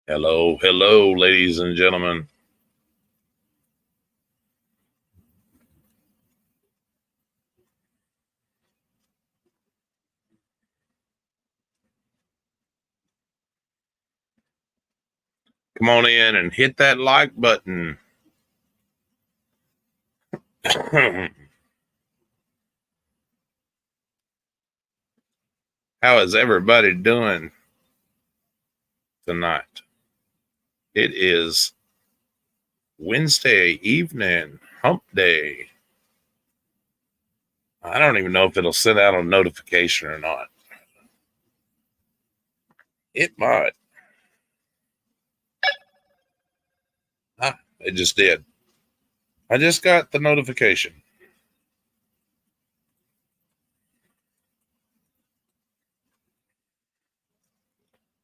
Hello, hello, ladies and gentlemen. Come on in and hit that like button. How is everybody doing tonight? It is Wednesday evening, hump day. I don't even know if it'll send out a notification or not. It might. It just did. I just got the notification.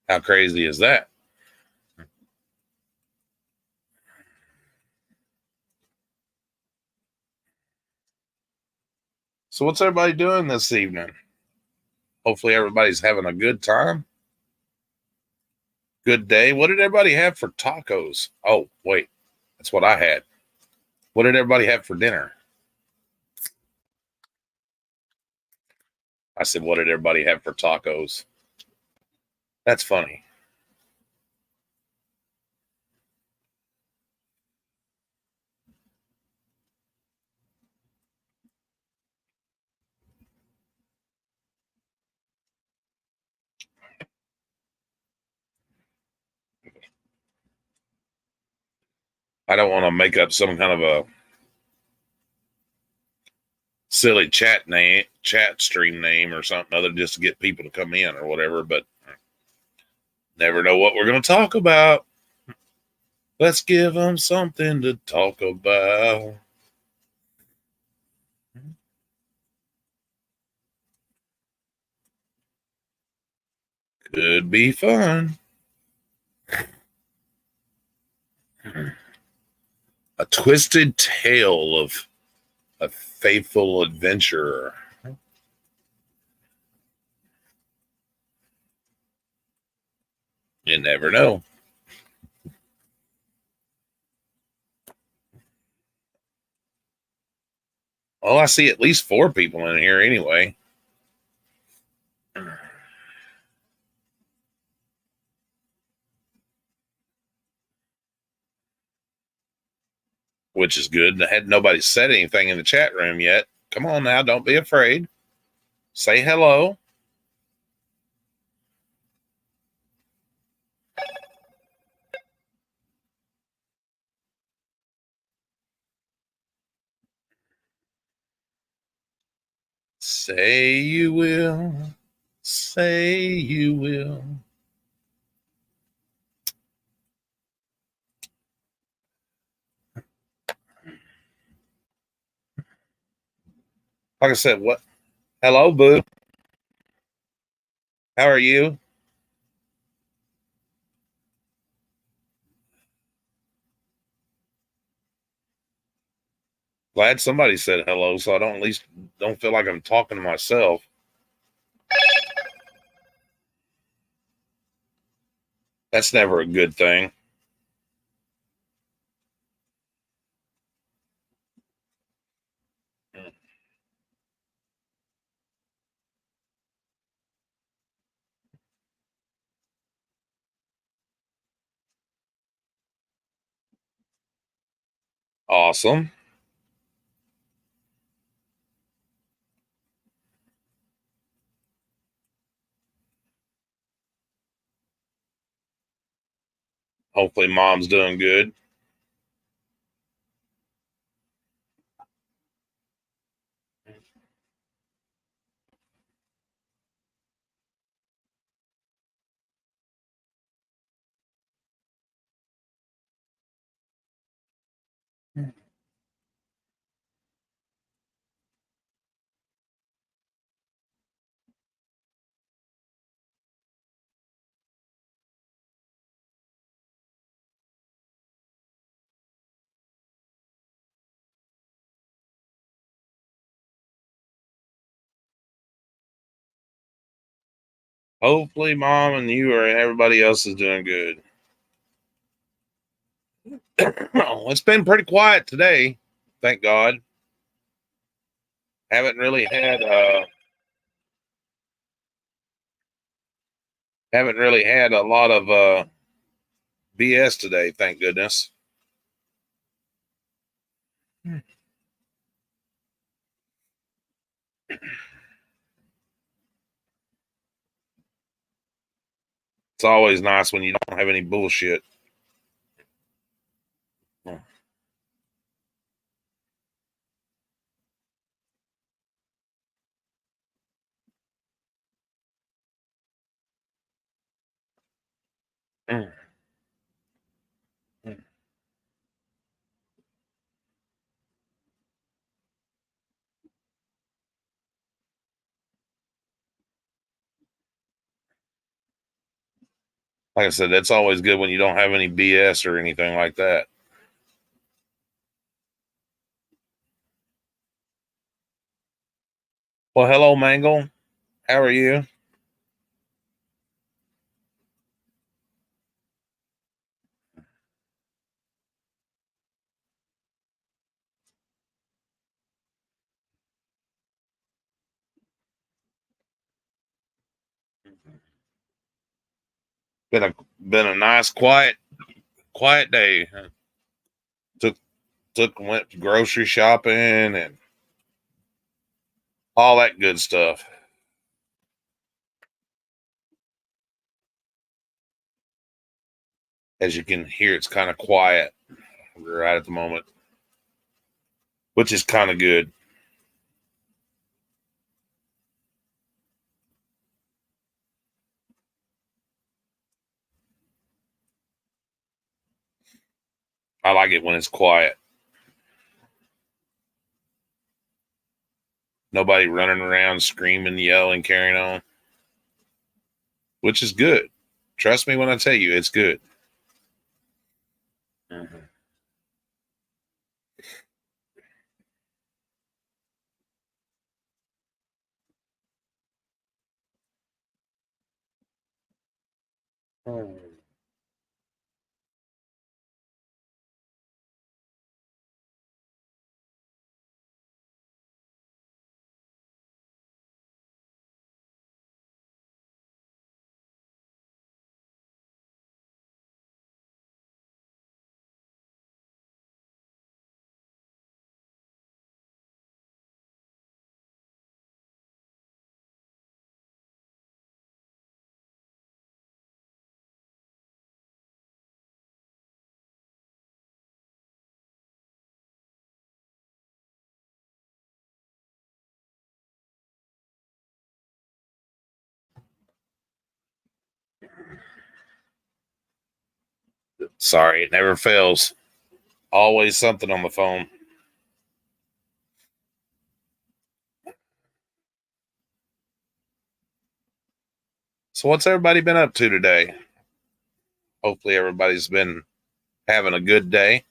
How crazy is that? So, what's everybody doing this evening? Hopefully, everybody's having a good time. Good day. What did everybody have for tacos? Oh, wait. That's what I had. What did everybody have for dinner? I said, what did everybody have for tacos? That's funny. I don't want to make up some kind of a silly chat stream name or something other just to get people to come in or whatever, but never know what we're going to talk about. Let's give them something to talk about. Could be fun. A twisted tale of a faithful adventurer. You never know. Well, I see at least 4 people in here anyway. Which is good. Had nobody said anything in the chat room yet. Come on now, don't be afraid. Say hello. Say you will. Say you will. Like I said, what? Hello, boo. How are you? Glad somebody said hello, so I don't at least don't feel like I'm talking to myself. That's never a good thing. Awesome. Hopefully, mom's doing good. Hopefully, mom and you and everybody else is doing good. It's been pretty quiet today, thank God. Haven't really had a lot of BS today, thank goodness. It's always nice when you don't have any bullshit. Like I said, that's always good when you don't have any BS or anything like that. Well, hello, Mangle. How are you? Been a been a nice quiet day. Took went grocery shopping and all that good stuff. As you can hear, it's kind of quiet right at the moment, which is kind of good. I like it when it's quiet. Nobody running around screaming, yelling, carrying on, which is good. Trust me when I tell you, it's good. Mhm. Sorry, it never fails. Always something on the phone. So, what's everybody been up to today? Hopefully, everybody's been having a good day.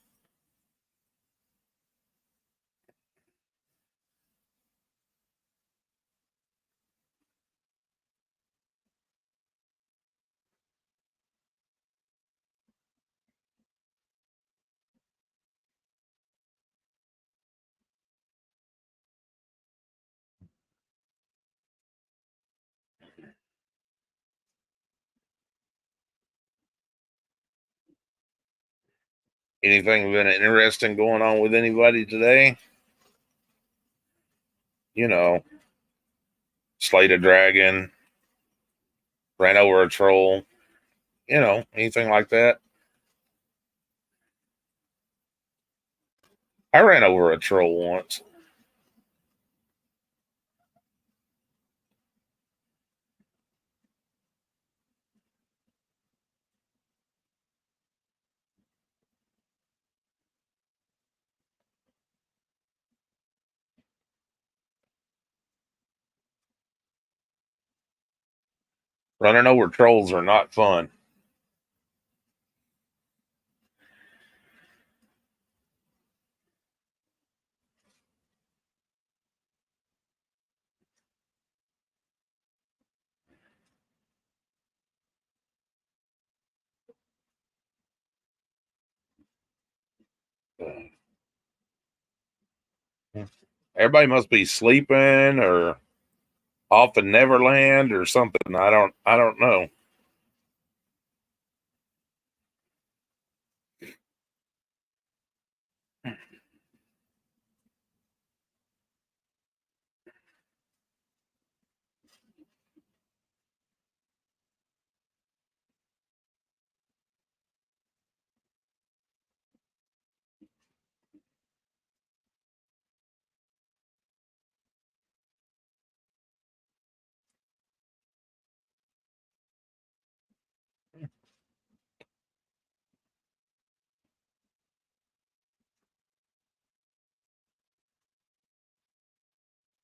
Anything been interesting going on with anybody today? You know, slayed a dragon, ran over a troll. Anything like that. I ran over a troll once. Running over trolls are not fun. Everybody must be sleeping or off in Neverland or something. I don't know.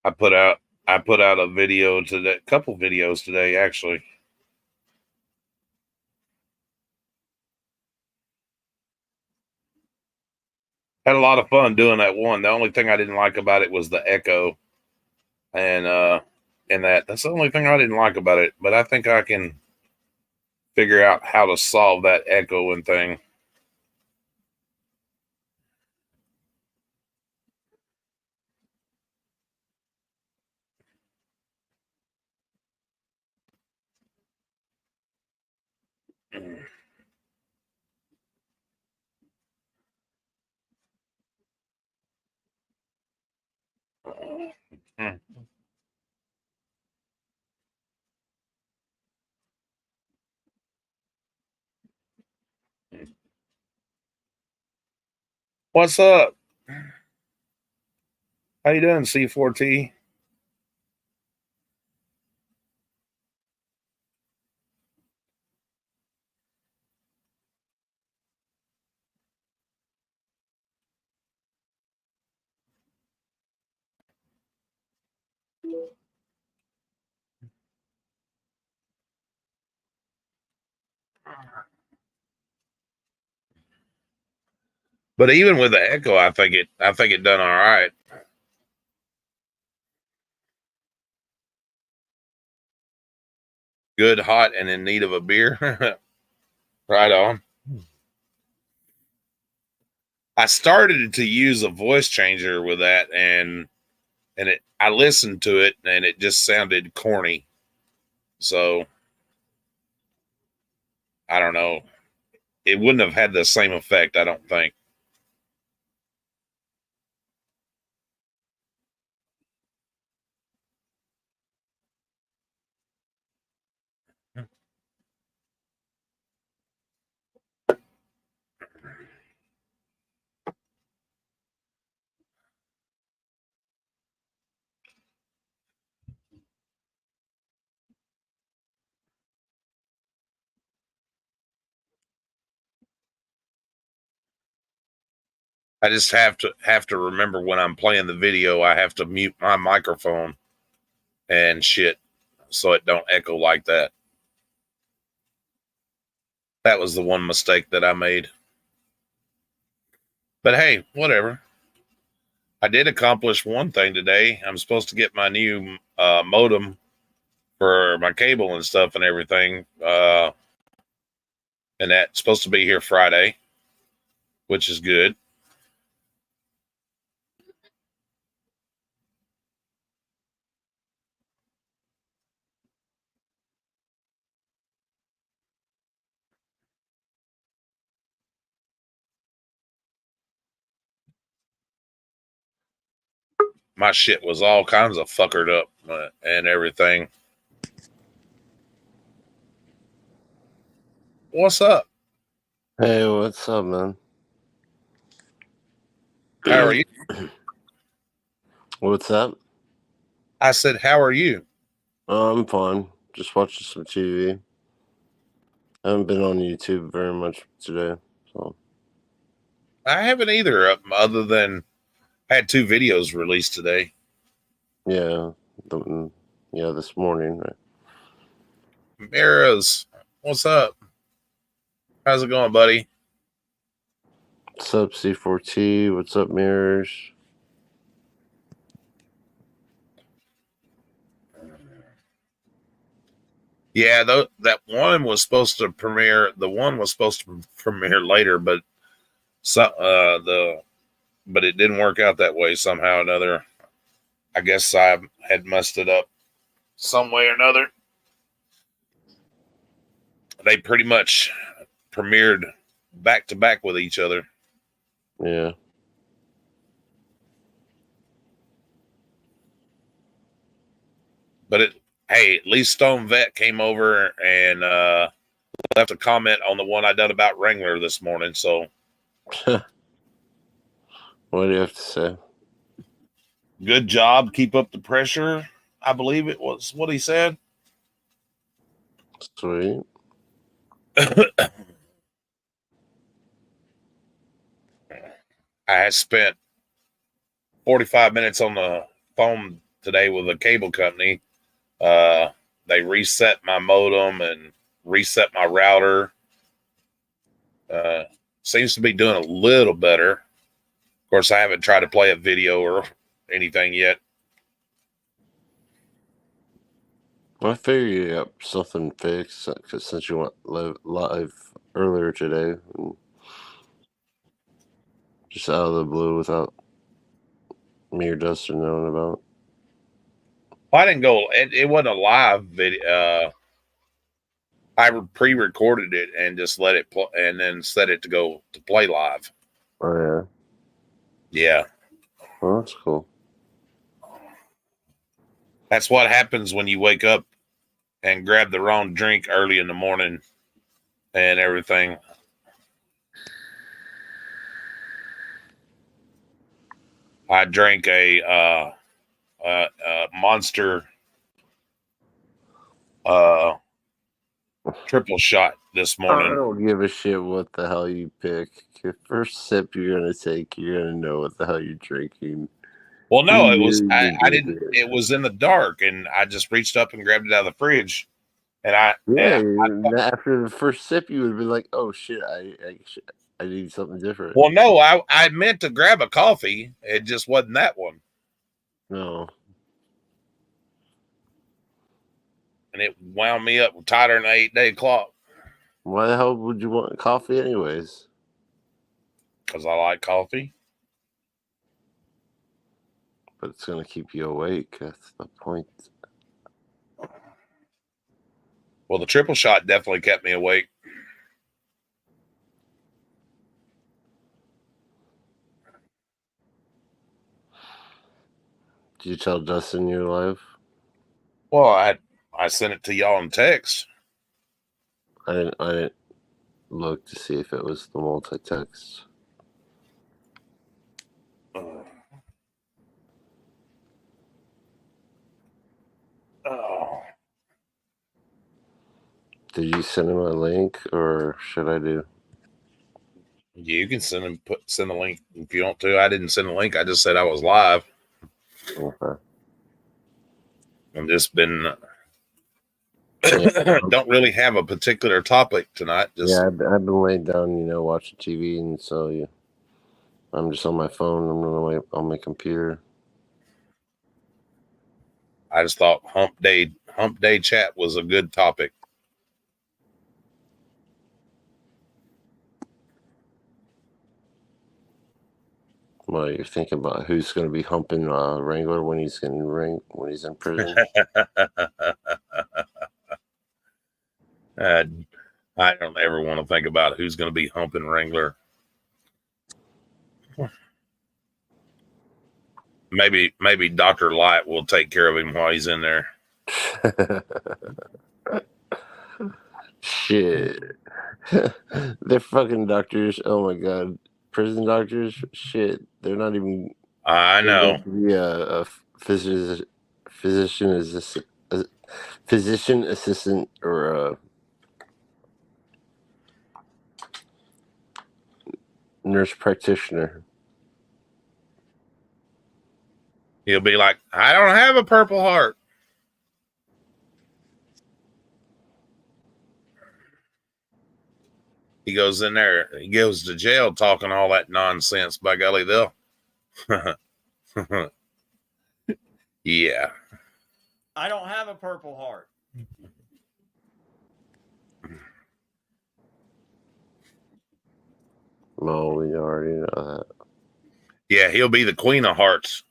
I put out I put out a video today, couple videos today actually. Had a lot of fun doing that one. The only thing I didn't like about it was the echo and that's the only thing I didn't like about it. But I think I can figure out how to solve that echoing thing. What's up? How you doing, C4T? But even with the echo, I think it done all right. Good, hot, and in need of a beer. Right on. I started to use a voice changer with that, and I listened to it, and it just sounded corny. So I don't know. It wouldn't have had the same effect, I don't think. I just have to remember when I'm playing the video, I have to mute my microphone and shit so it don't echo like that. That was the one mistake that I made. But hey, whatever. I did accomplish one thing today. I'm supposed to get my new modem for my cable and stuff and everything. And that's supposed to be here Friday, which is good. My shit was all kinds of fuckered up and everything. What's up? Hey, what's up, man? How are you? What's up? I said, how are you? I'm fine. Just watching some TV. I haven't been on YouTube very much today, so I haven't either, other than I had 2 videos released today. yeah, this morning. Right? Mirrors, what's up? How's it going, buddy? What's up, C4T? What's up, Mirrors? Yeah, that one was supposed to premiere. The one was supposed to premiere later, but But it didn't work out that way somehow or another. I guess I had messed it up some way or another. They pretty much premiered back to back with each other. Yeah. But hey, at least Stone Vet came over and left a comment on the one I done about Wrangler this morning. So What do you have to say? good job. Keep up the pressure. I believe it was what he said. Sweet. I had spent 45 minutes on the phone today with a cable company. They reset my modem and reset my router. Seems to be doing a little better. Of course, I haven't tried to play a video or anything yet. I figured you got something fixed since you went live earlier today. Just out of the blue without me or Dustin knowing about it. Well, I didn't go. It wasn't a live video. I pre-recorded it and just let it play, and then set it to go to play live. Oh, yeah. Yeah. Well, that's cool. That's what happens when you wake up and grab the wrong drink early in the morning and everything. I drank a Monster triple shot this I morning. don't give a shit what the hell you pick. Your first sip you're gonna take, you're gonna know what the hell you're drinking. Well, no, it was You I did didn't. it. It was in the dark, and I just reached up and grabbed it out of the fridge, and After the first sip, you would be like, "Oh shit, I need something different." well, no, I meant to grab a coffee. It just wasn't that one, No, and it wound me up tighter than an 8-day clock why the hell would you want coffee anyways? because I like coffee. But it's gonna keep you awake. That's the point. Well, the triple shot definitely kept me awake. Did you tell Dustin you're live? Well, I sent it to y'all in text. I didn't look to see if it was the multi-text. Oh. Did you send him a link, or should I do? You can send the link if you want to. I didn't send a link. I just said I was live. Okay. I've just been don't really have a particular topic tonight. Yeah, I've been laid down, watching TV, and so I'm just on my phone. I'm on my computer. I just thought hump day chat was a good topic. Well, you're thinking about who's going to be humping Wrangler when he's in prison. I don't ever want to think about who's going to be humping Wrangler. Maybe Dr. Light will take care of him while he's in there. Shit. They're fucking doctors. Oh my god. Prison doctors? Shit. They're not even. I know. Be a physician assistant or a nurse practitioner. He'll be like, I don't have a Purple Heart. He goes in there. He goes to jail talking all that nonsense. By golly, they'll. Yeah. I don't have a Purple Heart. No, we already know that. Yeah, he'll be the Queen of Hearts.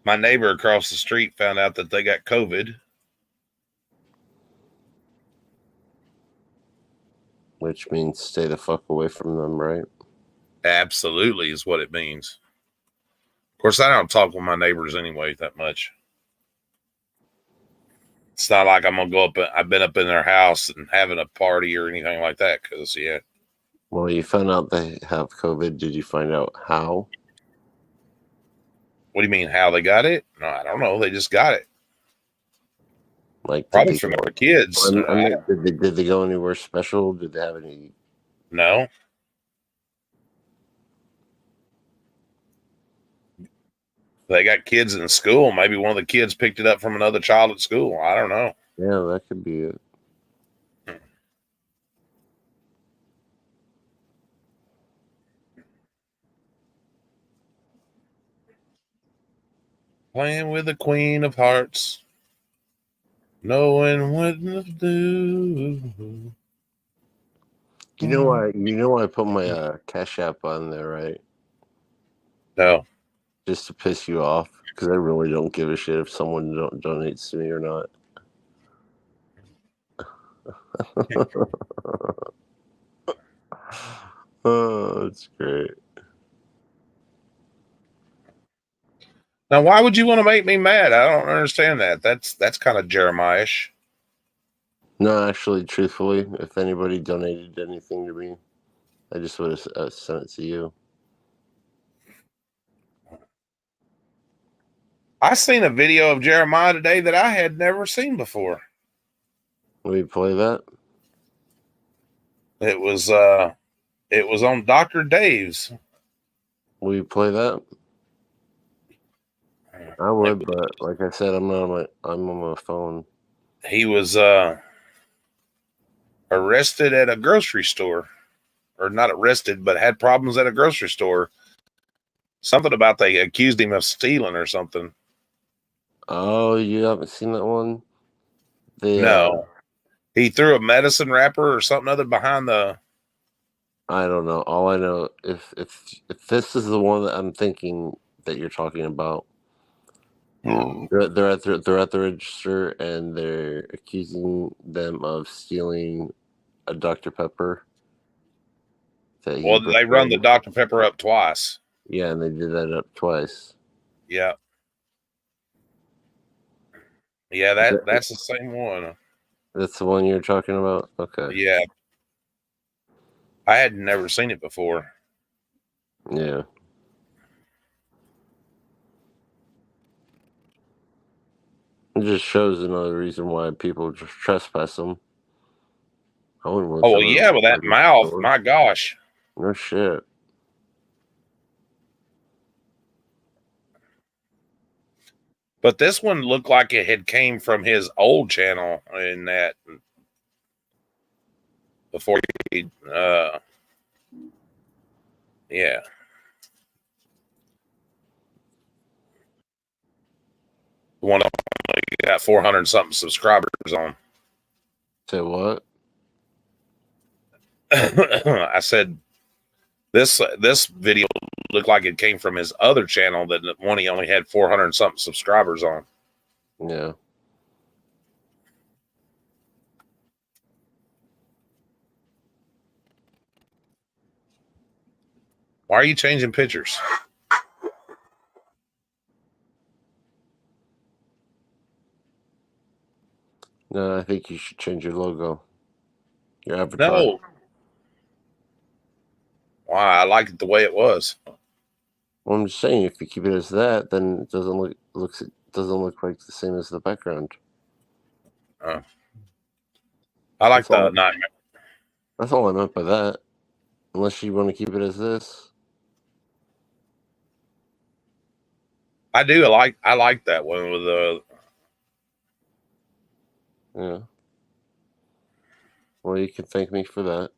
My neighbor across the street found out that they got COVID. Which means stay the fuck away from them, right? Absolutely is what it means. Of course, I don't talk with my neighbors anyway that much. It's not like I'm going to go up. I've been up in their house and having a party or anything like that because, yeah. Well, you found out they have COVID. Did you find out how? What do you mean, how they got it? No, I don't know. They just got it. Like, Probably from their kids. I mean, did they go anywhere special? Did they have any? No. They got kids in school. Maybe one of the kids picked it up from another child at school. I don't know. Yeah, that could be it. Playing with the Queen of Hearts. Knowing what to do. You know why? You know why I put my Cash App on there, right? No. Just to piss you off, because I really don't give a shit if someone donates to me or not. Oh, it's great. Now, why would you want to make me mad? I don't understand that. That's kind of Jeremiah-ish. No, actually, truthfully, if anybody donated anything to me, I just would have sent it to you. I seen a video of Jeremiah today that I had never seen before. Will you play that? It was on Dr. Dave's. Will you play that? I would, but like I said, I'm on my phone. He was arrested at a grocery store. Or not arrested, but had problems at a grocery store. Something about they accused him of stealing or something. Oh, you haven't seen that one? No. He threw a medicine wrapper or something other behind the... I don't know. All I know, if this is the one that I'm thinking that you're talking about, they're at the register and they're accusing them of stealing a Dr. Pepper. Well, they run the Dr. Pepper up twice. Yeah, and they did that up twice. Yeah. Yeah, that's the same one. That's the one you're talking about? Okay. Yeah. I had never seen it before. Yeah. It just shows another reason why people just trespass them. I wouldn't want well, yeah, with that mouth, my gosh. No shit. But this one looked like it had came from his old channel in that before he yeah. The one got 400 something subscribers on. Say what? I said this video looked like it came from his other channel that one he only had 400 something subscribers on. Yeah. Why are you changing pictures? No, I think you should change your logo. Your avatar. No. Why? I like it the way it was. Well, I'm just saying, if you keep it as that, then it doesn't look like the same as the background. I like the nightmare. That's all I meant by that. Unless you want to keep it as this. I like that one with the... Yeah. Well, you can thank me for that.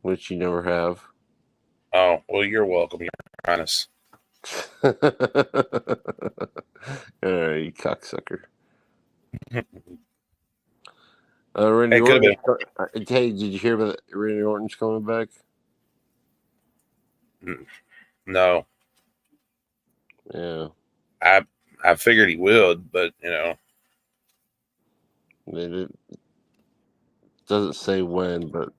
Which you never have. Oh, well, you're welcome, Your Highness. All right, you cocksucker. Randy It could have Orton. Hey, did you hear about Randy Orton's coming back? been. No, Yeah, I figured he would, but they did. Doesn't say when, but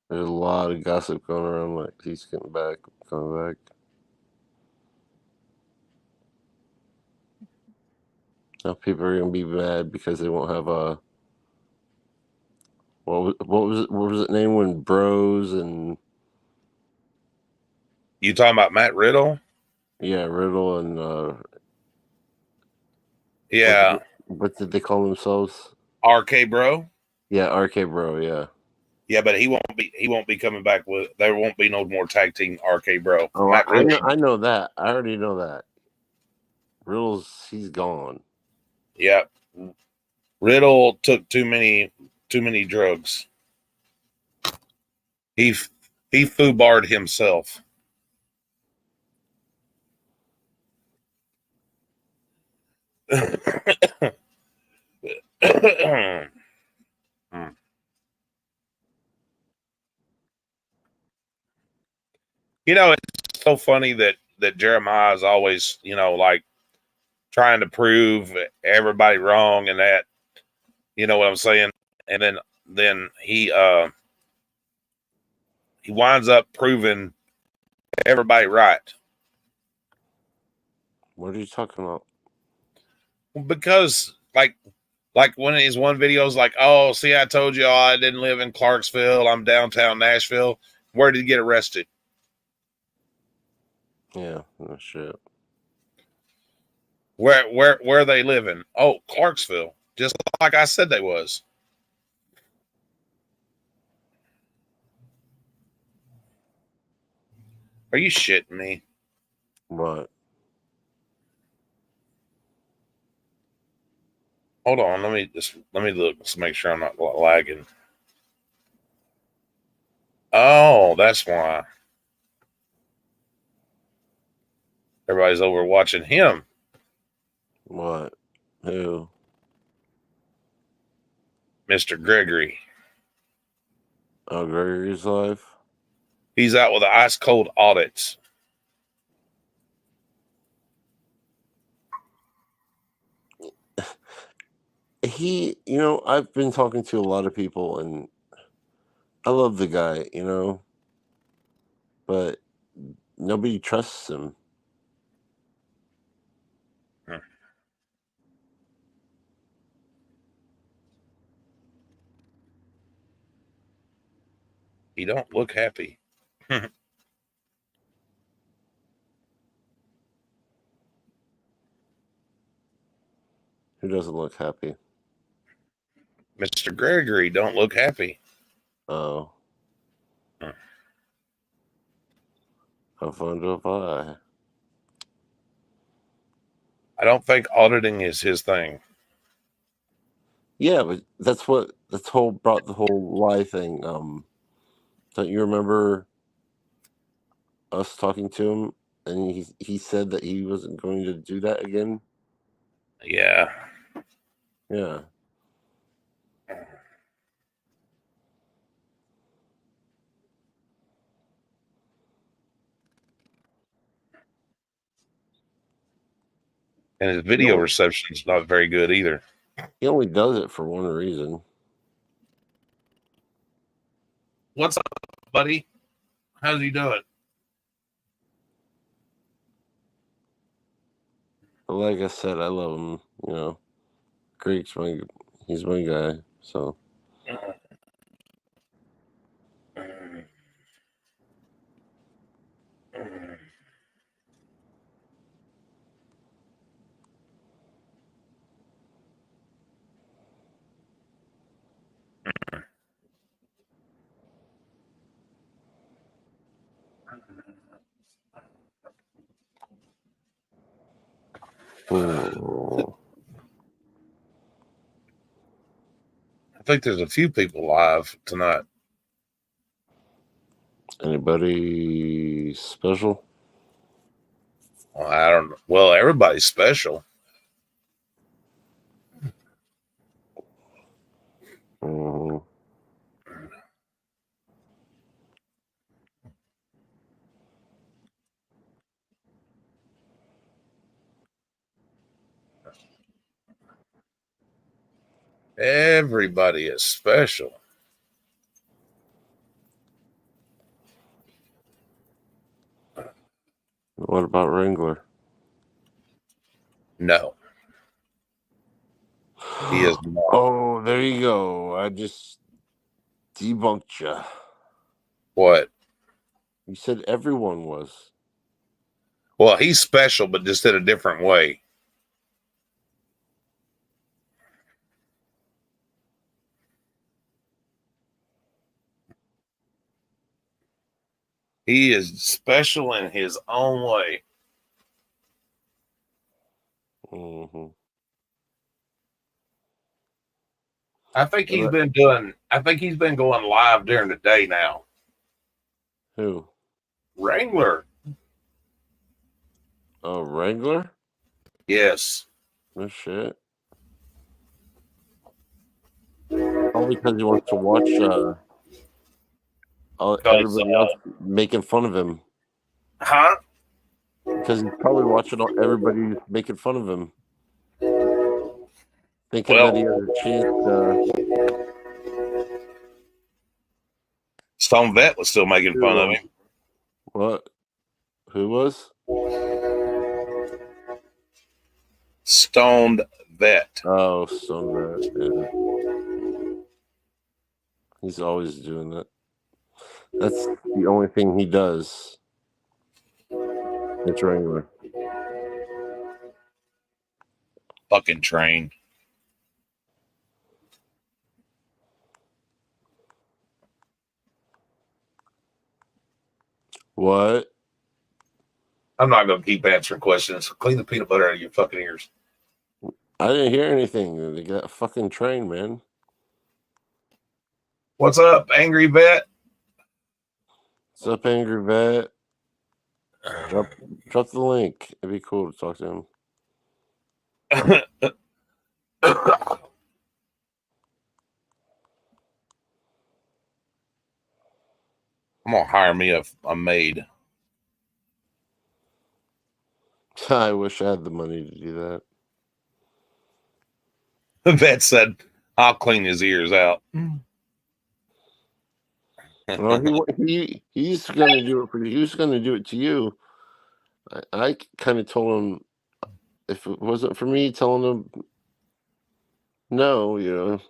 there's a lot of gossip going around like he's coming back. Now people are gonna be mad because they won't have a what was it named when Bros and you talking about Matt Riddle? yeah Riddle and Yeah, what did they call themselves? RK Bro. Yeah, RK Bro. Yeah. Yeah, but he won't be coming back with. There won't be no more tag team RK Bro. Oh, Matt Riddle. I know that. I already know that. He's gone. Yeah, Riddle took too many drugs. He he foobarred himself. It's so funny that Jeremiah is always, like trying to prove everybody wrong and that, you know what I'm saying? And then he winds up proving everybody right. What are you talking about? Because like one of his one videos, like, oh, see, I told you I didn't live in Clarksville. I'm downtown Nashville. Where did he get arrested? Yeah, no shit. Where they living? Oh, Clarksville. Just like I said they was. Are you shitting me? What? Hold on, let me look to make sure I'm not lagging. Oh, that's why everybody's over watching him. What? Who? Mr. Gregory. Oh, Gregory's live? He's out with the ice cold audits. I've been talking to a lot of people and I love the guy, but nobody trusts him. He don't look happy. Who doesn't look happy? Mr. Gregory don't look happy. Oh. How fun to buy. I don't think auditing is his thing. Yeah, but that's brought the whole lie thing. Don't you remember us talking to him and he said that he wasn't going to do that again? Yeah. Yeah. And his video reception is not very good either. He only does it for one reason. What's up, buddy? How's he doing? But like I said, I love him. He's my guy. So I think there's a few people live tonight. anybody special? Well, I don't know. Well, everybody's special. Mhm. Everybody is special. What about Wrangler? No, he is not. Oh, there you go. I just debunked you. What? You said everyone was. Well, he's special, but just in a different way. He is special in his own way. Mm-hmm. I think he's been going live during the day now. Who? Wrangler. Oh, Wrangler? Yes. No shit. Probably because he wants to watch everybody else making fun of him. Huh? Because he's probably watching everybody making fun of him. Thinking Well, that he has a chance. Stone Vet was still making fun of him. What? Who was? Stoned Vet. Oh, Stone Vet. Yeah. He's always doing that. That's the only thing he does. It's Wrangler. Fucking train. What? I'm not going to keep answering questions. Clean the peanut butter out of your fucking ears. I didn't hear anything. They got a fucking train, man. What's up, Angry Vet? What's up, Angry Vet? Drop the link. It'd be cool to talk to him. I'm going to hire me a maid. I wish I had the money to do that. The vet said, I'll clean his ears out. Well, he's going to do it for you. He was going to do it to you. I kind of told him, if it wasn't for me telling him no,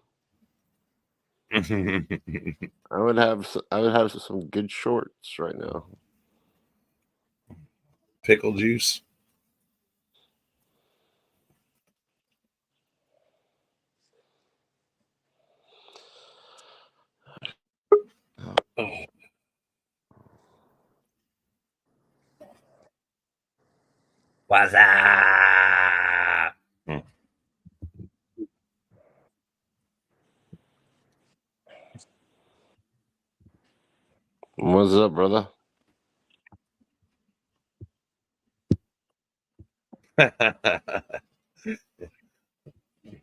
I would have some good shorts right now. Pickle juice. Oh. What's up? What's up, brother?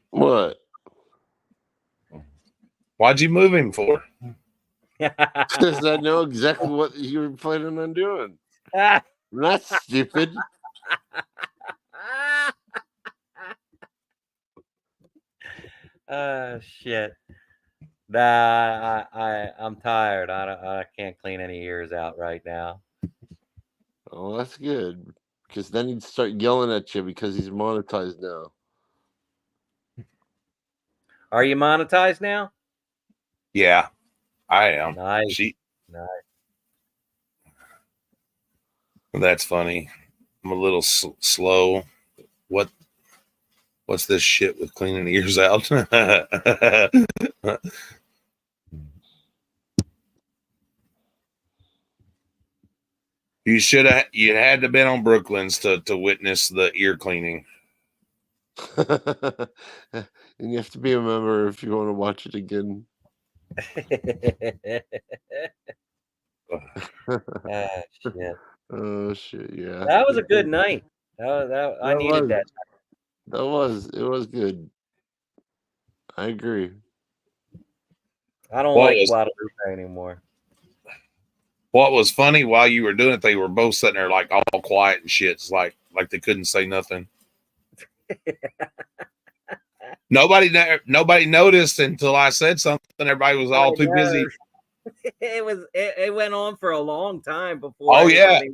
What? Why'd you move him for? Because I know exactly what you were planning on doing. I'm not stupid. Shit. Nah, I'm tired. I can't clean any ears out right now. Oh, that's good. Because then he'd start yelling at you because he's monetized now. Are you monetized now? Yeah, I am. Nice. Nice. That's funny. I'm a little slow. What's this shit with cleaning the ears out? You had to have been on Brooklyn's to witness the ear cleaning. And you have to be a member if you want to watch it again. Shit. Oh shit! Yeah, That was a good night. I needed that. It was good. I agree. I don't What like was Guadalupe anymore. what was funny while you were doing it? They were both sitting there like all quiet and shit. It's like they couldn't say nothing. Nobody noticed until I said something. Everybody was all too busy. It went on for a long time before. Oh yeah, everybody-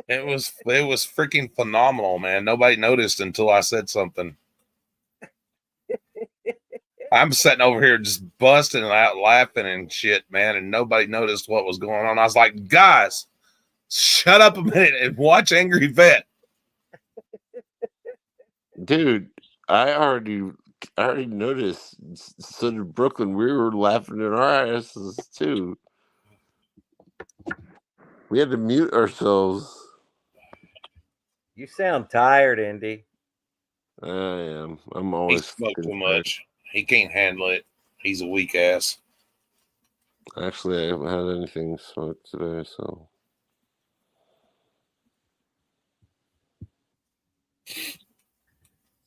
it was freaking phenomenal, man. Nobody noticed until I said something. I'm sitting over here just busting out laughing and shit, man, and nobody noticed what was going on. I was like, guys, shut up a minute and watch Angry Vet. Dude, I already noticed. So did Brooklyn. We were laughing in our asses too. We had to mute ourselves. You sound tired, Indy. I am. I'm He always smoked fucking too tired. much. He can't handle it. He's a weak ass. Actually, I haven't had anything smoked today, so.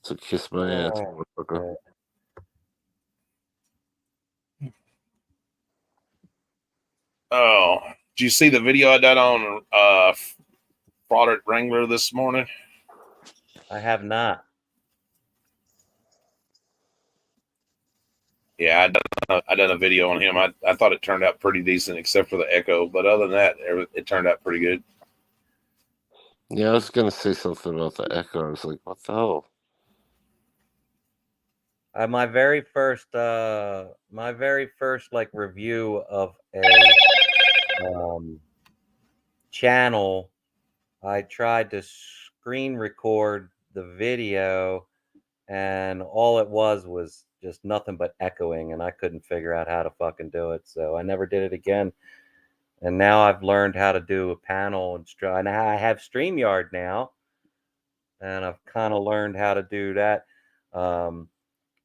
So kiss my ass, Oh, motherfucker. Oh, did you see the video I done on Fraud Wrangler this morning? I have not. Yeah, I done a video on him. I thought it turned out pretty decent, except for the echo. But other than that, it turned out pretty good. Yeah, I was gonna say something about the echo. I was like, what the hell? My very first like review of a channel, I tried to screen record the video, and all it was just nothing but echoing, and I couldn't figure out how to fucking do it, so I never did it again. And now I've learned how to do a panel and I have StreamYard now, and I've kind of learned how to do that.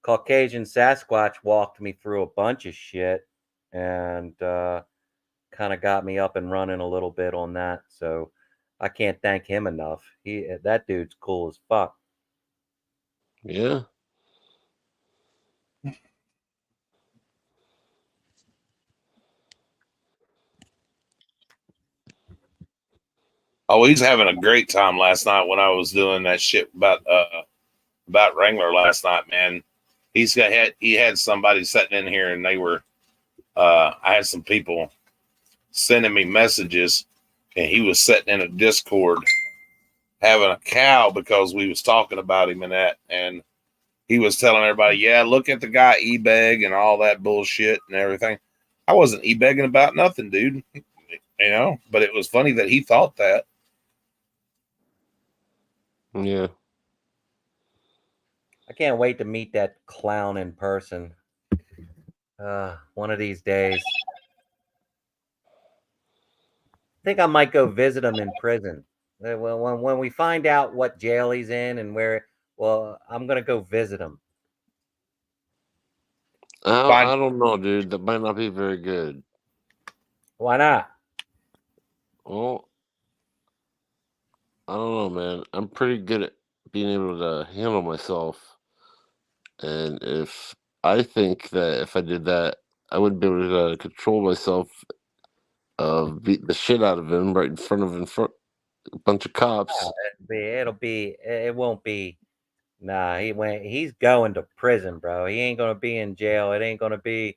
Caucasian Sasquatch walked me through a bunch of shit and kind of got me up and running a little bit on that. So I can't thank him enough. That dude's cool as fuck. Yeah. Oh, he's having a great time last night when I was doing that shit about Wrangler last night, man. He had somebody sitting in here, and they were I had some people sending me messages, and he was sitting in a Discord having a cow because we was talking about him and that, and he was telling everybody, yeah, look at the guy e-beg and all that bullshit and everything. I wasn't e-begging about nothing, dude. But it was funny that he thought that. Yeah. I can't wait to meet that clown in person. One of these days. I think I might go visit him in prison. When we find out what jail he's in and where, well, I'm gonna go visit him. I don't know, dude. That might not be very good. Why not? Well, I don't know, man. I'm pretty good at being able to handle myself. And if I think that if I did that, I wouldn't be able to control myself, beat the shit out of him right in front of a bunch of cops. It won't be. Nah, he's going to prison, bro. He ain't gonna be in jail. It ain't gonna be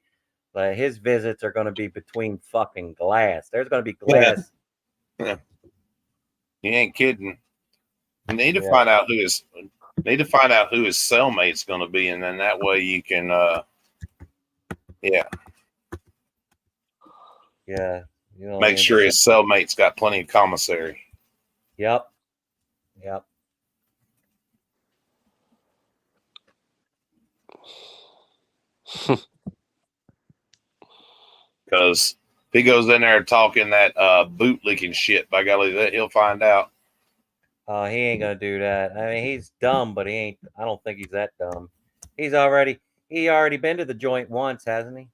like his visits are gonna be between fucking glass. There's gonna be glass. You ain't kidding. You need to Yeah. find out who his cellmate's going to be, and then that way you can, Yeah. make sure his cellmate's got plenty of commissary. Yep. Because if he goes in there talking that bootlicking shit, by golly, that he'll find out. He ain't gonna do that. I mean, he's dumb, but he ain't. I don't think he's that dumb. He already been to the joint once, hasn't he?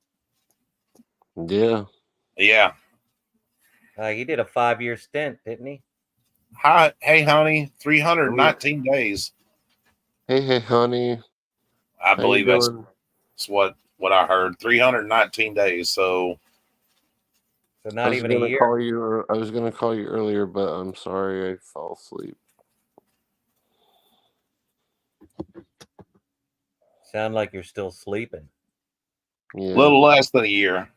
Yeah. Yeah. He did a 5-year stint, didn't he? Hi, hey, honey, 319 days. Hey, honey. I believe that's what what I heard. 319 days. So So I not was even a gonna year. call you. I was gonna call you earlier, but I'm sorry I fell asleep. Sound like you're still sleeping. Yeah, a little less than a year.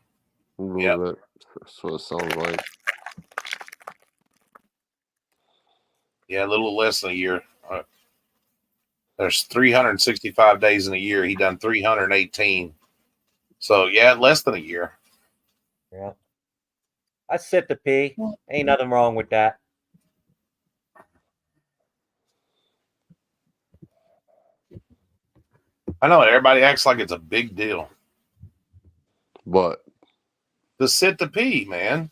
a little Yep. bit. That's what it sounds like. Yeah, a little less than a year. There's 365 days in a year. He done 318. So yeah, less than a year. Yeah. I sit to pee. Ain't nothing wrong with that. I know everybody acts like it's a big deal But to sit to pee, man.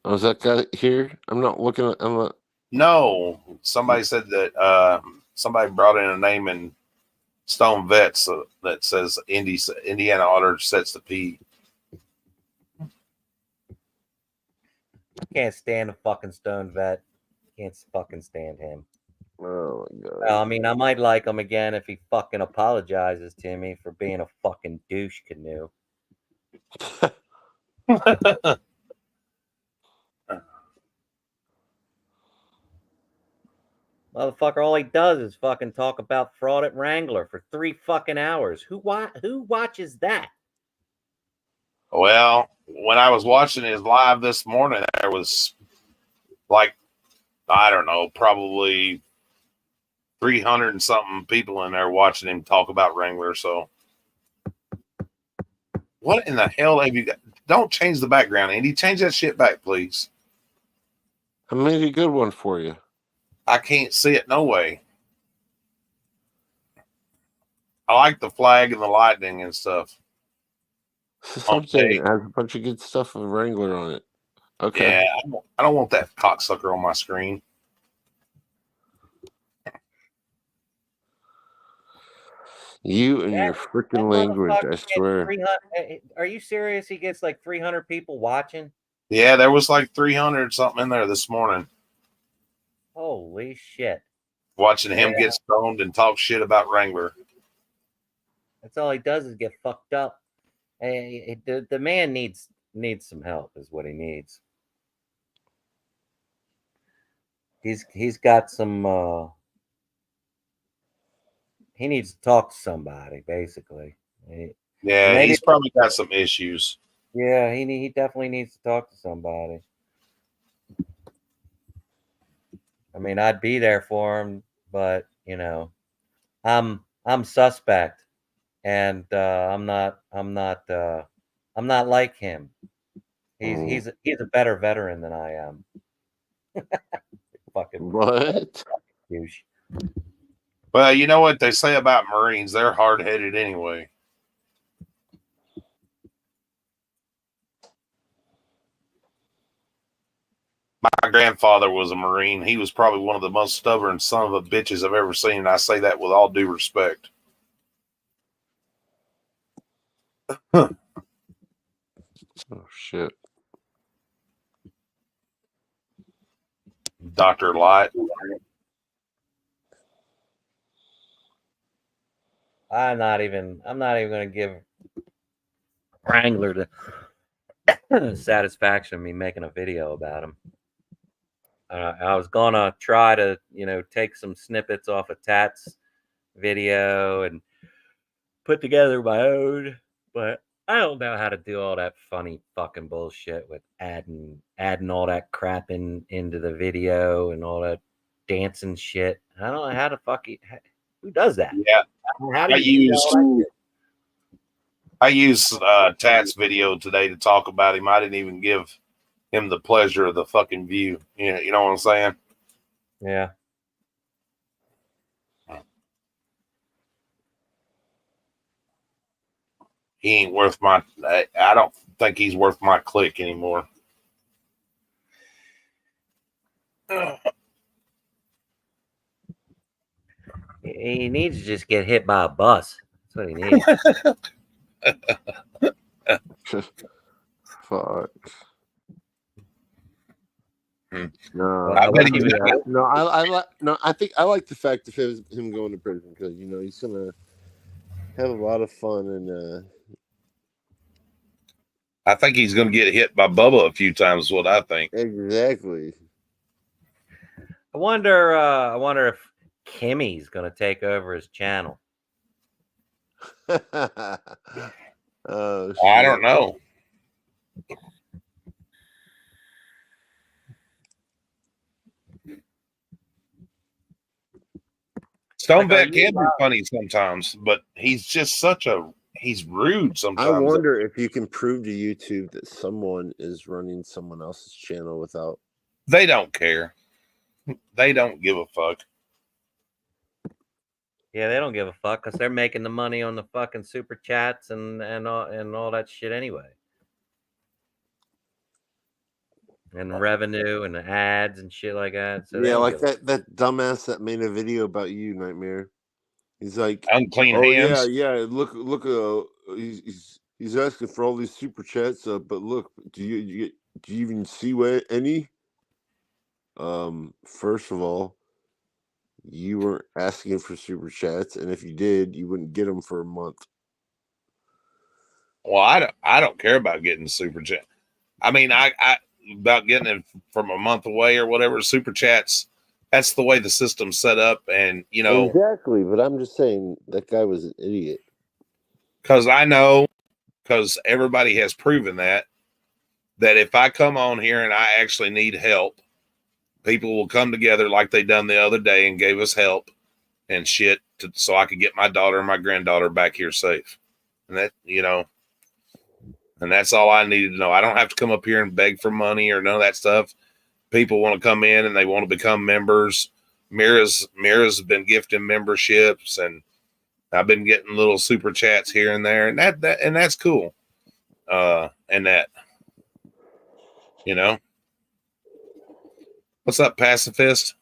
was that guy here? I'm not looking at. I'm not. No, somebody said that somebody brought in a name in Stone Vets that says Indiana Otter sets to pee. Can't stand a fucking Stone Vet. Can't fucking stand him. Oh my god. Well, I mean, I might like him again if he fucking apologizes to me for being a fucking douche canoe. Motherfucker, all he does is fucking talk about fraud at Wrangler for 3 fucking hours. Who watches that? Well, when I was watching his live this morning, there was like, I don't know, probably 300 and something people in there watching him talk about Wrangler. So what in the hell have you got? Don't change the background, Andy. Change that shit back, please. I made a good one for you. I can't see it no way. I like the flag and the lightning and stuff. Something it has a bunch of good stuff with Wrangler on it. Okay. Yeah, I don't want that cocksucker on my screen. You and your freaking language, I swear. Are you serious? He gets like 300 people watching? Yeah, there was like 300 something in there this morning Holy shit. watching him get stoned and talk shit about Wrangler. That's all he does is get fucked up. The man needs some help is what he needs. He's got some he needs to talk to somebody, basically. Yeah, he's probably got some issues. Yeah, he definitely needs to talk to somebody. I mean, I'd be there for him, but you know, I'm suspect, and I'm not like him. He's a better veteran than I am. Fucking what? Douche. Well, you know what they say about Marines? They're hard-headed anyway. My grandfather was a Marine. He was probably one of the most stubborn son of a bitches I've ever seen, and I say that with all due respect. Oh, shit. Dr. Light. I'm not even going to give Wrangler the satisfaction of me making a video about him. I was gonna try to, take some snippets off of Tat's video and put together my own, but I don't know how to do all that funny fucking bullshit with adding all that crap into the video and all that dancing shit. I don't know how to who does that? Yeah, how do you I use Tat's video today to talk about him. I didn't even give him the pleasure of the fucking view. You know what I'm saying? Yeah. He ain't worth my. I don't think he's worth my click anymore. He needs to just get hit by a bus. That's what he needs. Fuck. No, I think I like the fact of him going to prison because he's gonna have a lot of fun, and I think he's going to get hit by Bubba a few times. Is what I think. exactly. I wonder if Kimmy's gonna take over his channel. Oh, I shit. don't know. Stonebeck can be funny sometimes, but he's just he's rude sometimes. I wonder if you can prove to YouTube that someone is running someone else's channel without. They don't care. They don't give a fuck. Yeah, they don't give a fuck because they're making the money on the fucking super chats and all that shit anyway. And revenue and ads and shit like that. So Yeah, like that dumbass that made a video about you, Nightmare. He's like, unclean oh hands. yeah. Look. He's asking for all these super chats. But look, do you even see any? First of all, you weren't asking for super chats, and if you did, you wouldn't get them for a month. Well, I don't care about getting super chat. I mean, I about getting it from a month away or whatever. Super chats. That's the way the system's set up, and you know exactly. But I'm just saying that guy was an idiot. Because I know, because everybody has proven that if I come on here and I actually need help, people will come together like they done the other day and gave us help and shit so I could get my daughter and my granddaughter back here safe. And that, and that's all I needed to know. I don't have to come up here and beg for money or none of that stuff. People want to come in and they want to become members. Mira's been gifting memberships, and I've been getting little super chats here and there, and that's cool. And that, what's up, pacifist?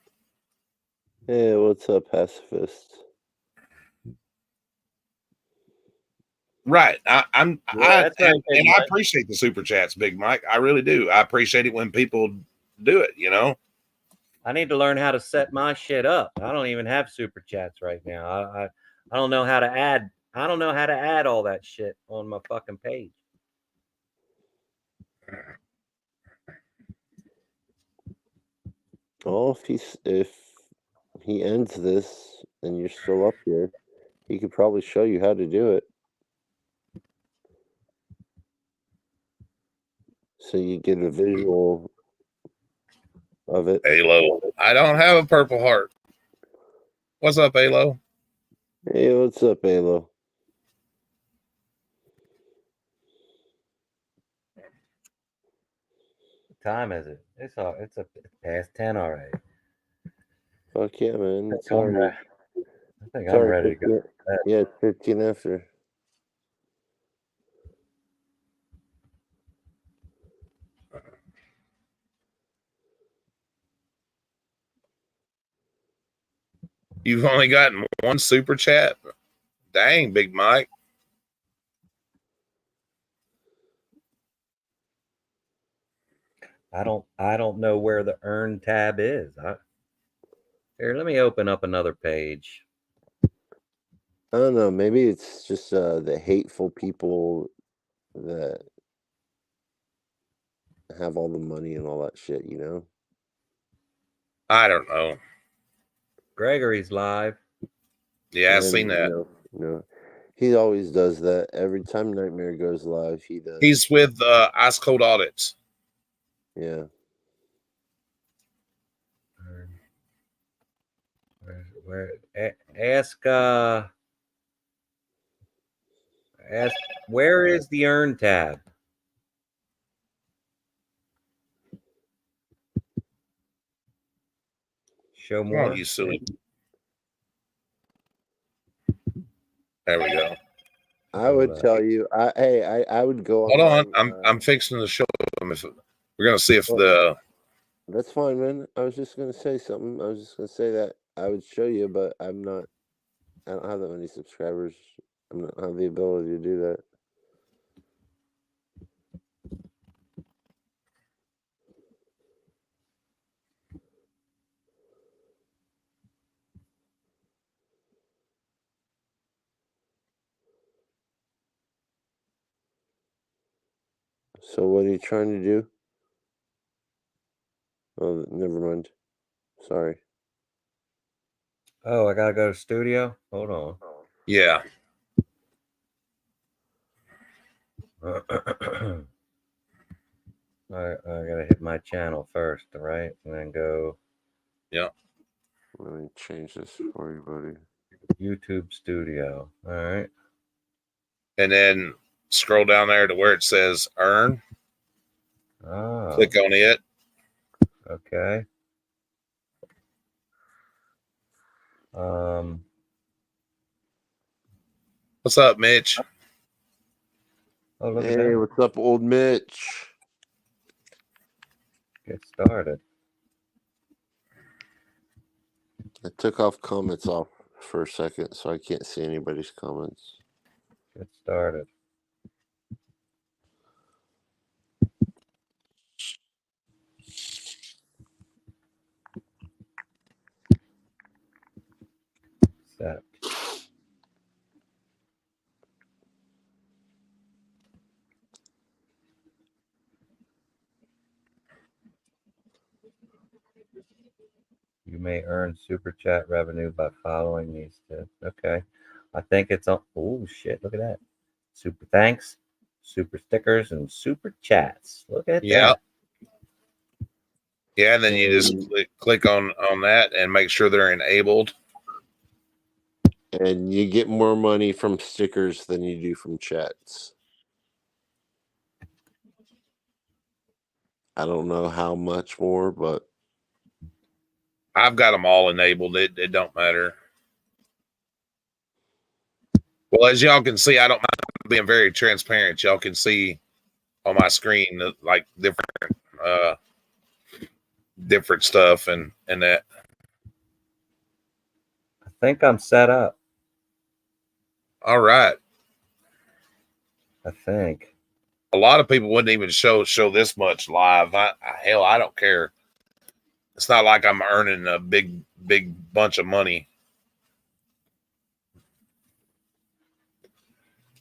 Hey, what's up, pacifist? Right. I appreciate the super chats, Big Mike. I really do. I appreciate it when people do it, I need to learn how to set my shit up. I don't even have super chats right now. I don't know how to add. I don't know how to add all that shit on my fucking page. Well, if he ends this and you're still up here, he could probably show you how to do it. So you get a visual of it. Halo. I don't have a purple heart. What's up, Halo? Hey, what's up, Halo? What time is it? It's past 10 already. Fuck yeah, man. It's already. I think I'm ready to go. Yeah, it's 15 after. You've only gotten one super chat? Dang, Big Mike. I don't know where the earn tab is. Here, let me open up another page. I don't know. Maybe it's just the hateful people that have all the money and all that shit, I don't know. Gregory's live. Yeah, I've seen that. No. He always does that. Every time Nightmare goes live, he does. He's with Ice Cold Audits. Yeah. Ask where is the earn tab? Show more. Come on, you silly. There we go. I would tell you. I would go. Hold on. I'm fixing to show them. We're gonna see if the. That's fine, man. I was just gonna say something. I was just gonna say that I would show you, but I'm not. I don't have that many subscribers. I don't have the ability to do that. So what are you trying to do? Oh, never mind. Sorry. Oh, I gotta go to studio. Hold on. Yeah. I gotta hit my channel first, all right, and then go Yeah. Let me change this for you, buddy. YouTube Studio. All right. And then scroll down there to where it says earn. Oh, Click on it. okay. What's up, Mitch? Oh, look at Hey, that. what's up, old Mitch? Get started. I took off comments off for a second, so I can't see anybody's comments. Get started. Set. You may earn super chat revenue by following these tips. Okay. I think it's on. Oh, shit. Look at that. Super thanks, super stickers, and super chats. Look at Yeah. that. Yeah, and then you just click on that and make sure they're enabled. And you get more money from stickers than you do from chats. I don't know how much more, but I've got them all enabled. It don't matter. Well, as y'all can see, I don't mind being very transparent. Y'all can see on my screen like different stuff and that. I think I'm set up. All right. I think. A lot of people wouldn't even show this much live. Hell, I don't care. It's not like I'm earning a big bunch of money.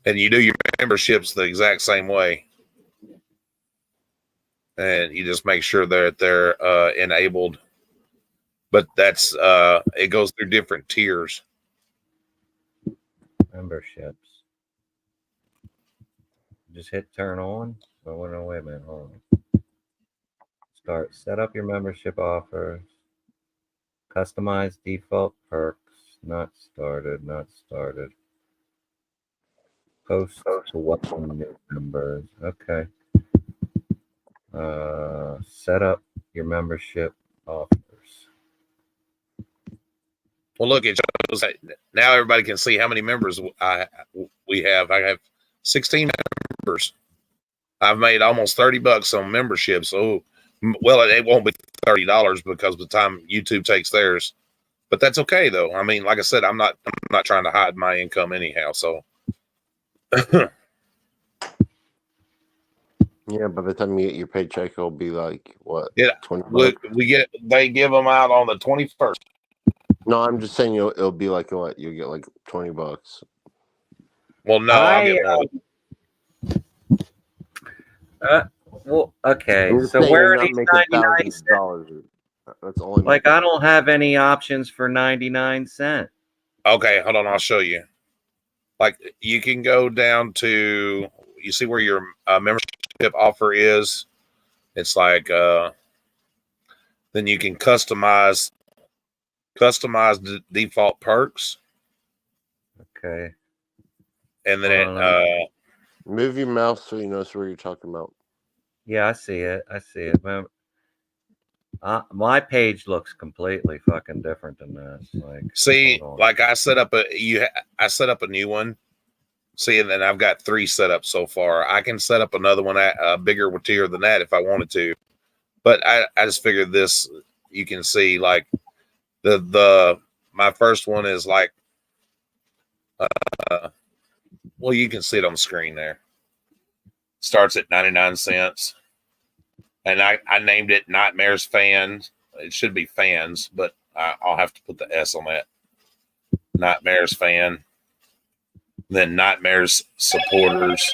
And you do your memberships the exact same way. And you just make sure that they're enabled. But that's it goes through different tiers. Memberships. Just hit turn on. Oh, no, wait a minute. Hold on. Start. Set up your membership offers. Customize default perks. Not started. Not started. Post to welcome new members. Okay. Set up your membership offers. Well, look, it shows now everybody can see how many members we have. I have 16 members. I've made almost $30 on memberships. Oh, well, it won't be $30 because of the time YouTube takes theirs, but that's okay though. I mean, like I said, I'm not trying to hide my income anyhow. So, yeah, by the time you get your paycheck, it'll be like what? yeah, 20 we bucks? they give them out on the 21st. No, I'm just saying it'll be like what? You'll get like 20 bucks. Well, no, I'll get more. Well, okay. I'm just So saying where you're are not these making 99 thousands of cents? dollars. That's all I'm Like, I don't have any options for 99 cents. Okay, hold on, I'll show you. Like, you can go down to, you see where your membership offer is. It's like then you can customize the default perks, Okay. and then move your mouse so you know where you're talking about. Yeah, I see it. I see it. My page looks completely fucking different than this. Like, see, like I set up a new one. See, and then I've got 3 set up so far. I can set up another one at a bigger tier than that if I wanted to, but I just figured this. You can see like my first one is like well, you can see it on the screen there. Starts at 99 cents. And I named it Nightmares Fans. It should be fans, but I'll have to put the S on that. Nightmares Fan. Then Nightmares Supporters.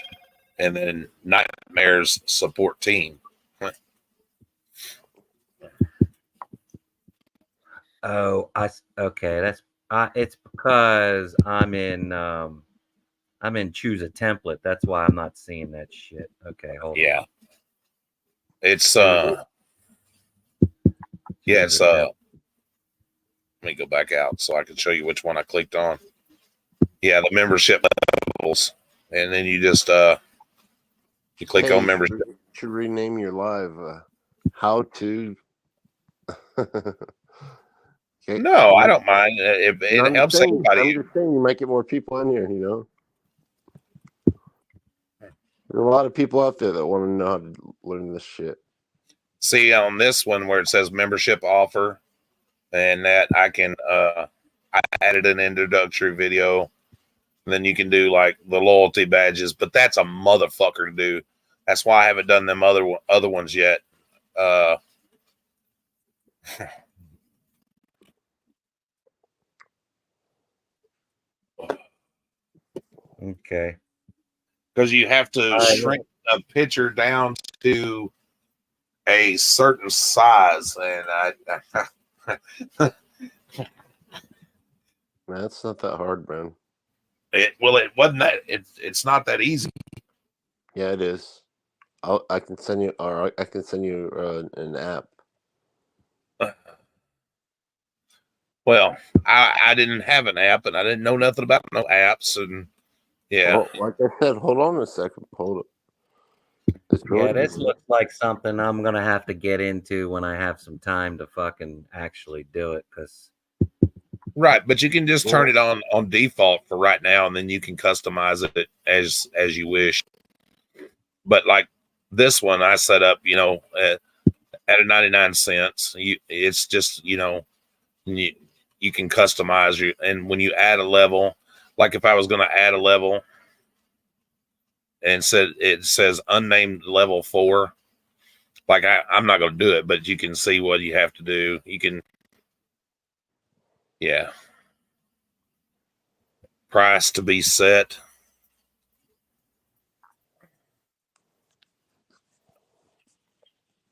and then Nightmares support team. Oh, okay. That's it's because I'm in choose a template. That's why I'm not seeing that shit. Okay, hold Yeah, on. it's Choose it's a template. let me go back out so I can show you which one I clicked on. Yeah, the membership levels, and then you just you click on membership. You should rename your live. How to. Okay. No, I don't mind. If it helps anybody. I'm just saying you might get more people in here, you know. There's a lot of people out there that want to know how to learn this shit. See on this one where it says membership offer, and that I can I added an introductory video. And then you can do like the loyalty badges, but that's a motherfucker to do. That's why I haven't done them other ones yet. Okay. Because you have to shrink a picture down to a certain size, and Man, it's not that hard, man. it wasn't that. It's not that easy. Yeah, it is. I can send you, or I can send you an app. Well, I didn't have an app, and I didn't know nothing about no apps, and yeah. Well, like I said, hold on a second. Hold it. Yeah, this looks like something I'm gonna have to get into when I have some time to fucking actually do it. Cause Right, but you can just turn it on default for right now, and then you can customize it as you wish. But like this one, I set up, at a 99 cents. It's just, you can customize you, and when you add a level, like if I was going to add a level, and it says unnamed level 4, like I'm not going to do it, but you can see what you have to do. You can, yeah. Price to be set.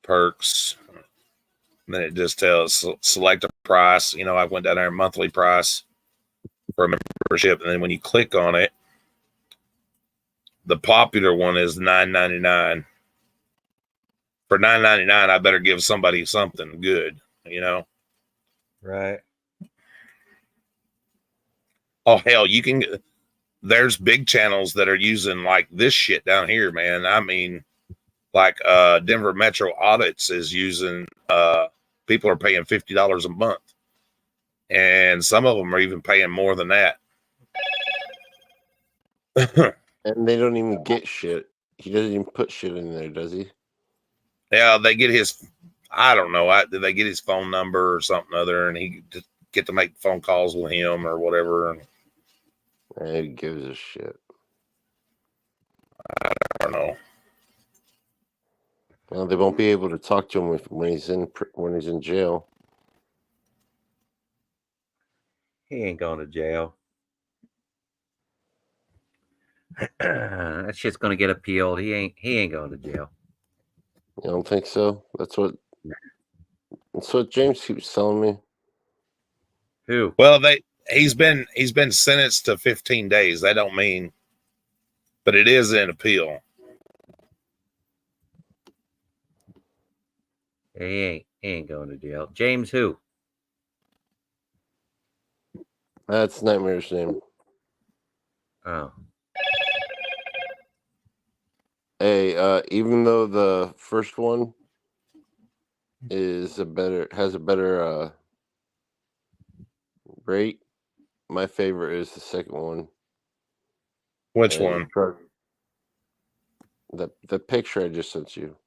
Perks. And then it just tells select a price. I went down there monthly price for a membership, and then when you click on it, the popular one is $9.99. For $9.99, I better give somebody something good, Right. Oh hell, you can. There's big channels that are using like this shit down here, man. I mean, like Denver Metro Audits is using. People are paying $50 a month, and some of them are even paying more than that. And they don't even get shit. He doesn't even put shit in there, does he? Yeah, they get his. I don't know. Did they get his phone number or something other, and he just get to make phone calls with him or whatever? And who gives a shit? I don't know. Well, they won't be able to talk to him when he's in jail. He ain't going to jail. That shit's gonna get appealed. He ain't going to jail. You don't think so? That's what James keeps telling me. Who? Well, he's been sentenced to 15 days. That don't mean, but it is an appeal. He ain't going to jail. James who? That's Nightmare's name. Oh. Hey, even though the first one has a better rate, my favorite is the second one. Which one? The picture I just sent you.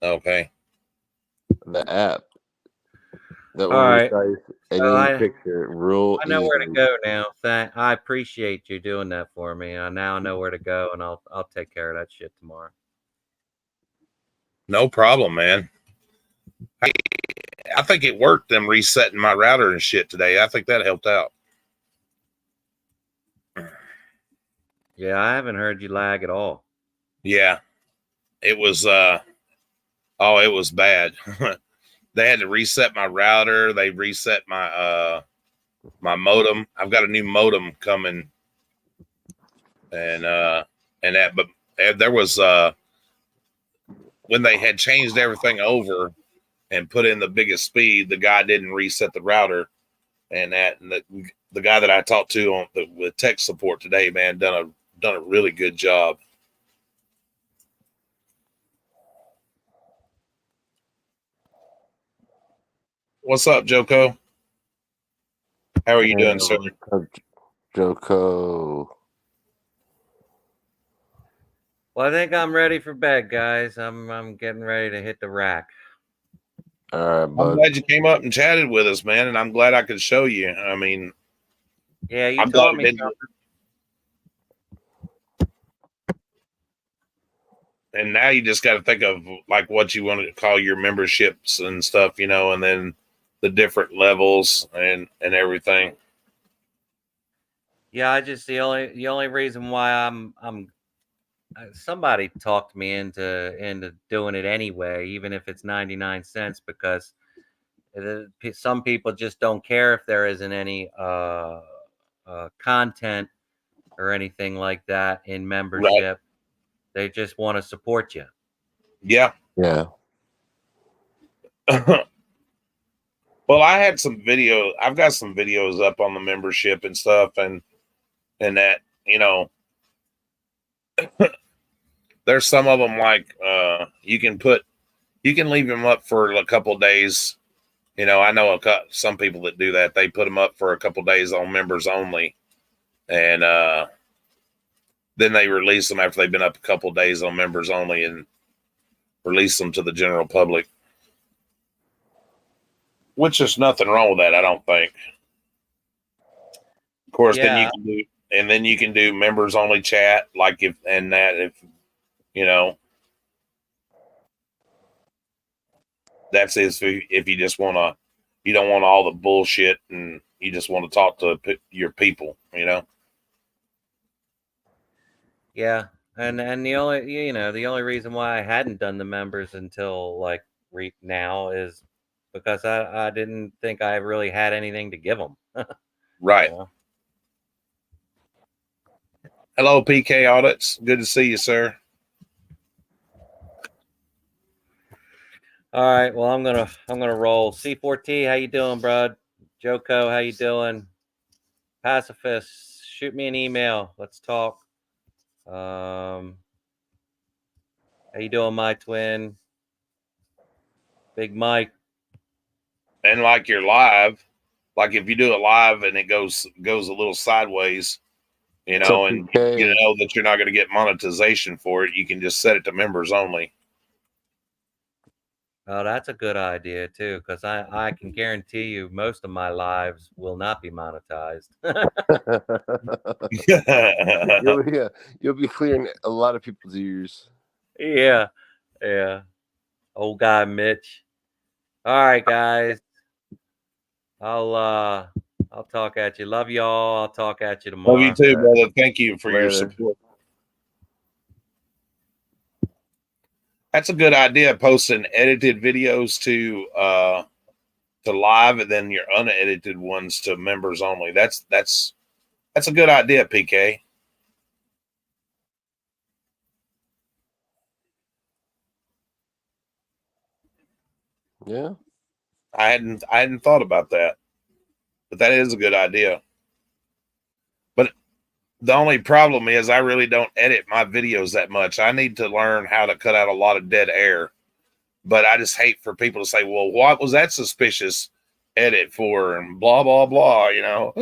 Okay. The app. All right. Any picture, real I know easy. where to go now. I appreciate you doing that for me. I now know where to go, and I'll take care of that shit tomorrow. No problem, man. I think it worked, them resetting my router and shit today. I think that helped out. Yeah, I haven't heard you lag at all. Yeah, it was. It was bad. They had to reset my router. They reset my my modem. I've got a new modem coming, and that. But there was when they had changed everything over and put in the biggest speed, the guy didn't reset the router, and the guy that I talked to on with tech support today, man, done a really good job. What's up, Joko? How are you doing, sir? Joko. Well, I think I'm ready for bed, guys. I'm getting ready to hit the rack. All right, I'm bud. glad you came up and chatted with us, man, and I'm glad I could show you. I mean, Yeah, you I'm glad taught it me didn't. something. And now you just got to think of like what you want to call your memberships and stuff, you know, and then the different levels and everything. Yeah, I just the only reason why I'm somebody talked me into doing it anyway, even if it's 99 cents, because some people just don't care if there isn't any content or anything like that in membership. Right. They just want to support you. Yeah. Yeah. Well, I had some video. I've got some videos up on the membership and stuff, and that, you know, there's some of them like you can leave them up for a couple of days. You know, I know some people that do that. They put them up for a couple of days on members only, and then they release them after they've been up a couple of days on members only, and release them to the general public. Which is nothing wrong with that, I don't think. Of course, Yeah. then you can do members only chat, like if you know, that's if you just you don't want all the bullshit and you just want to talk to your people, you know. Yeah, and the only reason why I hadn't done the members until like now is because I didn't think I really had anything to give them. Right. You know? Hello, PK Audits. Good to see you, sir. All right, well I'm gonna roll. C4T, how you doing, bud? Joko, how you doing? Pacifist, shoot me an email. Let's talk. How you doing, my twin? Big Mike. And like you're live, like if you do a live and it goes a little sideways, you know, and you know that you're not going to get monetization for it, you can just set it to members only. Oh, that's a good idea too, because I can guarantee you most of my lives will not be monetized. You'll be clearing a lot of people's ears. Yeah. Old guy Mitch. All right, guys. I'll talk at you. Love y'all. I'll talk at you tomorrow. Love you too, brother. Thank you for your support. That's a good idea, posting edited videos to live and then your unedited ones to members only. That's a good idea, PK. Yeah. I hadn't thought about that. But that is a good idea. But the only problem is I really don't edit my videos that much. I need to learn how to cut out a lot of dead air. But I just hate for people to say, well, what was that suspicious edit for? And blah, blah, blah, you know.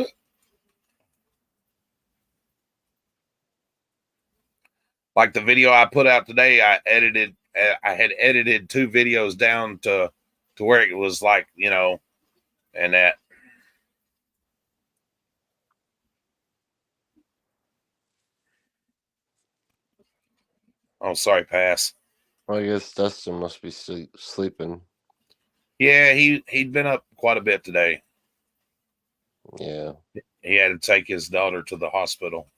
Like the video I put out today, I had edited 2 videos down to where it was like, you know, and that. Oh, sorry, pass. I guess Dustin must be sleeping. Yeah, he'd been up quite a bit today. Yeah. He had to take his daughter to the hospital.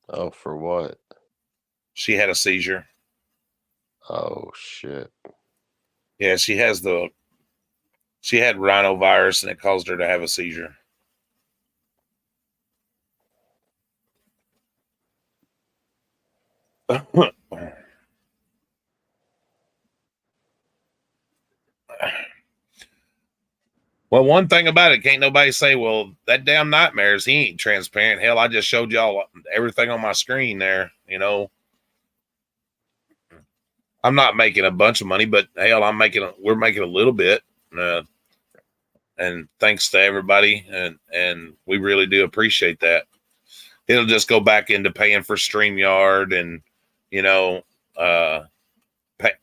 Oh, for what? She had a seizure. Oh shit. Yeah, she had rhinovirus and it caused her to have a seizure. Well, one thing about it, can't nobody say, well, that damn Nightmares, he ain't transparent. Hell, I just showed y'all everything on my screen there. You know, I'm not making a bunch of money, but hell, we're making a little bit. And thanks to everybody. And we really do appreciate that. It'll just go back into paying for StreamYard and, you know, to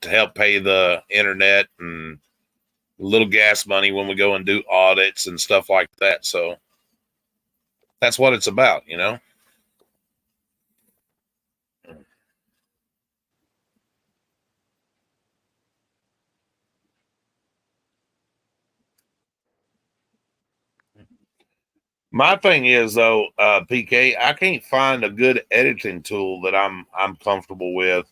help pay the internet and little gas money when we go and do audits and stuff like that. So that's what it's about, you know. My thing is though, PK, I can't find a good editing tool that I'm comfortable with.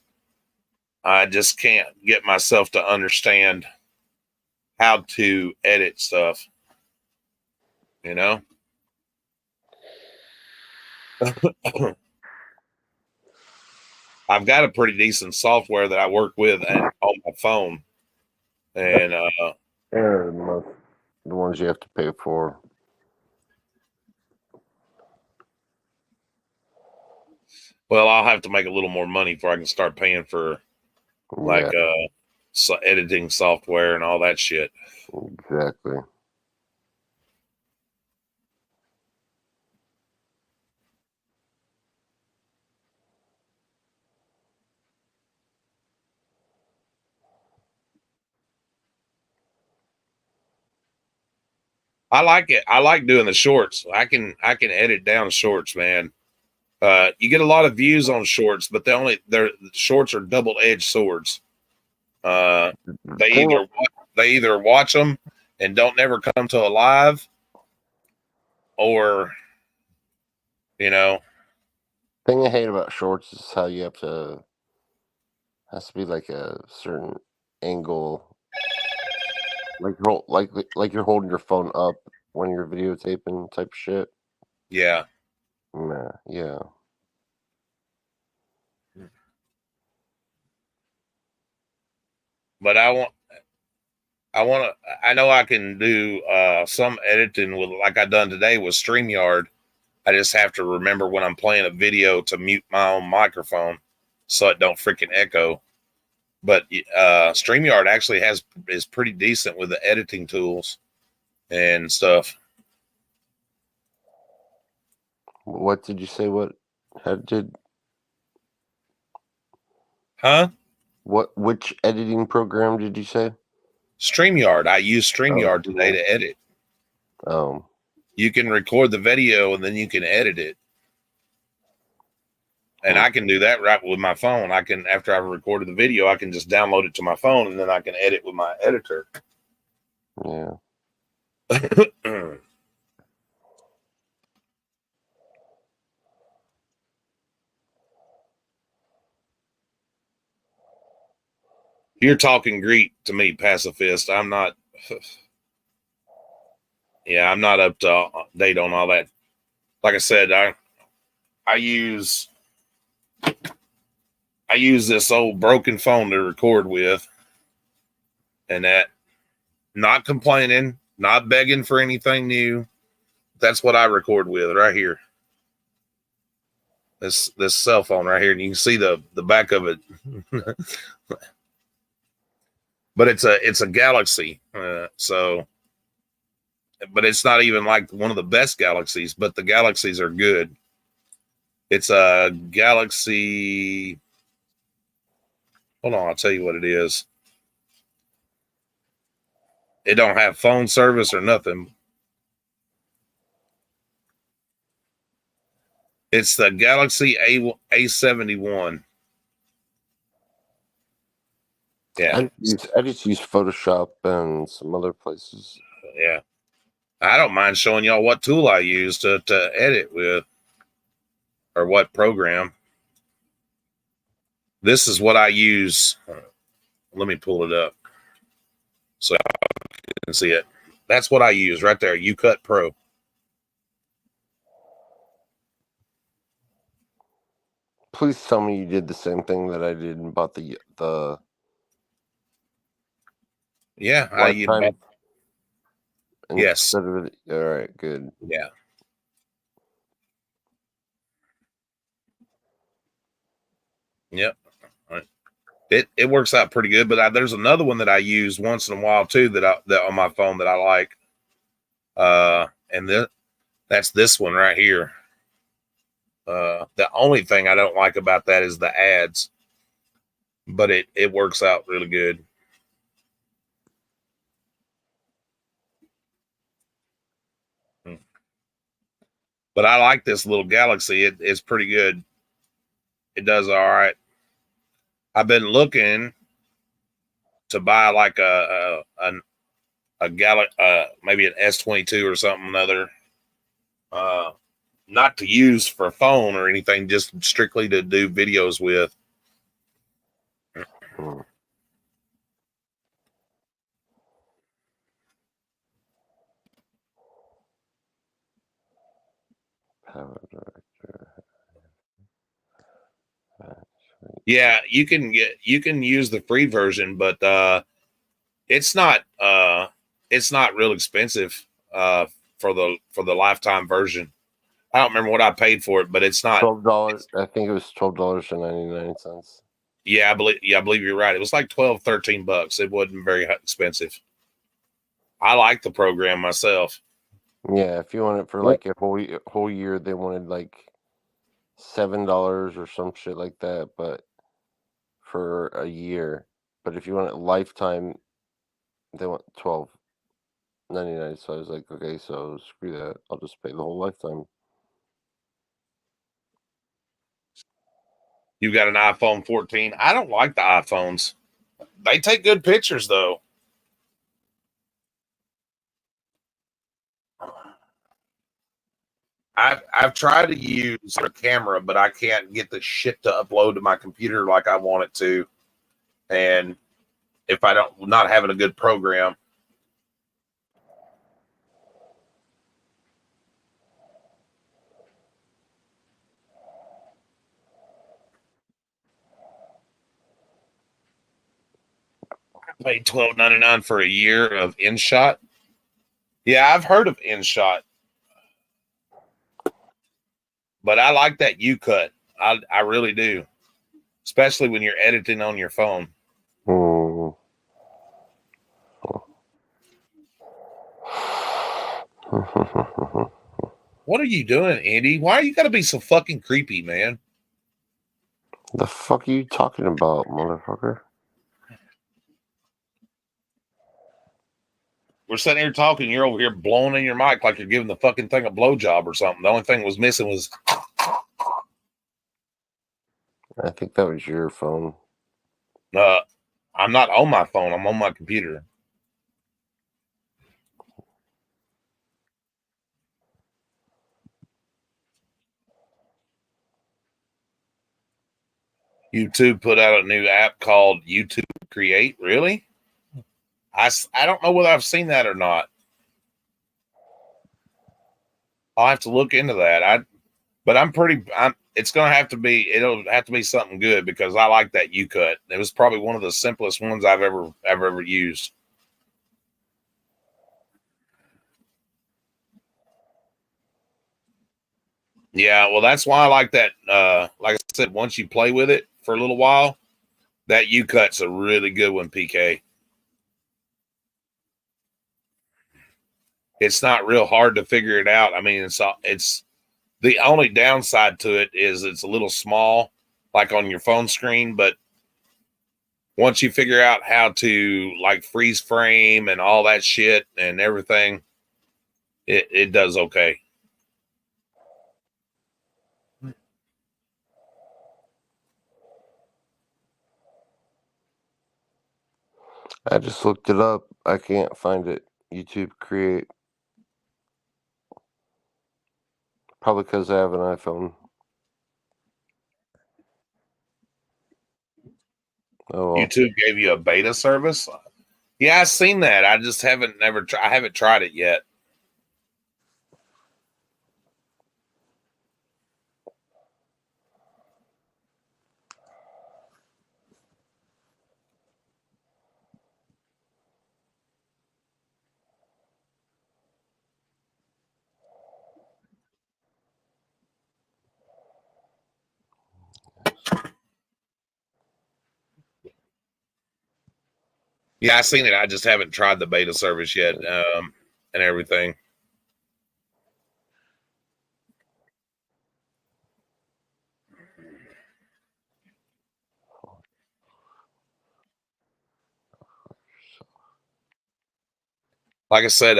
I just can't get myself to understand how to edit stuff, you know. I've got a pretty decent software that I work with and on my phone, and The ones you have to pay for. well, I'll have to make a little more money before I can start paying for like editing software and all that shit. Exactly. I like it. I like doing the shorts. I can edit down shorts, man. You get a lot of views on shorts, but the shorts are double-edged swords. They either watch them and don't never come to a live, or you know. Thing I hate about shorts is how you has to be like a certain angle, like you're holding your phone up when you're videotaping type shit. Yeah. Nah, yeah. But I know I can do some editing with, like I done today with StreamYard. I just have to remember when I'm playing a video to mute my own microphone so it don't freaking echo. But StreamYard actually is pretty decent with the editing tools and stuff. What did you say? Huh? Which editing program did you say? StreamYard. I use StreamYard today to edit. You can record the video and then you can edit it. And I can do that right with my phone. I can, after I've recorded the video, I can just download it to my phone and then I can edit with my editor. Yeah. You're talking Greek to me, pacifist. I'm not. Yeah, I'm not up to date on all that. Like I said, I use this old broken phone to record with, and that, not complaining, not begging for anything new. That's what I record with right here. This cell phone right here, and you can see the back of it. But it's a Galaxy, so. But it's not even like one of the best Galaxies, but the Galaxies are good. It's a Galaxy. Hold on, I'll tell you what it is. It don't have phone service or nothing. It's the Galaxy A71. Yeah. I just use Photoshop and some other places. Yeah. I don't mind showing y'all what tool I use to edit with, or what program. This is what I use. Let me pull it up so you can see it. That's what I use right there. UCut Pro. Please tell me you did the same thing that I did and bought the Yeah, lifetime. Yes. Instead of it. All right, good. Yeah. Yep. It works out pretty good, but there's another one that I use once in a while too that on my phone that I like. And that's this one right here. The only thing I don't like about that is the ads, but it works out really good. But I like this little Galaxy. It's pretty good. It does all right. I've been looking to buy like maybe an S22 or something other, not to use for phone or anything, just strictly to do videos with. Power director. Yeah, you can use the free version, but it's not real expensive for the lifetime version. I don't remember what I paid for it, but it's not $12. I think it was $12.99. Yeah, I believe you're right. It was like $12-13. It wasn't very expensive. I like the program myself. Yeah, if you want it for like a whole year, they wanted like $7 or some shit like that, but for a year. But if you want it lifetime, they want $12.99. So I was like, okay, so screw that. I'll just pay the whole lifetime. You got an iPhone 14. I don't like the iPhones. They take good pictures though. I've tried to use a camera, but I can't get the shit to upload to my computer like I want it to. And if I don't not having a good program. I paid $12.99 for a year of InShot. Yeah, I've heard of InShot. But I like that UCut. I really do. Especially when you're editing on your phone. What are you doing, Andy? Why you gotta be so fucking creepy, man? The fuck are you talking about, motherfucker? We're sitting here talking, you're over here blowing in your mic like you're giving the fucking thing a blowjob or something. The only thing was missing was I think that was your phone. I'm not on my phone, I'm on my computer. YouTube put out a new app called YouTube Create. Really? I don't know whether I've seen that or not. I'll have to look into that. It's gonna have to be. It'll have to be something good because I like that UCut. It was probably one of the simplest ones I've ever used. Yeah, well, that's why I like that. Like I said, once you play with it for a little while, that UCut's a really good one, PK. It's not real hard to figure it out. I mean, it's the only downside to it is it's a little small, like on your phone screen. But once you figure out how to like freeze frame and all that shit and everything, it does okay. I just looked it up. I can't find it. YouTube Create. Probably because I have an iPhone. Oh, well. YouTube gave you a beta service. Yeah, I've seen that. I just haven't I haven't tried it yet. Yeah, I've seen it. I just haven't tried the beta service yet, and everything. Like I said,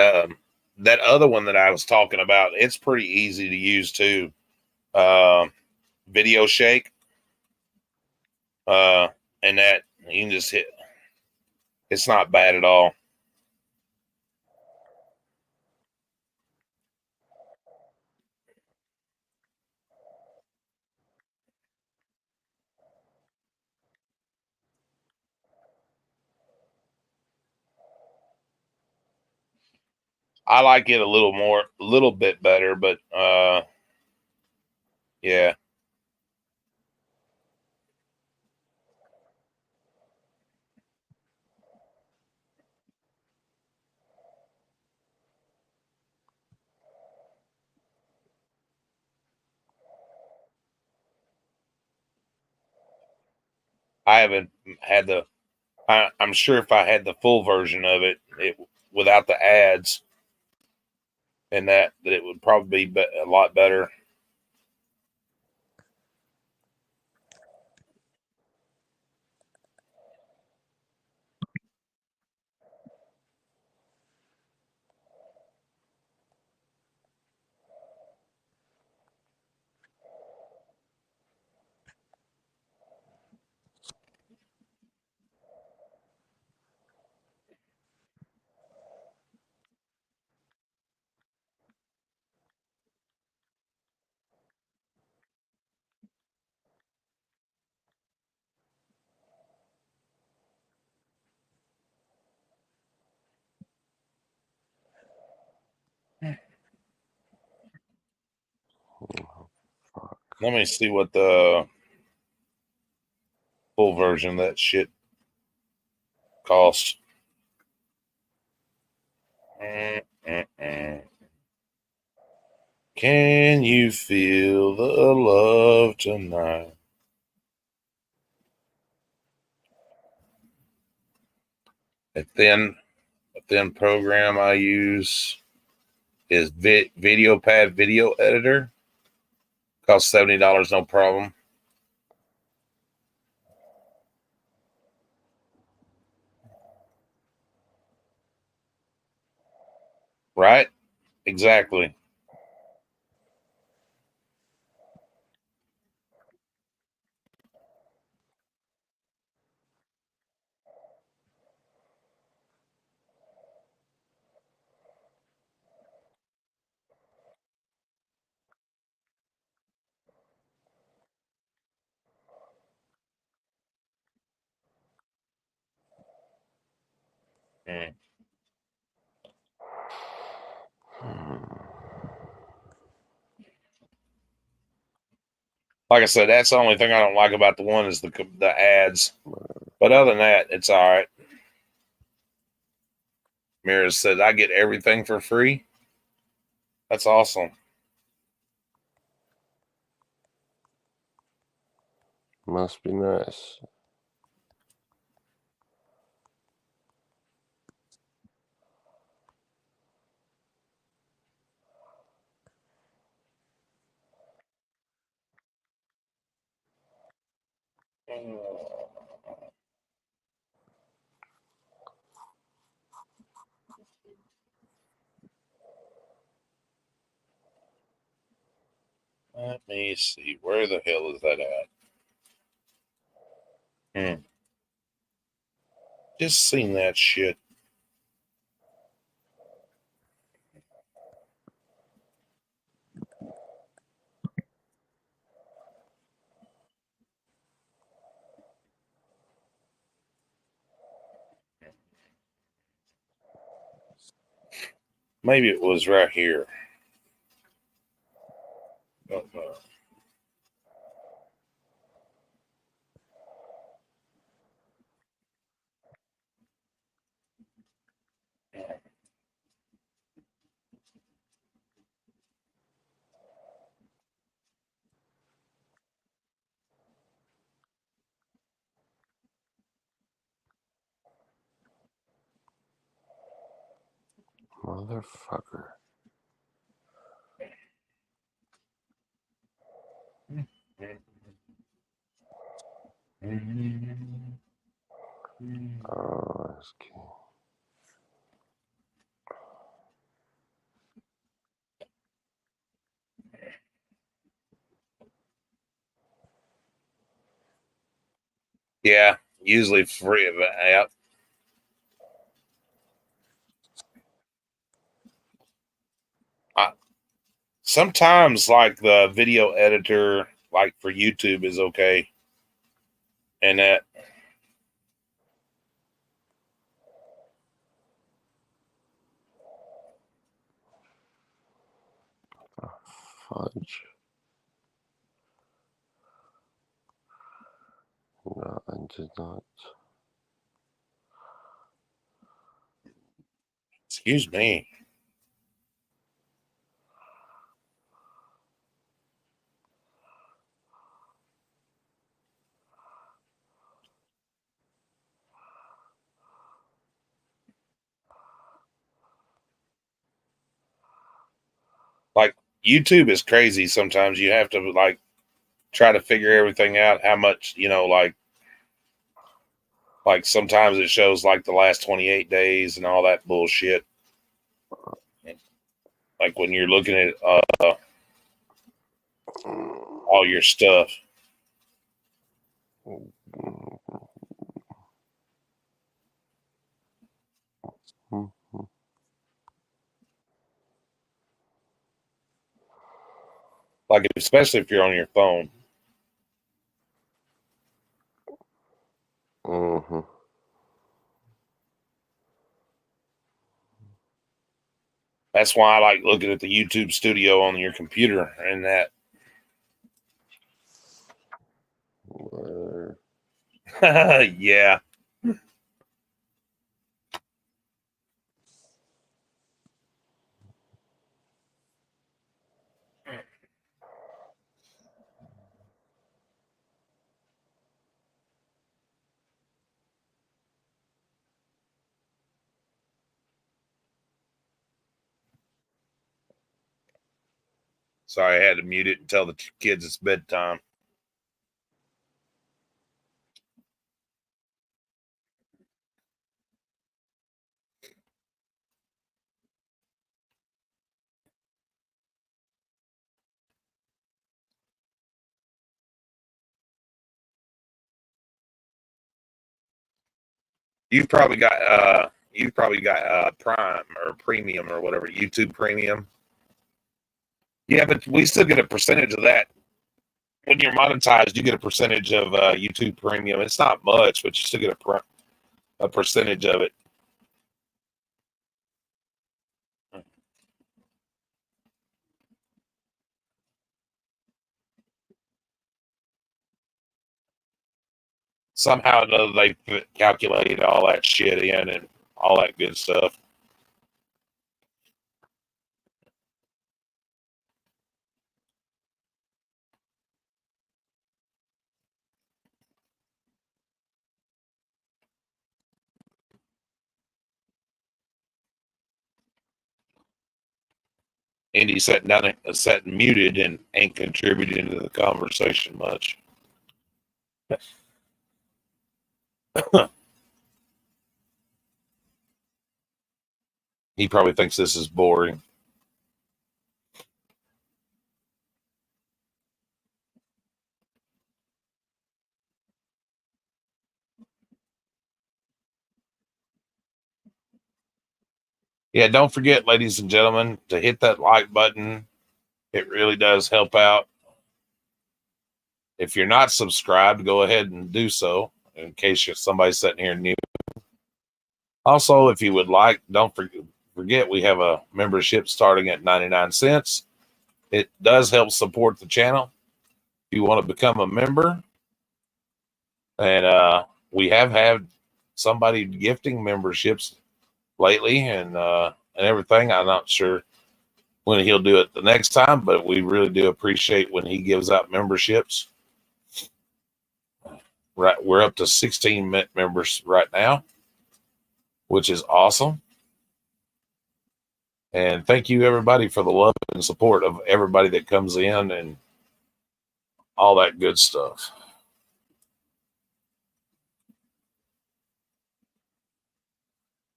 that other one that I was talking about, it's pretty easy to use too. Video Shake, and that you can just hit. It's not bad at all. I like it a little bit better, but yeah. I haven't had the. I'm sure if I had the full version of it, without the ads and that it would probably be a lot better. Let me see what the full version of that shit costs. Can you feel the love tonight? A thin program I use is VideoPad Video Editor. Costs $70, no problem. Right? Exactly. Mm. Like I said, that's the only thing I don't like about the one is the ads. But other than that, it's all right. Mira said I get everything for free. That's awesome. Must be nice. Let me see. Where the hell is that at? Just seen that shit. Maybe it was right here. Motherfucker. Oh, that's cute. Yeah, usually free of an app. Sometimes, like the video editor, like for YouTube, is okay, and that. Fudge. No, I did not. Excuse me. Like YouTube is crazy. Sometimes you have to like try to figure everything out. How much like sometimes it shows like the last 28 days and all that bullshit. Like when you're looking at all your stuff. Like especially if you're on your phone. Mm-hmm. That's why I like looking at the YouTube studio on your computer and that. Yeah. Sorry, I had to mute it and tell the kids it's bedtime. You've probably got Prime or Premium or whatever, YouTube Premium. Yeah, but we still get a percentage of that. When you're monetized, you get a percentage of YouTube Premium. It's not much, but you still get a percentage of it. Somehow or another, they calculated all that shit in and all that good stuff. Andy sat muted and ain't contributing to the conversation much. He probably thinks this is boring. Yeah, don't forget, ladies and gentlemen, to hit that like button. It really does help out. If you're not subscribed, go ahead and do so in case you're somebody sitting here new. Also, if you would like, don't forget, we have a membership starting at 99 cents. It does help support the channel. If you want to become a member, and we have had somebody gifting memberships lately and everything. I'm not sure when he'll do it the next time, but we really do appreciate when he gives out memberships. Right, we're up to 16 members right now, which is awesome. And thank you, everybody, for the love and support of everybody that comes in and all that good stuff.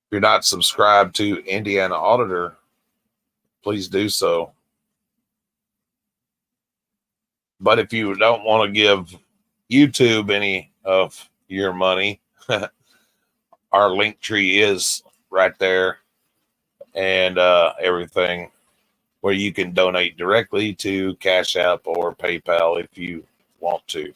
If you're not subscribed to Indiana Auditor, please do so. But if you don't want to give YouTube any of your money, our link tree is right there, and everything where you can donate directly to Cash App or PayPal if you want to.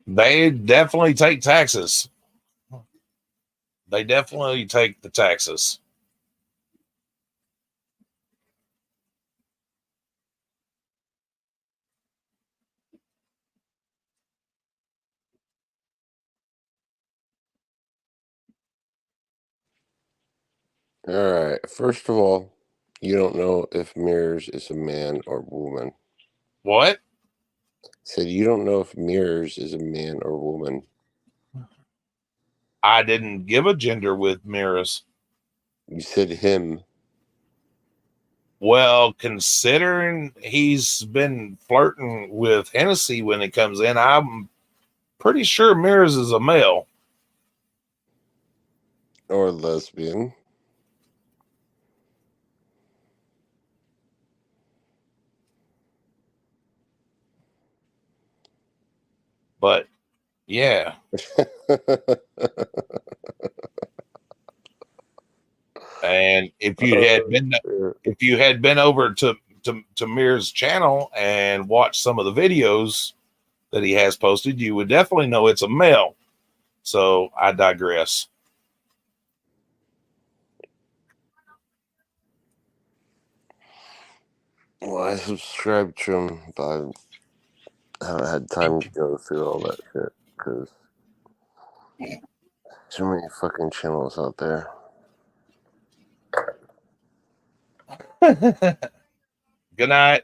They definitely take taxes. They definitely take the taxes. All right. First of all, you don't know if Mirrors is a man or woman. What? Said you don't know if Mirrors is a man or woman. I didn't give a gender with Mirrors. You said him. Well, considering he's been flirting with Hennessy when he comes in, I'm pretty sure Mirrors is a male. Or lesbian. But yeah. And if you had been over to Mir's channel and watched some of the videos that he has posted, you would definitely know it's a male. So I digress. Well, I subscribed to him, but I haven't had time to go through all that shit because too many fucking channels out there. Good night.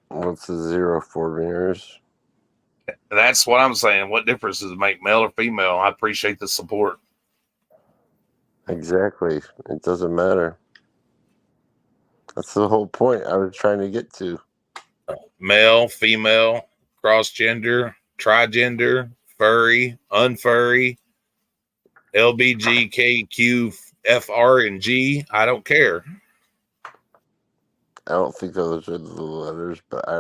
What's the 04 Mirrors? That's what I'm saying. What difference does it make, male or female? I appreciate the support. Exactly. It doesn't matter. That's the whole point I was trying to get to. Male, female, cross-gender, trigender, furry, unfurry, LBGKQFR and G. I don't care. I don't think those are the letters, but I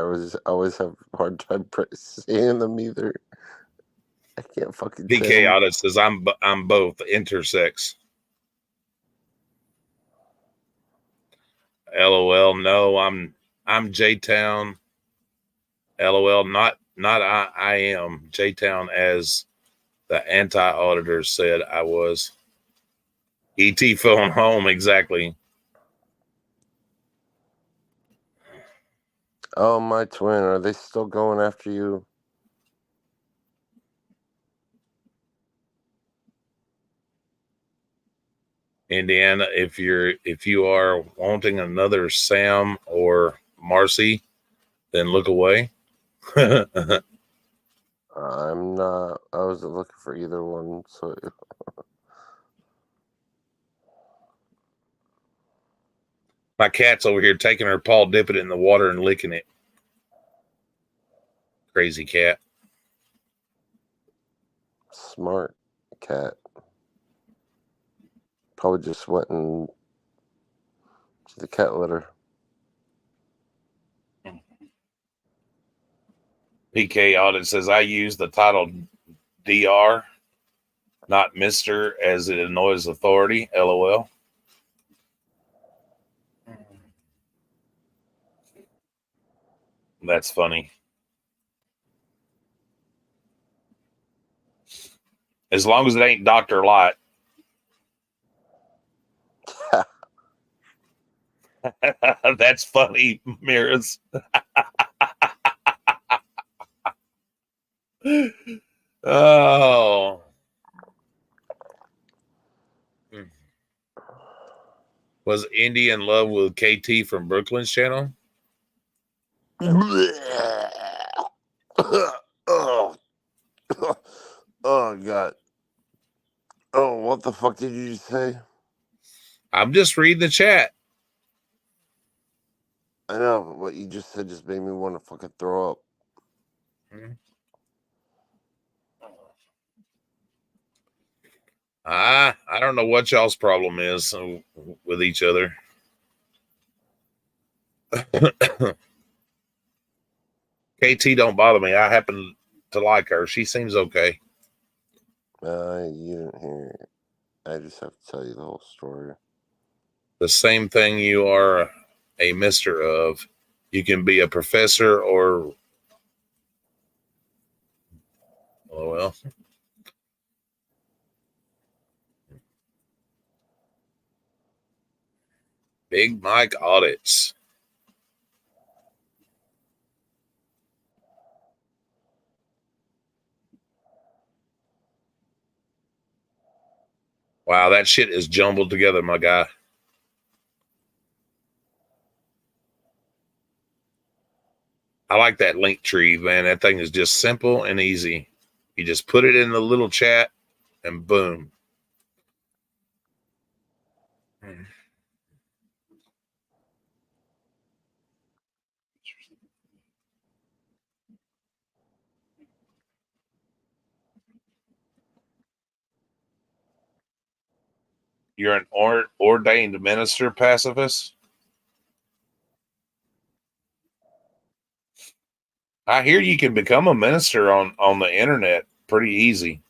always have a hard time saying them either. I can't fucking say PK them. Audit says I'm both intersex. LOL. No, I'm J-Town. LOL. Not I am J-Town, as the anti-auditor said I was. ET phone home. Exactly. Oh, my twin, are they still going after you? Indiana, if you are wanting another Sam or Marcy, then look away. I'm not. I wasn't looking for either one. So My cat's over here taking her paw, dipping it in the water, and licking it. Crazy cat. smart cat. Probably just went and to the cat litter. PK Audit says I use the title DR, not Mr., as it annoys authority. LOL. That's funny. As long as it ain't Dr. Light. That's funny, Miras. Oh. Was Indy in love with KT from Brooklyn's channel? Oh. Oh, God. Oh, what the fuck did you just say? I'm just reading the chat. I know, but what you just said just made me want to fucking throw up. I don't know what y'all's problem is with each other. KT don't bother me. I happen to like her. She seems okay. You didn't hear it. I just have to tell you the whole story. The same thing you are a mister of. You can be a professor or... Oh, well. Big Mike audits. Wow, that shit is jumbled together, my guy. I like that link tree, man. That thing is just simple and easy. You just put it in the little chat and boom. You're an ordained minister, pacifist? I hear you can become a minister on the internet pretty easy.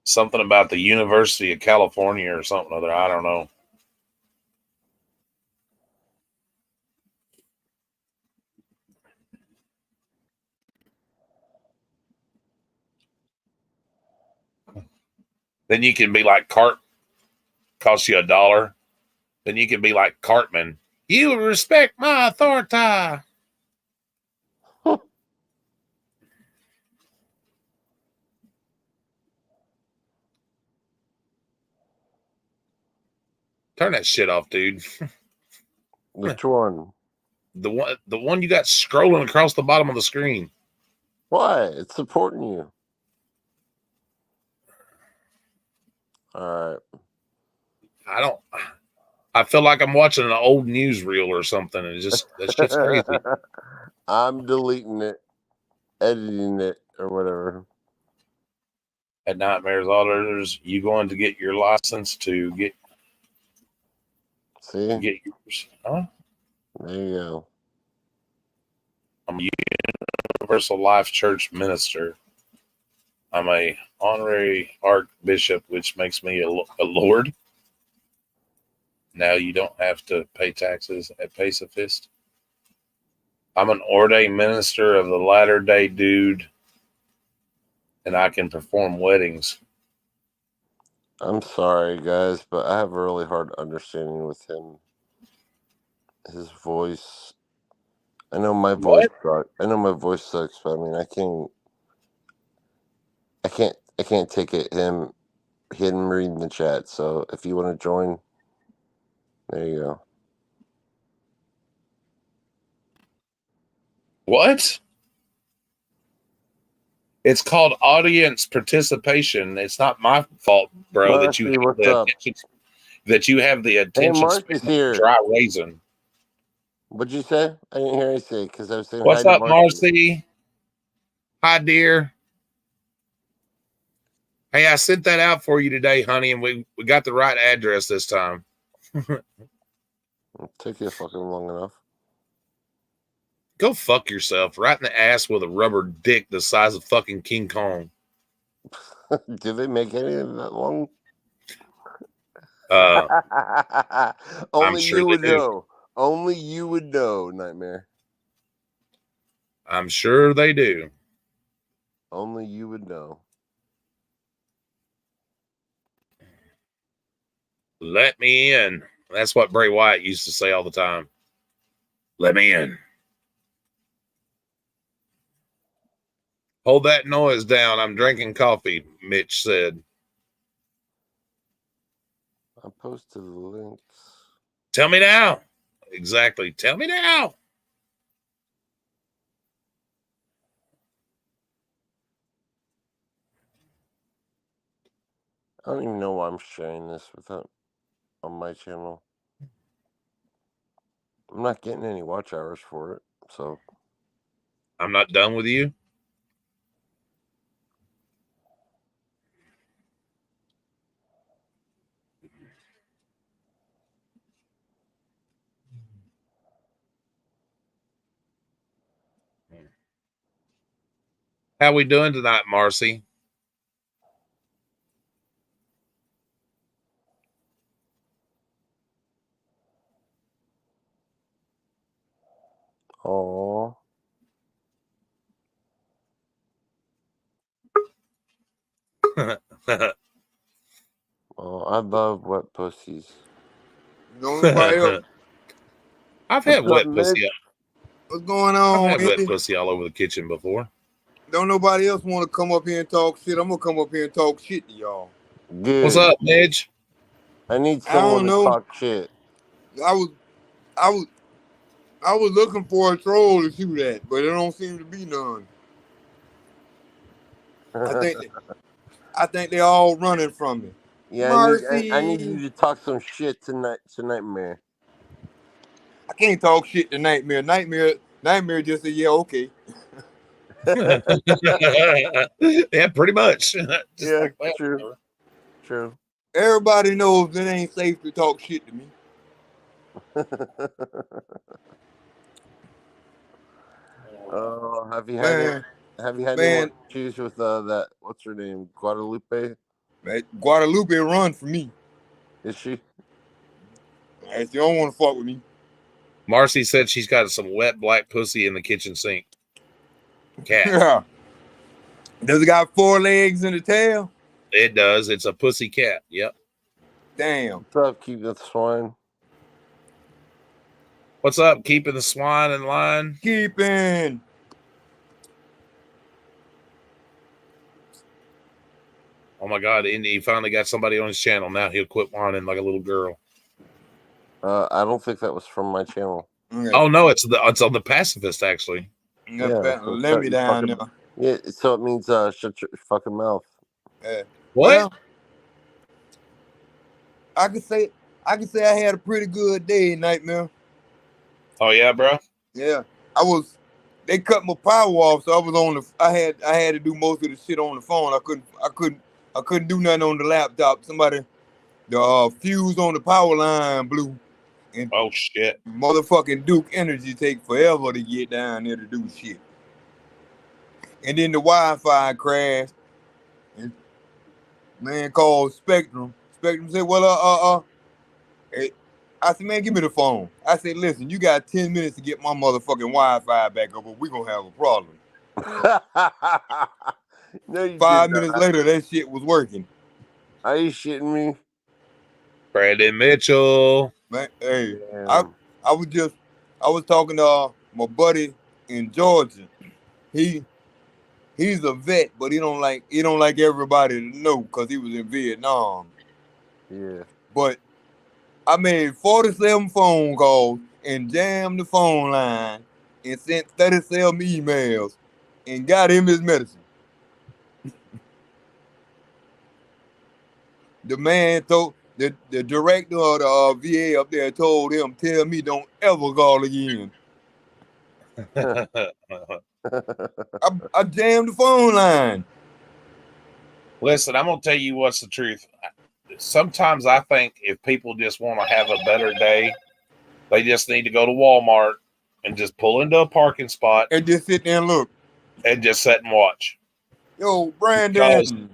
Something about the University of California or something other. I don't know. Then you can be like costs you $1. Then you can be like Cartman. You respect my authority. Turn that shit off, dude. Which one? The one you got scrolling across the bottom of the screen. Why? It's supporting you. All right. I feel like I'm watching an old newsreel or something. And that shit's crazy. I'm deleting it, editing it, or whatever. At Nightmares Auditors, you going to get your license to get yours? Huh? There you go. I'm a Universal Life Church minister. I'm a honorary archbishop, which makes me a lord. Now you don't have to pay taxes at Pacifist. I'm an ordained minister of the Latter-day Dude, and I can perform weddings. I'm sorry, guys, but I have a really hard understanding with him. His voice. I know my voice sucks. I know my voice sucks, but I mean, I can't take it. Him reading the chat. So if you want to join, there you go. What? It's called audience participation. It's not my fault, bro, Marcy, what's up? that you have the attention Marcy's span here. of dry raisin. What'd you say? I didn't hear you say because I was saying What's hi up, to Marcy? Hi, dear. Hey, I sent that out for you today, honey, and we got the right address this time. It took you fucking long enough. Go fuck yourself right in the ass with a rubber dick the size of fucking King Kong. Do they make any of that long? I'm Only sure you they would do. know. Only you would know, Nightmare. I'm sure they do. Only you would know. Let me in. That's what Bray Wyatt used to say all the time. Let me in. Hold that noise down. I'm drinking coffee, Mitch said. I posted the links. Tell me now. Exactly. Tell me now. I don't even know why I'm sharing this without on my channel. I'm not getting any watch hours for it, so I'm not done with you. How we doing tonight, Marcy? oh. Oh, I love wet pussies. Don't nobody else. I've What's had up, wet Mitch? pussy. What's going I've on, had wet Andy? pussy all over the kitchen before. Don't nobody else want to come up here and talk shit. I'm gonna come up here and talk shit to y'all. Good. What's up, Midge? I need I don't someone to know. talk shit. I was looking for a troll to shoot at, but there don't seem to be none. I think they all running from me. Yeah, Mercy. I need you to talk some shit tonight, Nightmare. I can't talk shit to Nightmare. Nightmare just said, yeah, okay. Yeah, pretty much. Just Yeah, like, well, true. whatever. True. Everybody knows it ain't safe to talk shit to me. Have you had Man, any more issues with that? What's her name? Guadalupe? Guadalupe run for me. Is she? If you don't want to fuck with me. Marcy said she's got some wet black pussy in the kitchen sink. Cat. Yeah. Does it got 4 legs and a tail? It does. It's a pussy cat. Yep. Damn. What's up, keep that swine? What's up? Keeping the swine in line? Keeping. Oh my God, Indy finally got somebody on his channel. Now he'll quit whining like a little girl. I don't think that was from my channel. Okay. Oh no, it's on the pacifist actually. Yeah, let me down now. Yeah, so it means shut your fucking mouth. What? Well, I can say I had a pretty good day, Nightmare. Oh yeah, bro. Yeah, they cut my power off, so I was on the. I had to do most of the shit on the phone. I couldn't do nothing on the laptop. The fuse on the power line blew. And oh shit! Motherfucking Duke Energy take forever to get down there to do shit. And then the Wi-Fi crashed. And man called Spectrum. Spectrum said, "Well, I said, man, give me the phone." I said, "Listen, you got 10 minutes to get my motherfucking Wi-Fi back up, or we gonna have a problem." No, you 5 did minutes later, that shit was working. Are you shitting me? Brandon Mitchell. Man, hey, Damn. I was talking to my buddy in Georgia. He's a vet, but he don't like everybody to know because he was in Vietnam. Yeah. But I made 47 phone calls and jammed the phone line and sent 37 emails and got him his medicine. The man told the director of the VA up there told him, "Tell me don't ever call again." I jammed the phone line. Listen, I'm gonna tell you what's the truth. Sometimes I think if people just want to have a better day, they just need to go to Walmart and just pull into a parking spot and just sit there and look and just sit and watch. Yo, Brandon.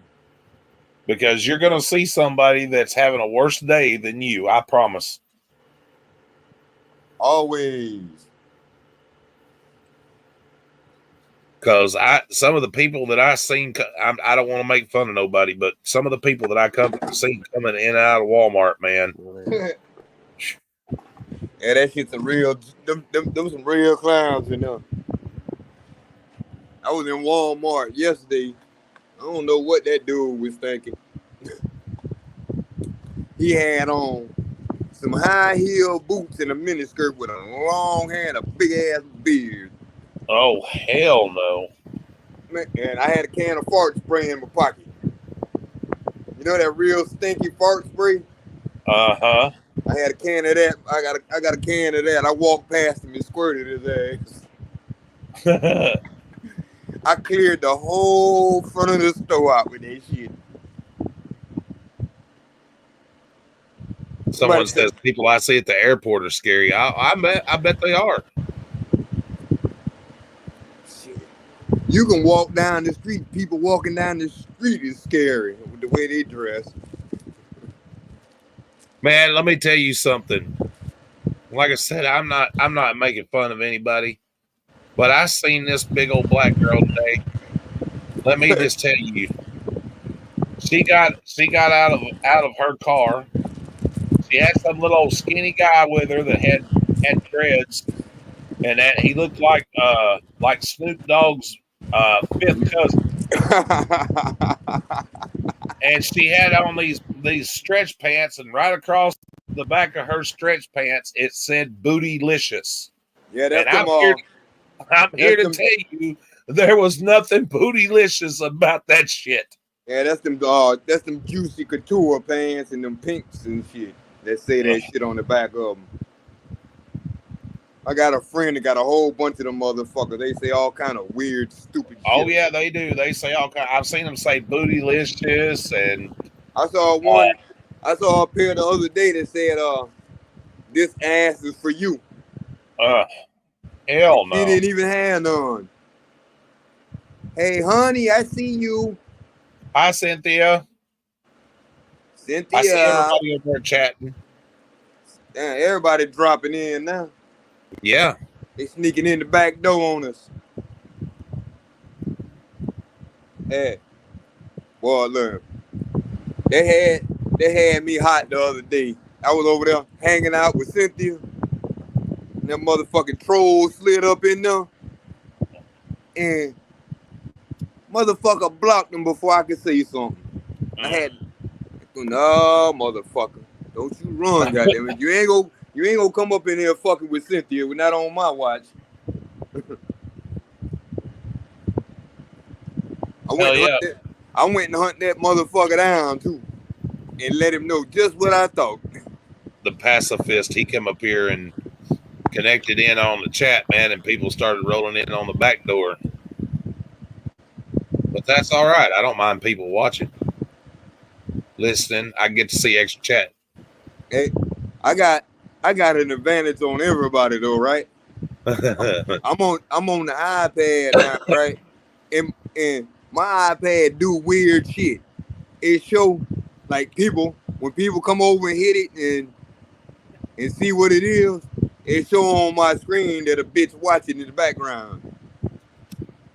Because you're going to see somebody that's having a worse day than you. I promise. Always. Because some of the people that I seen, I don't want to make fun of nobody, but some of the people that I seen coming in and out of Walmart, man. Yeah, that shit's a real. Them some real clowns in there. I was in Walmart yesterday. I don't know what that dude was thinking. He had on some high heel boots and a miniskirt with a long hair and a big ass beard. Oh, hell no. Man, and I had a can of fart spray in my pocket. You know that real stinky fart spray? Uh-huh. I had a can of that. I got a can of that. I walked past him and squirted his ass. I cleared the whole front of the store out with that shit. Someone says people I see at the airport are scary. I bet they are. Shit. You can walk down the street. People walking down the street is scary with the way they dress. Man, let me tell you something. Like I said, I'm not making fun of anybody, but I seen this big old black girl today. Let me just tell you, she got out of her car. She had some little old skinny guy with her that had dreads, and that he looked like Snoop Dogg's fifth cousin. And she had on these stretch pants, and right across the back of her stretch pants it said "Bootylicious." Yeah, that's and I'm here to tell you there was nothing bootylicious about that shit. Yeah, that's them juicy couture pants and them pinks and shit that say that shit on the back of them. I got a friend that got a whole bunch of them motherfuckers. They say all kind of weird, stupid shit. Oh yeah, they do. They say all kind. I've seen them say bootylicious, and I saw one. I saw a pair the other day that said, "This ass is for you." Hell no. He didn't even have none. Hey, honey, I see you. Hi, Cynthia. I see everybody over there chatting. Damn, everybody dropping in now. Yeah. They sneaking in the back door on us. Hey, boy, look. They had me hot the other day. I was over there hanging out with Cynthia. And that motherfucking troll slid up in there. And motherfucker blocked him before I could say something. I had, no, motherfucker. Don't you run, goddammit. You ain't gonna come up in here fucking with Cynthia. We're not on my watch. I went and hunt that motherfucker down too, and let him know just what I thought. The pacifist, he came up here and connected in on the chat, man, and people started rolling in on the back door. But that's all right. I don't mind people watching, listening. I get to see extra chat. Hey, I got an advantage on everybody though, right? I'm on the iPad now, right? And my iPad do weird shit. It show like when people come over and hit it and see what it is, it show on my screen that a bitch watching in the background.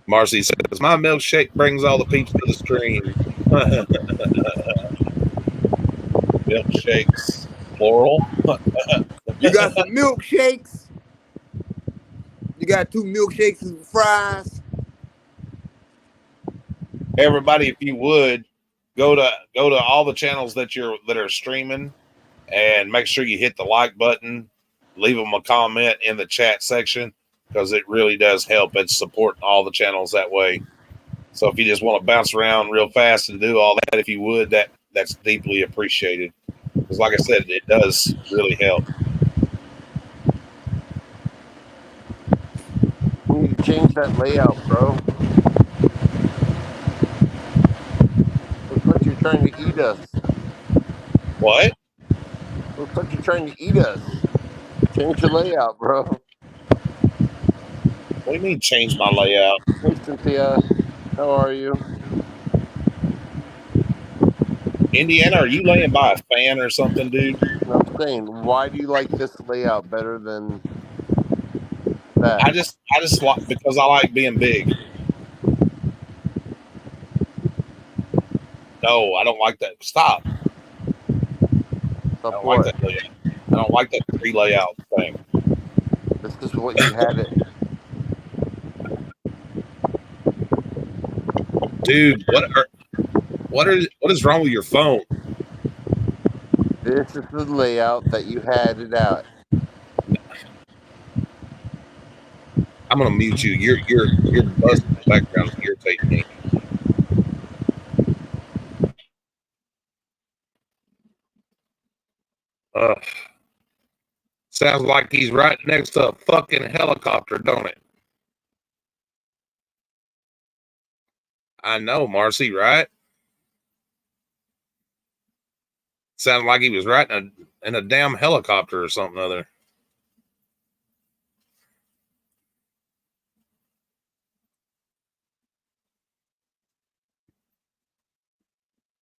Marcy says, my milkshake brings all the peeps to the stream. Milkshakes, plural. You got some milkshakes? You got 2 milkshakes and fries? Everybody, if you would, go to all the channels that are streaming, and make sure you hit the like button. Leave them a comment in the chat section, because it really does help. It's supporting all the channels that way. So if you just want to bounce around real fast and do all that, if you would, that's deeply appreciated. Because like I said, it does really help. You need to change that layout, bro. Looks like you're trying to eat us. What? Looks like you're trying to eat us. Change your layout, bro. What do you mean change my layout? Hey, Cynthia. How are you? Indiana, are you laying by a fan or something, dude? I'm saying, why do you like this layout better than that? I just like because I like being big. No, I don't like that. Stop. I don't like What? that layout. I don't like that tree layout thing. This is what you had it. Dude, what is wrong with your phone? This is the layout that you had it out. I'm gonna mute you. Your buzz in the background is irritating me. Sounds like he's right next to a fucking helicopter, don't it? I know, Marcy, right? Sounded like he was right in a damn helicopter or something other.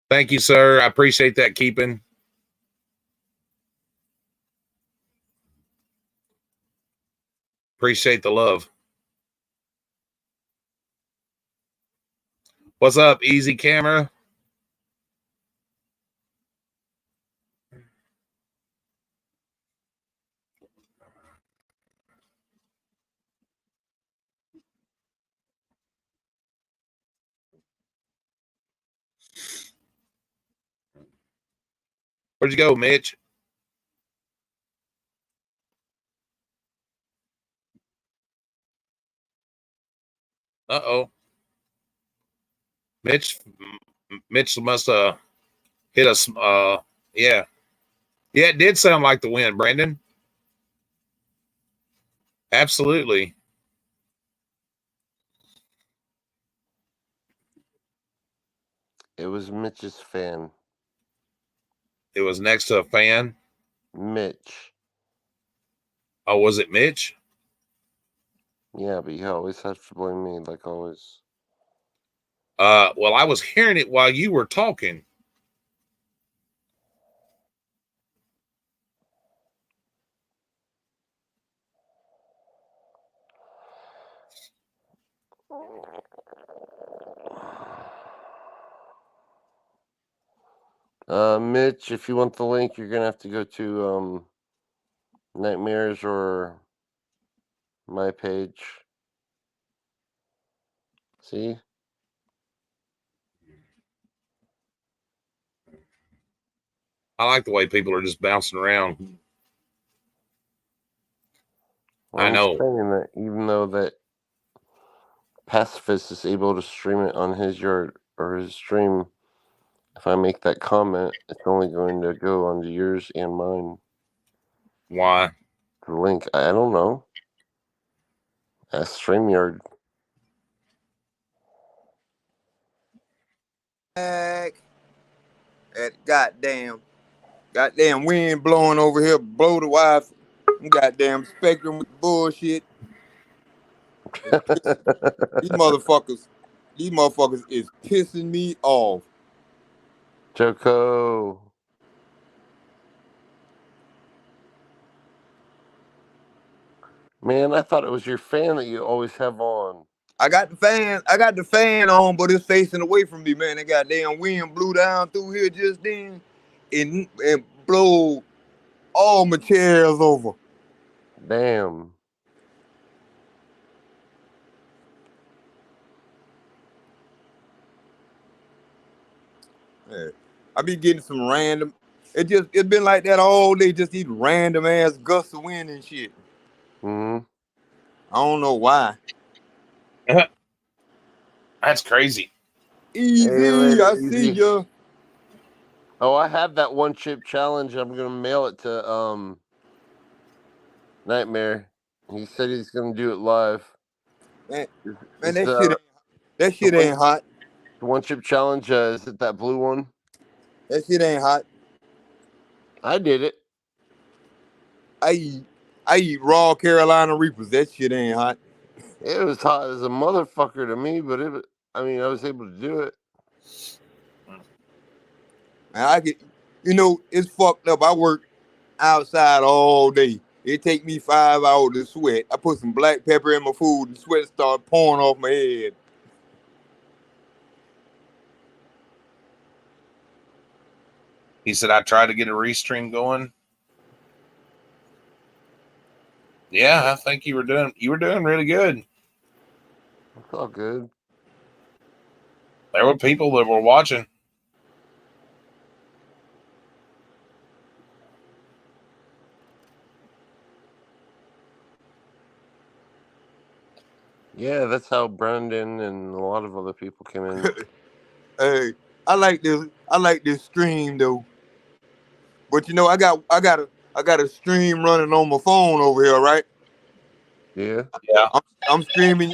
Thank you, sir. I appreciate that, Keeping. Appreciate the love. What's up, Easy Camera? Where'd you go, Mitch? Uh-oh. Mitch must hit us. Yeah. Yeah, it did sound like the wind, Brandon. Absolutely. It was Mitch's fan. It was next to a fan. Mitch. Oh, was it Mitch? Yeah, but you always have to blame me, like always. Well, I was hearing it while you were talking. Mitch, if you want the link, you're gonna have to go to Nightmares or my page. See? I like the way people are just bouncing around. Well, I know. I'm saying that even though that Pacifist is able to stream it on his yard or his stream, if I make that comment, it's only going to go onto yours and mine. Why? The link, I don't know. Ask StreamYard. That goddamn wind blowing over here, blow the wife. Goddamn Spectrum with bullshit. These motherfuckers is pissing me off. Joko. Man, I thought it was your fan that you always have on. I got the fan on, but it's facing away from me, man. That goddamn wind blew down through here just then and blow all my chairs over. Damn. Yeah. I be getting some random. It's been like that all day, just these random ass gusts of wind and shit. Hmm. I don't know why. That's crazy. Easy, Hey, later, I Easy. see ya. Oh, I have that one chip challenge. I'm gonna mail it to Nightmare. He said he's gonna do it live. Man, It's, that shit ain't hot. The one chip challenge. Is it that blue one? That shit ain't hot. I did it. I eat raw Carolina Reapers. That shit ain't hot. It was hot as a motherfucker to me, but I was able to do it. And I get, it's fucked up. I work outside all day. It take me 5 hours to sweat. I put some black pepper in my food and sweat start pouring off my head. He said, I tried to get a restream going. Yeah, I think you were doing really good. It's all good. There were people that were watching. Yeah, that's how Brendan and a lot of other people came in. Hey, I like this stream though. But I got a stream running on my phone over here, right? Yeah. Yeah. I'm streaming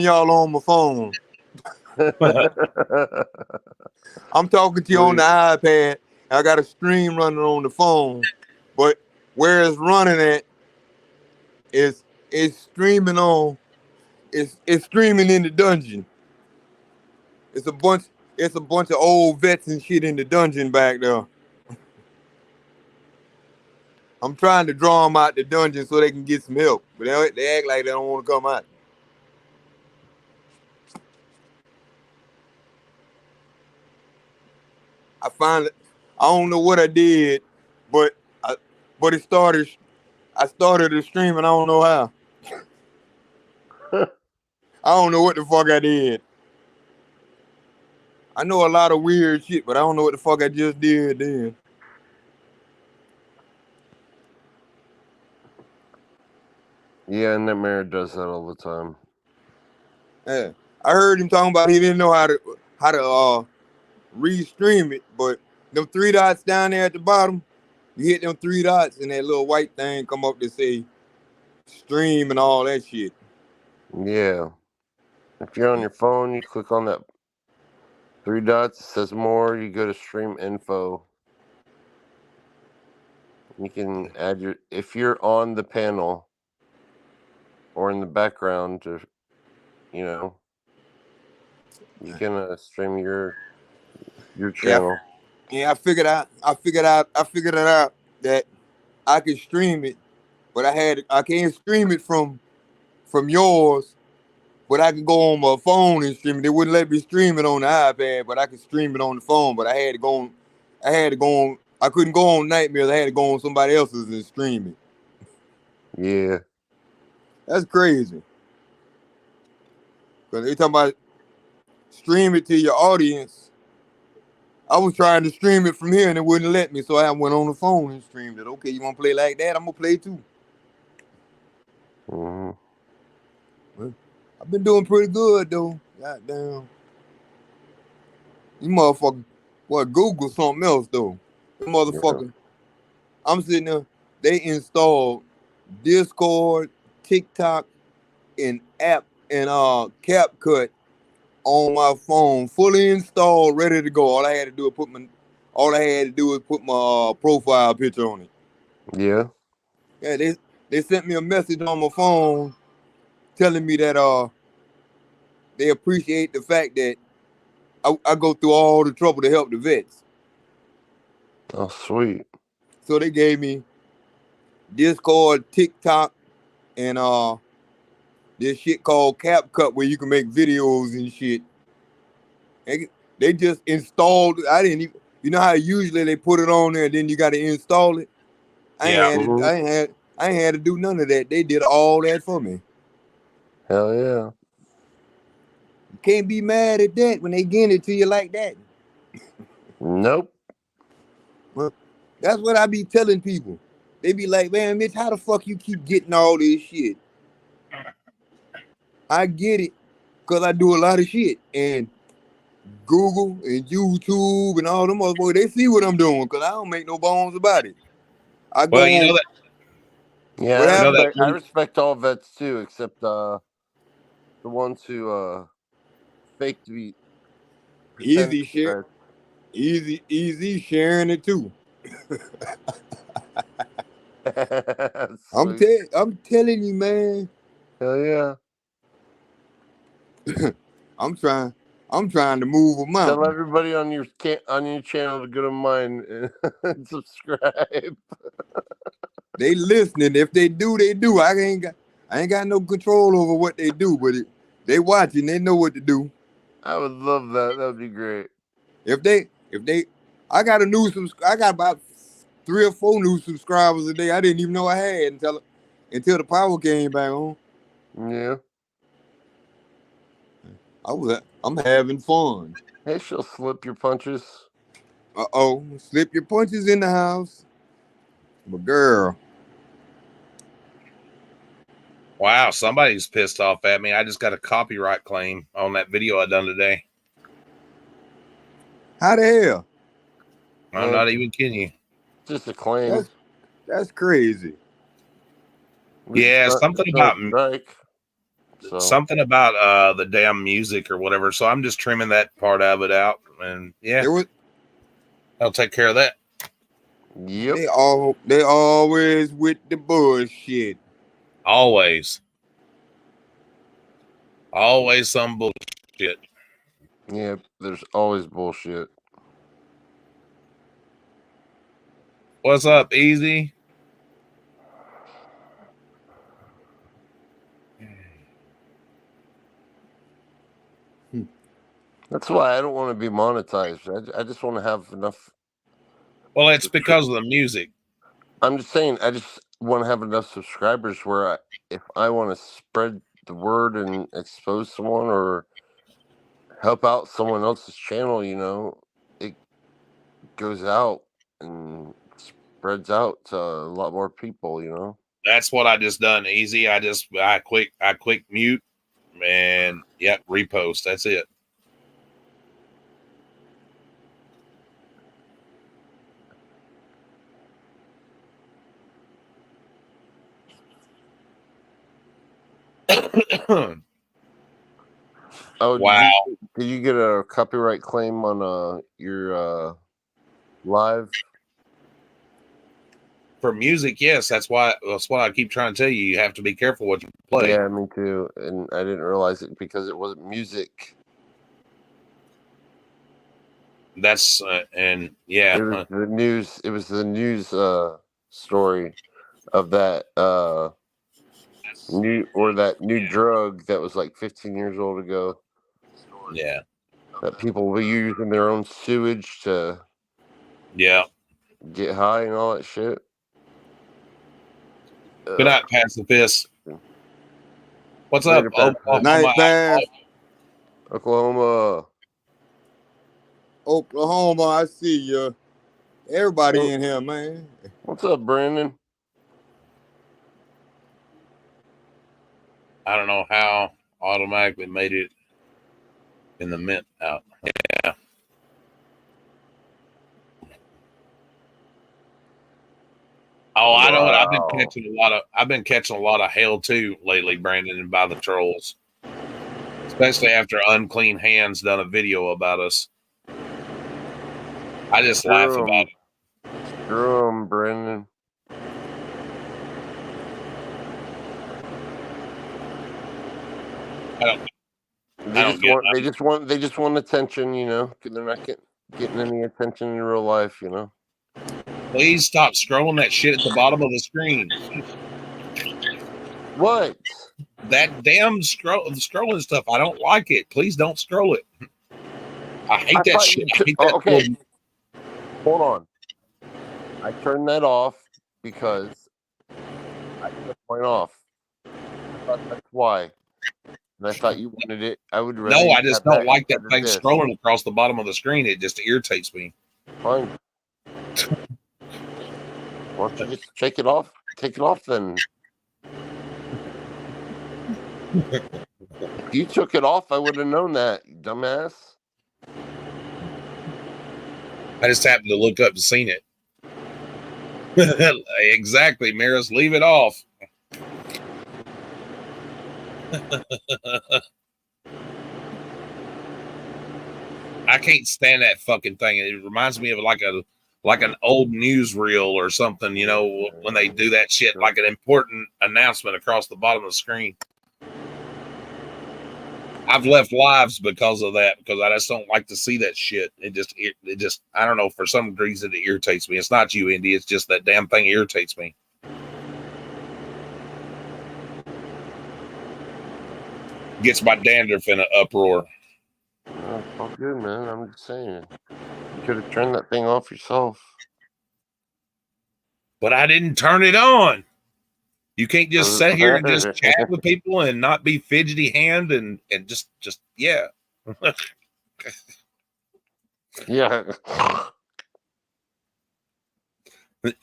y'all on my phone. I'm talking to you on the iPad. I got a stream running on the phone, but where it's running at is it's streaming on. It's streaming in the dungeon. It's a bunch of old vets and shit in the dungeon back there. I'm trying to draw them out the dungeon so they can get some help, but they act like they don't want to come out. I don't know what I did, but it started. I started the stream and I don't know how. I don't know what the fuck I did. I know a lot of weird shit, but I don't know what the fuck I just did then. Yeah, Nightmare does that all the time. Yeah. I heard him talking about he didn't know how to restream it, but them 3 dots down there at the bottom, you hit them 3 dots and that little white thing come up to say stream and all that shit. Yeah. If you're on your phone, you click on that 3 dots, it says more, you go to stream info. You can add if you're on the panel or in the background, you can stream your channel. Yeah, I figured it out that I could stream it, but I can't stream it from yours, but I could go on my phone and stream it. They wouldn't let me stream it on the iPad, but I could stream it on the phone. But I couldn't go on Nightmares. I had to go on somebody else's and stream it. Yeah. That's crazy. Because they talking about stream it to your audience. I was trying to stream it from here and it wouldn't let me, so I went on the phone and streamed it. Okay, you want to play like that? I'm going to play too. Mm-hmm. Well, I've been doing pretty good, though. Goddamn. You motherfucker, Google something else, though. You motherfucker, yeah. I'm sitting there, they installed Discord, TikTok, and app, and CapCut on my phone, fully installed, ready to go. All I had to do was put my profile picture on it. Yeah. Yeah, they sent me a message on my phone telling me that they appreciate the fact that I go through all the trouble to help the vets. Oh, sweet. So they gave me Discord, TikTok, and this shit called CapCut where you can make videos and shit. They just installed. I didn't even. You know how usually they put it on there, and then you got to install it. I ain't had to do none of that. They did all that for me. Hell yeah. You can't be mad at that when they get it to you like that. Nope. Well, that's what I be telling people. They be like, man, Mitch, how the fuck you keep getting all this shit? I get it because I do a lot of shit. And Google and YouTube and all them other boys, they see what I'm doing because I don't make no bones about it. Yeah, I respect all vets too, except the ones who fake to be easy share, easy sharing it too. I'm telling you, man. Hell yeah. I'm trying I'm trying to move a Tell mountain. everybody on your channel to go to mine and subscribe. They listening. If they do, they do. I ain't got no control over what they do, but they watching. They know what to do. I would love that. That would be great. If they, I got I got about 3 or 4 new subscribers a day. I didn't even know I had until the power came back on. Yeah. I'm having fun. Hey, she'll slip your punches. Slip your punches in the house. But girl, Wow, somebody's pissed off at me. I just got a copyright claim on that video I done today. how the hell? I'm not even kidding you. Just a claim. That's crazy. Yeah, something about strike. So something about the damn music or whatever. So I'm just trimming that part of it out, and yeah, I'll take care of that. Yep. They always with the bullshit. Always some bullshit. Yeah, there's always bullshit. What's up, Easy? That's why I don't want to be monetized. I just want to have enough. Well, it's because of the music. I'm just saying, I just want to have enough subscribers where if I want to spread the word and expose someone or help out someone else's channel, it goes out and spreads out to a lot more people, That's what I just done, Easy. I quick mute and repost. That's it. Oh, wow. Did you get a copyright claim on your live? For music, yes. That's what I keep trying to tell you. You have to be careful what you play. Yeah, me too. And I didn't realize it because it wasn't music. That's and yeah. It was the news. It was the news story of that new drug that was like 15 years old ago. Yeah. That people were using their own sewage to get high and all that shit. Good night, Pacifist. What's Later, up, Oklahoma? Oklahoma, I see you. Everybody in here, man. What's up, Brandon? I don't know how automatically made it in the mint out. Yeah. Oh, I know. I've been catching a lot of hell too lately, Brandon, and by the trolls, especially after Unclean Hands done a video about us. I just laugh about it. Screw 'em, Brandon. They just want attention, They're not getting any attention in real life, Please stop scrolling that shit at the bottom of the screen. What? That damn scrolling stuff. I don't like it. Please don't scroll it. I hate that shit. Okay. Hold on. I turned that off because I took mine off. I thought that's why. And I thought you wanted it. I would rather. No, I just don't like that thing scrolling across the bottom of the screen. It just irritates me. Fine. Why don't you just take it off? Take it off then. If you took it off, I would have known that, you dumbass. I just happened to look up and seen it. Exactly, Maris. Leave it off. I can't stand that fucking thing. It reminds me of like an old newsreel or something, when they do that shit, like an important announcement across the bottom of the screen. I've left lives because of that, because I just don't like to see that shit. It just I don't know, for some reason it irritates me. It's not you, Indy. It's just that damn thing irritates me. Gets my dandruff in an uproar. It's all good, man. I'm just saying. You could have turned that thing off yourself. But I didn't turn it on. You can't just sit here and just chat with people and not be fidgety hand and just yeah. Yeah.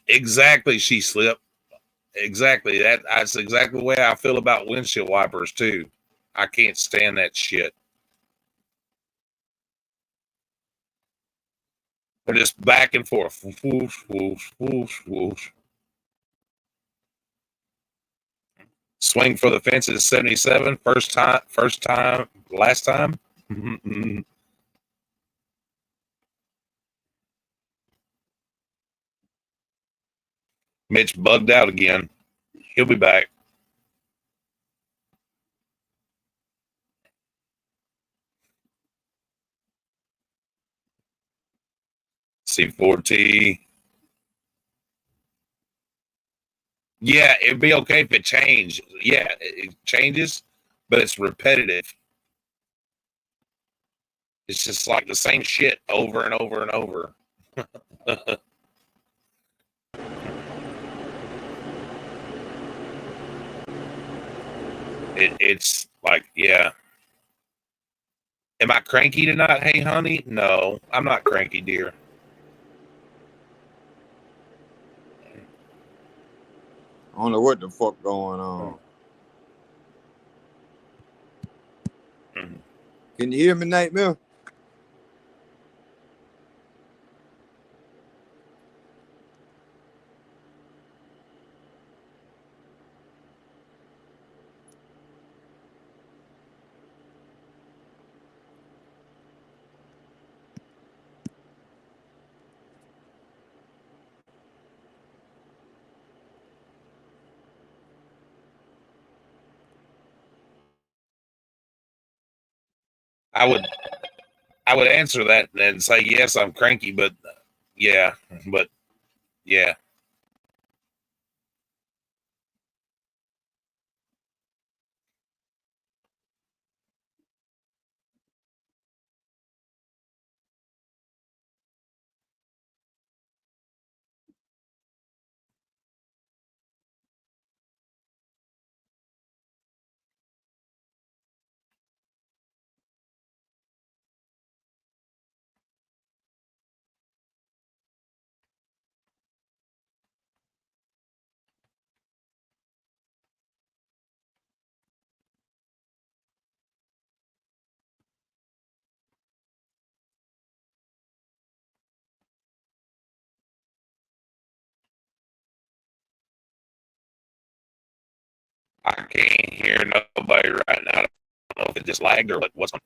Exactly, she slipped. Exactly. That's exactly the way I feel about windshield wipers too. I can't stand that shit. They're just back and forth. Whoosh, whoosh, whoosh, whoosh. Swing for the fences 77. First time, last time. Mitch bugged out again. He'll be back. C4T. Yeah, it'd be okay if it changed. Yeah, it changes, but it's repetitive. It's just like the same shit over and over and over. It's like, yeah. Am I cranky tonight? Hey, honey? No, I'm not cranky, dear. I don't know what the fuck going on. Mm-hmm. Can you hear me, Nightmare? I would answer that and say yes, I'm cranky, but yeah, but yeah. I can't hear nobody right now. I don't know if it just lagged or what's on.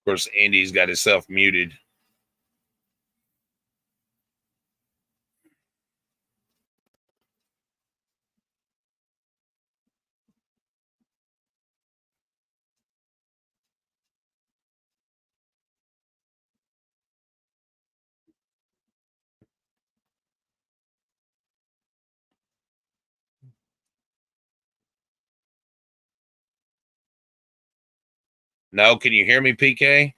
Of course, Andy's got himself muted. No, can you hear me, PK?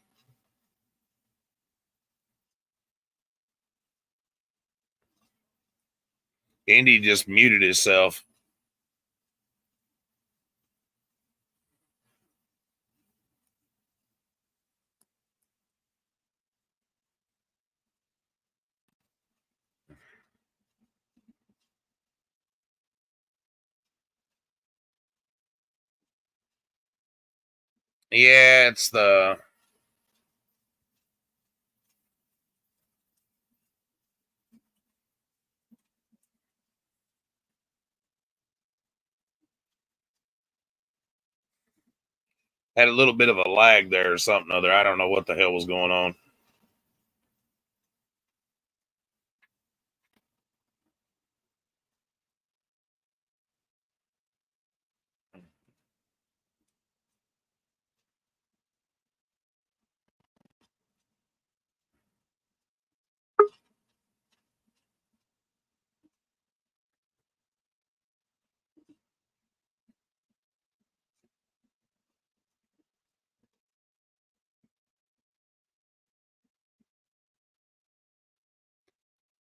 Andy just muted himself. Yeah, it's the Had a little bit of a lag there or something other. I don't know what the hell was going on.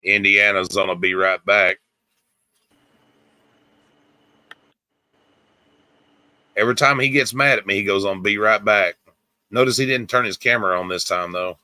Indiana's gonna be right back. Every time he gets mad at me, he goes on "Be right back." Notice he didn't turn his camera on this time, though.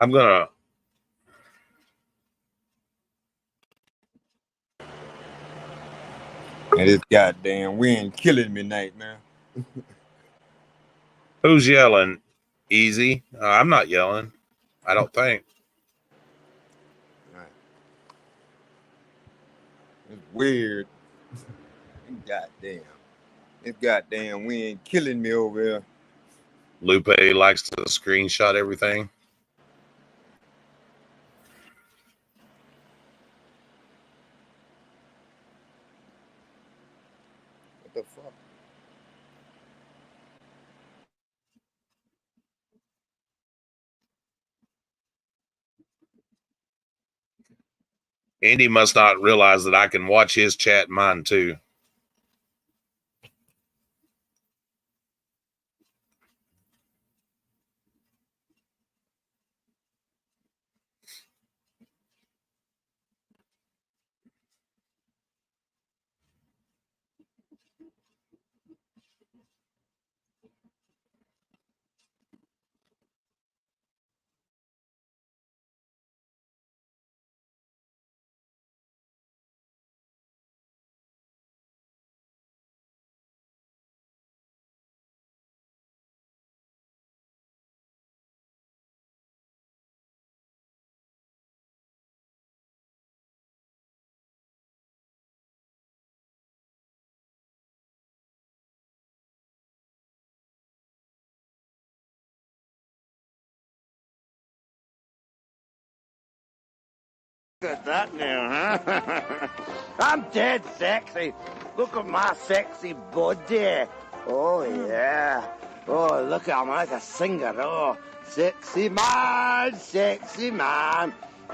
I'm gonna. And this goddamn wind killing me night, man. Who's yelling? Easy. I'm not yelling. I don't think. It's weird. Goddamn. This goddamn wind killing me over here. Lupe likes to screenshot everything. What the fuck? Andy must not realize that I can watch his chat and mine too. Look at that now, huh? I'm dead sexy. Look at my sexy body. Oh, yeah. Oh, look, I'm like a singer. Oh, sexy man,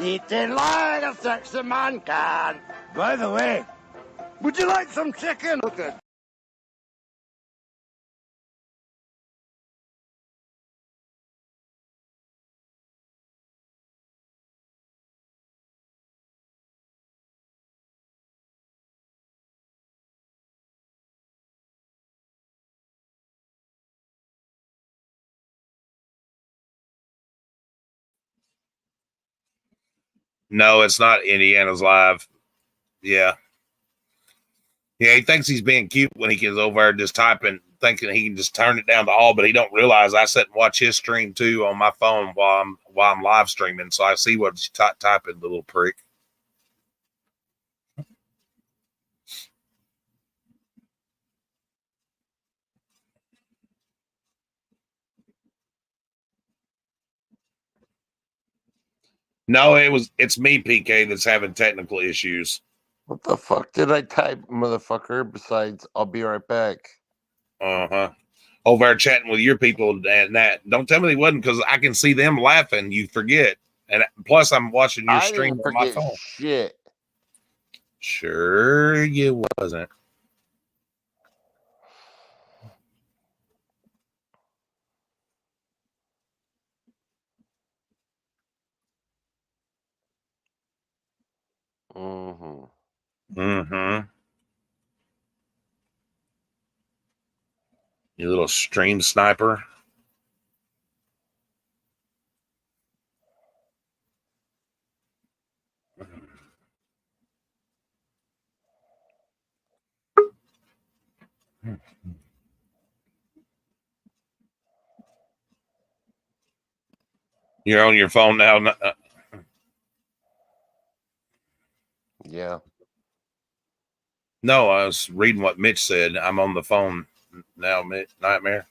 eating like a sexy man can. By the way, would you like some chicken? Look at No, it's not Indiana's live. Yeah. Yeah, he thinks he's being cute when he gets over there just typing, thinking he can just turn it down to all, but he don't realize I sit and watch his stream too on my phone while I'm live streaming, so I see what he's typing, the little prick. No, it's me, PK, that's having technical issues. What the fuck did I type, motherfucker? Besides, I'll be right back. Uh-huh. Over there chatting with your people and that. Don't tell me they wasn't, because I can see them laughing. You forget. And plus, I'm watching your I stream didn't on my forget phone. shit. Sure you wasn't. Mm-hmm. You little stream sniper. You're on your phone now. Yeah. No, I was reading what Mitch said. I'm on the phone now, Mitch. Nightmare.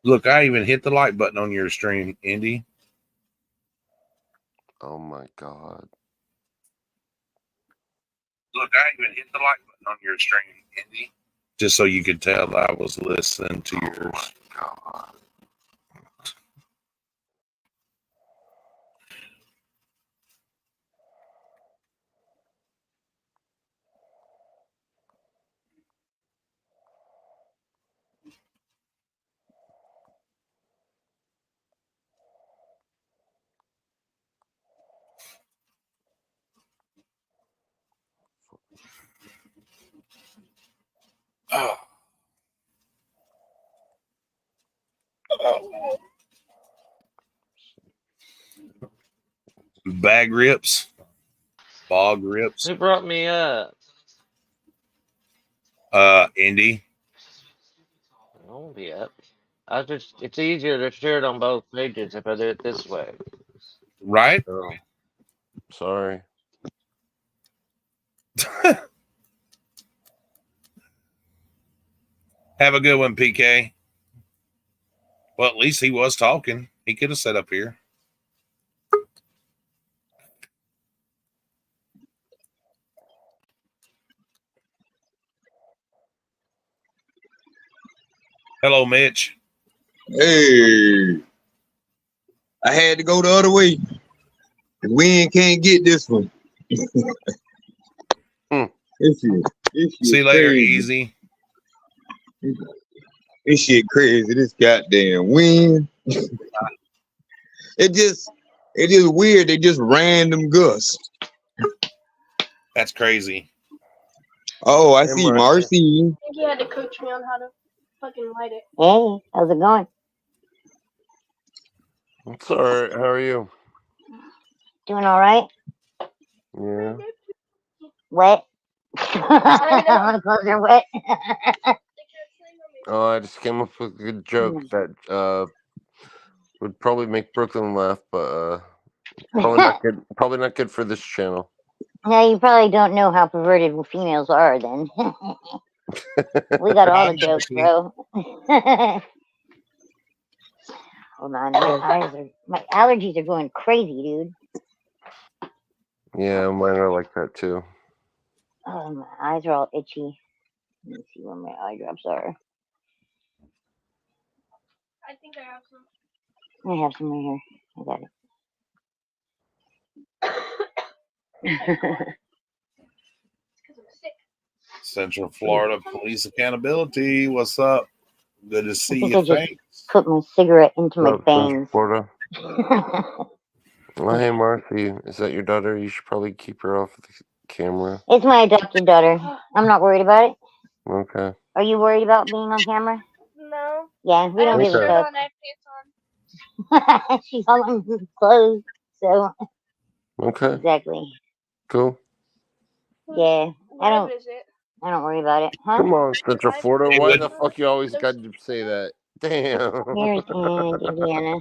Look, I even hit the like button on your stream, Indy. Oh my God. Look, I even hit the like button on your stream, Indy. Just so you could tell I was listening to yours. God. Oh. Oh. Bag rips. Bog rips. Who brought me up? Indy. I won't be up. It's easier to share it on both pages if I do it this way. Right? Oh. Sorry. Have a good one, PK. Well, at least he was talking. He could have sat up here. Hello, Mitch. Hey, I had to go the other way. The wind can't get this one. This shit See you later, crazy. easy. This shit crazy. This goddamn wind. It just weird. They just random gusts. That's crazy. Oh, I Hey, see, Marcy. Marcy. I think you had to coach me on how to fucking light it. Hey, how's it going? It's all right. How are you? Doing all right? Yeah. Wet? My clothes are wet. Oh, I just came up with a good joke that would probably make Brooklyn laugh, but probably not good. Probably not good for this channel. No, you probably don't know how perverted females are. Then we got all the jokes, bro. Hold on, my allergies are going crazy, dude. Yeah, mine are like that too. Oh, my eyes are all itchy. Let me see where my eye drops are. I think I have some. I have some right here. I got it. Because I'm sick. Central Florida Police Accountability. What's up? Good to see you. I just Thanks. put my cigarette into my What's up, Central veins. Florida? Well, hey, Marcy, is that your daughter? You should probably keep her off the camera. It's my adopted daughter. I'm not worried about it. Okay. Are you worried about being on camera? No. Yeah, we don't I give a have a shirt fuck. on, I have pants on. She's all on clothes, so Okay. exactly. Cool. Yeah, What I don't visit? worry about it, huh? Come on, Central I Florida. It Why would the fuck you always got to say that? Damn. Here's in Indiana.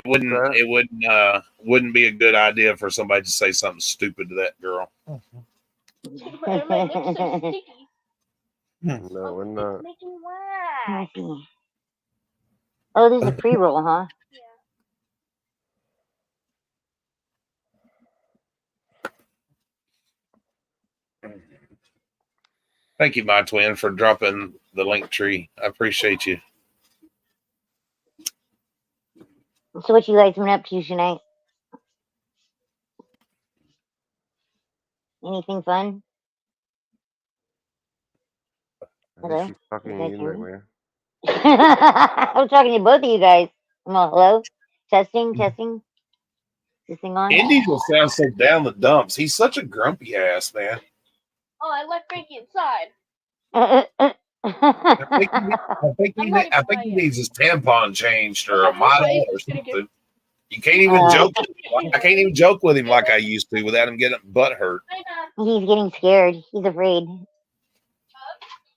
wouldn't be a good idea for somebody to say something stupid to that girl. But my lips are sticky. No, we're not. It's making wax. Oh, this is a pre-roll, huh? Thank you, my twin, for dropping the link tree. I appreciate you. So what you guys been up to tonight? Anything fun? I think Hello? she's talking You to guys you, hear me? Nightmare. I'm talking to both of you guys. Well, hello? Testing, testing. Is this thing on? Indy just sounds so down the dumps. He's such a grumpy ass, man. Oh, I left Frankie inside. I think I'm not I even think high he yet. needs his tampon changed or Well, a that's okay. model or He's gonna get. something. You can't even joke. You I can't even joke with him like I used to without him getting butt hurt. He's getting scared. He's afraid.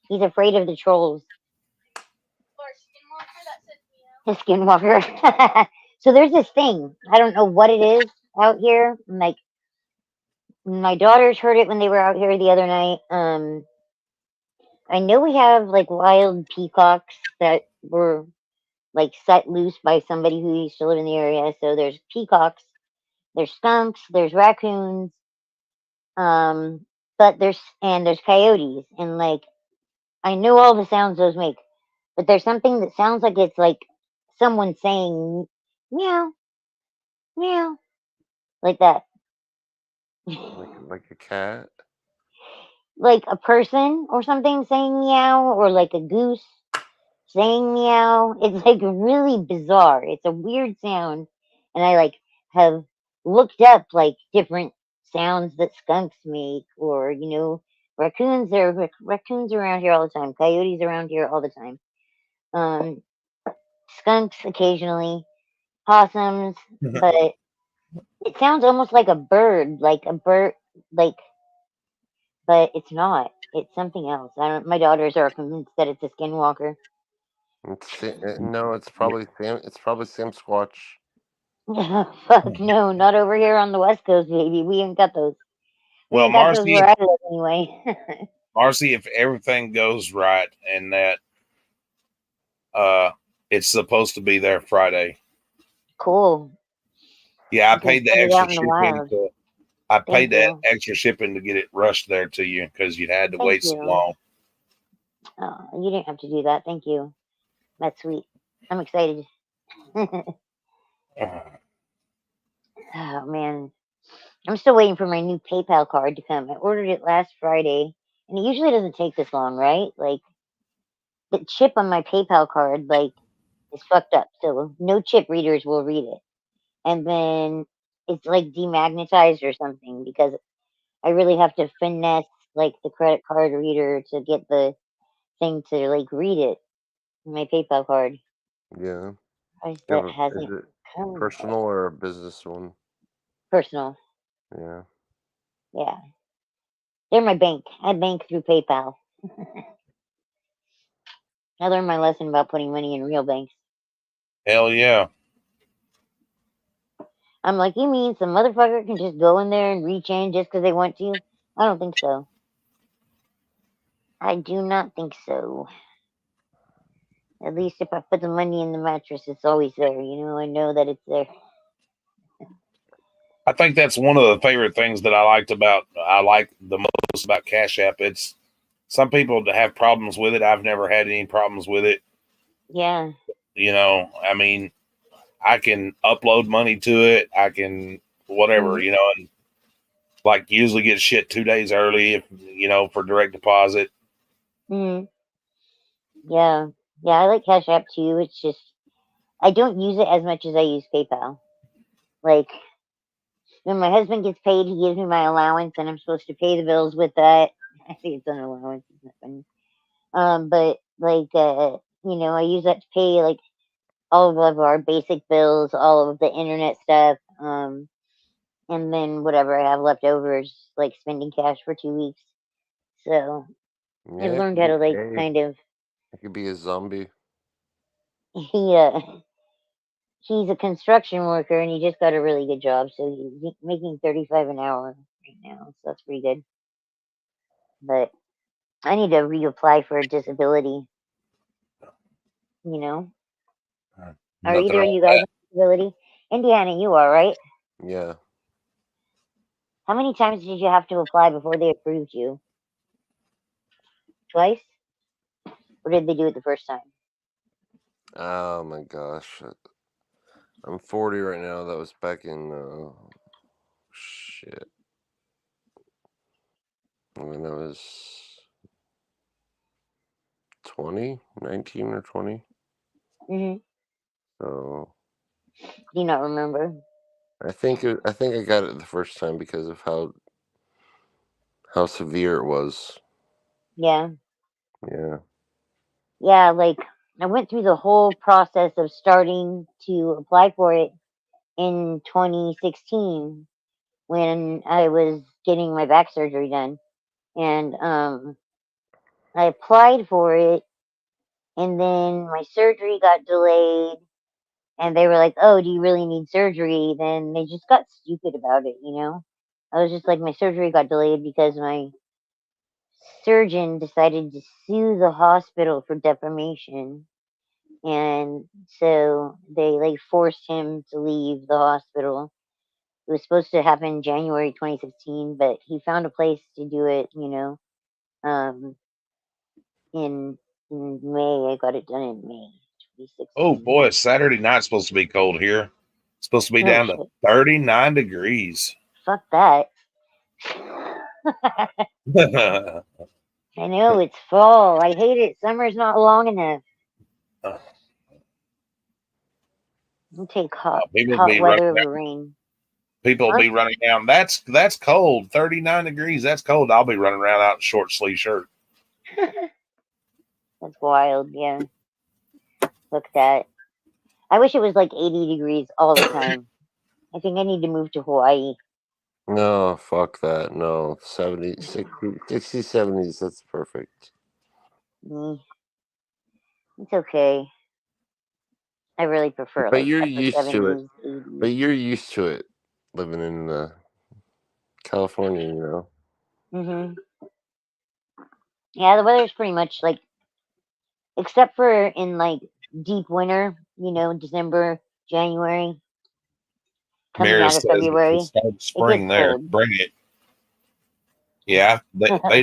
He's afraid of the trolls. The skinwalker. So there's this thing. I don't know what it is out here. Like my daughters heard it when they were out here the other night. I know we have like wild peacocks that were like set loose by somebody who used to live in the area. So there's peacocks, there's skunks, there's raccoons, but there's coyotes, and like I know all the sounds those make, but there's something that sounds like it's like someone saying meow, meow, like that. Like a cat. Like a person or something saying meow, or like a goose saying meow. It's like really bizarre. It's a weird sound, and I like have looked up like different sounds that skunks make, or raccoons. There are raccoons around here all the time. Coyotes around here all the time. Um, Skunks occasionally, possums, but it sounds almost like a bird, like, but it's not. It's something else. I don't. My daughters are convinced that it's a skinwalker. No, it's probably Sam. It's probably Sam Squatch. Fuck no, not over here on the West Coast, baby. We ain't got those. We Well, ain't got those Marcy, where I live anyway. Marcy, if everything goes right and that it's supposed to be there Friday. Cool. Yeah, I You can paid the send it extra out in the shipping wild. to I paid Thank that you. extra shipping to get it rushed there to you because you'd had to Thank wait so you. long. Oh, you didn't have to do that. Thank you. That's sweet. I'm excited. Oh man, I'm still waiting for my new PayPal card to come. I ordered it last Friday, and it usually doesn't take this long, right? Like the chip on my PayPal card, like is fucked up, so no chip readers will read it, and then it's like demagnetized or something because I really have to finesse like the credit card reader to get the thing to like read it. My PayPal card. Yeah. Price Is that hasn't it come yet. personal or a business one? Personal. Yeah. Yeah. They're my bank. I bank through PayPal. I learned my lesson about putting money in real banks. Hell yeah. I'm like, you mean some motherfucker can just go in there and reach in just because they want to? I don't think so. I do not think so. At least if I put the money in the mattress, it's always there. I know that it's there. I think that's one of the favorite things that I like the most about Cash App. It's some people that have problems with it. I've never had any problems with it. Yeah. I mean, I can upload money to it. I can whatever, and like usually get shit 2 days early if for direct deposit. Mm. Yeah. Yeah, I like Cash App too. It's just I don't use it as much as I use PayPal. Like when my husband gets paid, he gives me my allowance, and I'm supposed to pay the bills with that. I think it's an allowance. It's not funny. But like, I use that to pay like all of our basic bills, all of the internet stuff, and then whatever I have left over is like spending cash for 2 weeks. So I've Yeah. learned how to like Hey, kind of. it could be a zombie. He's a construction worker, and he just got a really good job, so he's making 35 an hour right now, so that's pretty good. But I need to reapply for a disability. Are Nothing either of wrong you with guys that. on disability? Indiana, you are, right? Yeah. How many times did you have to apply before they approved you? Twice? Or did they do it the first time? Oh my gosh. I'm 40 right now. That was back in shit. When I was 20, 19 or 20. Mm-hmm. So Do you not remember? I think I got it the first time because of how severe it was. Yeah. Yeah. Yeah, like I went through the whole process of starting to apply for it in 2016 when I was getting my back surgery done. And I applied for it, and then my surgery got delayed, and they were like, "Oh, do you really need surgery?" Then they just got stupid about it, you know? I was just like, my surgery got delayed because my surgeon decided to sue the hospital for defamation. And so they like forced him to leave the hospital. It was supposed to happen January 2016, but he found a place to do it, you know, in May. I got it done in May Oh 2016. boy, Saturday night's supposed to be cold here. It's supposed to be Oh down to shit! 39 degrees. Fuck that. People I know it's fall. I hate it. Summer's not long enough. I'll take hot be running weather down. over rain. People What? be running down. That's cold. 39 degrees. That's cold. I'll be running around out in short sleeve shirt. That's wild. Yeah. Look at that. I wish it was like 80 degrees all the time. I think I need to move to Hawaii. No, fuck that. No, 70, 60, 60, 70s. That's perfect. Mm, it's okay. I really prefer But like you're upper used to it. 70s, But 80s. you're used to it living in California, you know. Hmm. Yeah, the weather's pretty much like, except for in like deep winter, you know, December, January, coming Mira out of says it's the February, start of it gets spring there. cold. Bring it. Yeah, they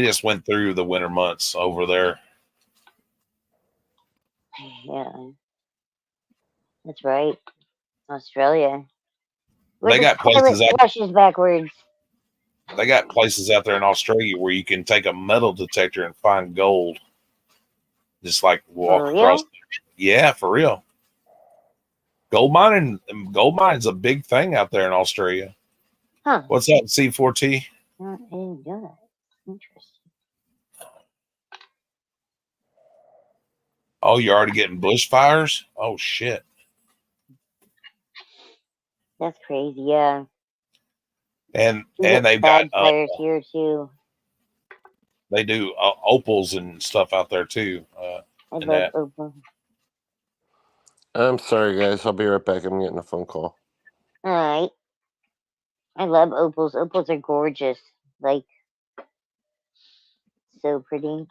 just went through the winter months over there. Yeah, that's right. Australia, where They the got toilet places out. flushes backwards. They got places out there in Australia where you can take a metal detector and find gold. Just like For walk across. real? Yeah, for real. Gold mining's a big thing out there in Australia. Huh. What's that, C4T? I didn't know that. Interesting. Oh, you're already getting bushfires? Oh shit. That's crazy. Yeah. And We get they've got bad fires here too. they do opals and stuff out there too. I And love that opal. I'm sorry, guys. I'll be right back. I'm getting a phone call. All right. I love opals. Opals are gorgeous. Like, so pretty.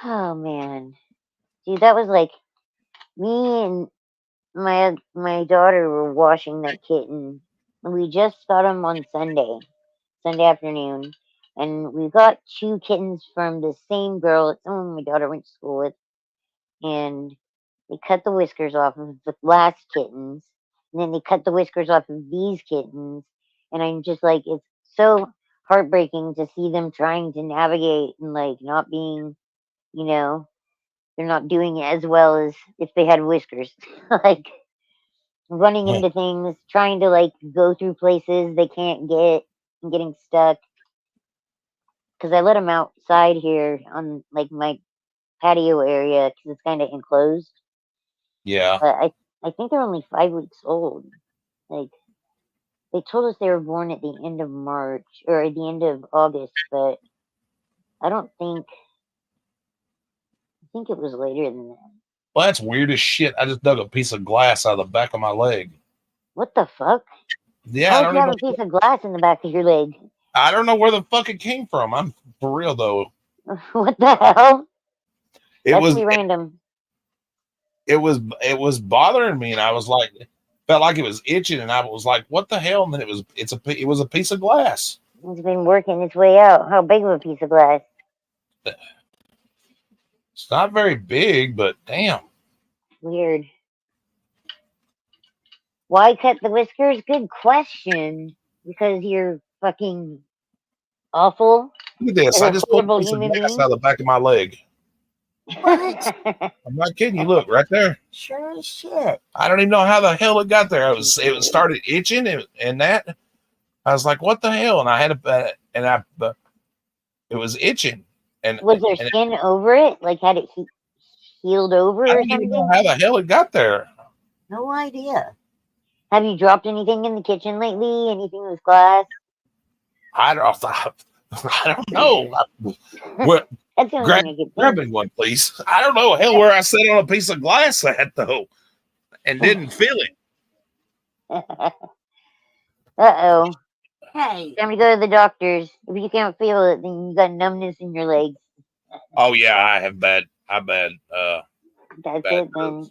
Oh man, dude, that was like me and my daughter were washing that kitten. We just got him on Sunday afternoon, and we got two kittens from the same girl that someone my daughter went to school with, and they cut the whiskers off of the last kittens, and then they cut the whiskers off of these kittens, and I'm just like, it's so heartbreaking to see them trying to navigate and like not being, you know, they're not doing it as well as if they had whiskers. Like running into things, trying to like go through places they can't get and getting stuck. Because I let them outside here on like my patio area because it's kind of enclosed. yeah. But I think they're only 5 weeks old. Like they told us they were born at the end of March or at the end of August, but I don't think. I think it was later than that. Well, that's weird as shit. I just dug a piece of glass out of the back of my leg. What the fuck? Yeah, Why would you have a piece of glass in the back of your leg? I don't know where the fuck it came from. I'm for real though. What the hell? It That's was pretty random. it was bothering me, and I was like, felt like it was itching, and I was like, what the hell? And then it was a piece of glass. It's been working its way out. How big of a piece of glass? It's not very big, but damn. Weird. Why cut the whiskers? Good question. Because you're fucking awful Look at this. as I a just pulled a horrible piece of human glass being. out of the back of my leg. What? I'm not kidding you. Look right there. Sure as shit. I don't even know how the hell it got there. It started itching and that. I was like, what the hell? And I had it was itching. And Was there skin over it? Like, had it healed over I or don't even know something? how the hell it got there. No idea. Have you dropped anything in the kitchen lately? Anything with glass? I don't know. What? That's the only thing I could Grab think. me one, please. I don't know hell where I sat on a piece of glass at though, and didn't feel it. Uh-oh. Hey, Time to go to the doctors. If you can't feel it, then you got numbness in your legs. Oh yeah, I have bad. That's bad it nerves.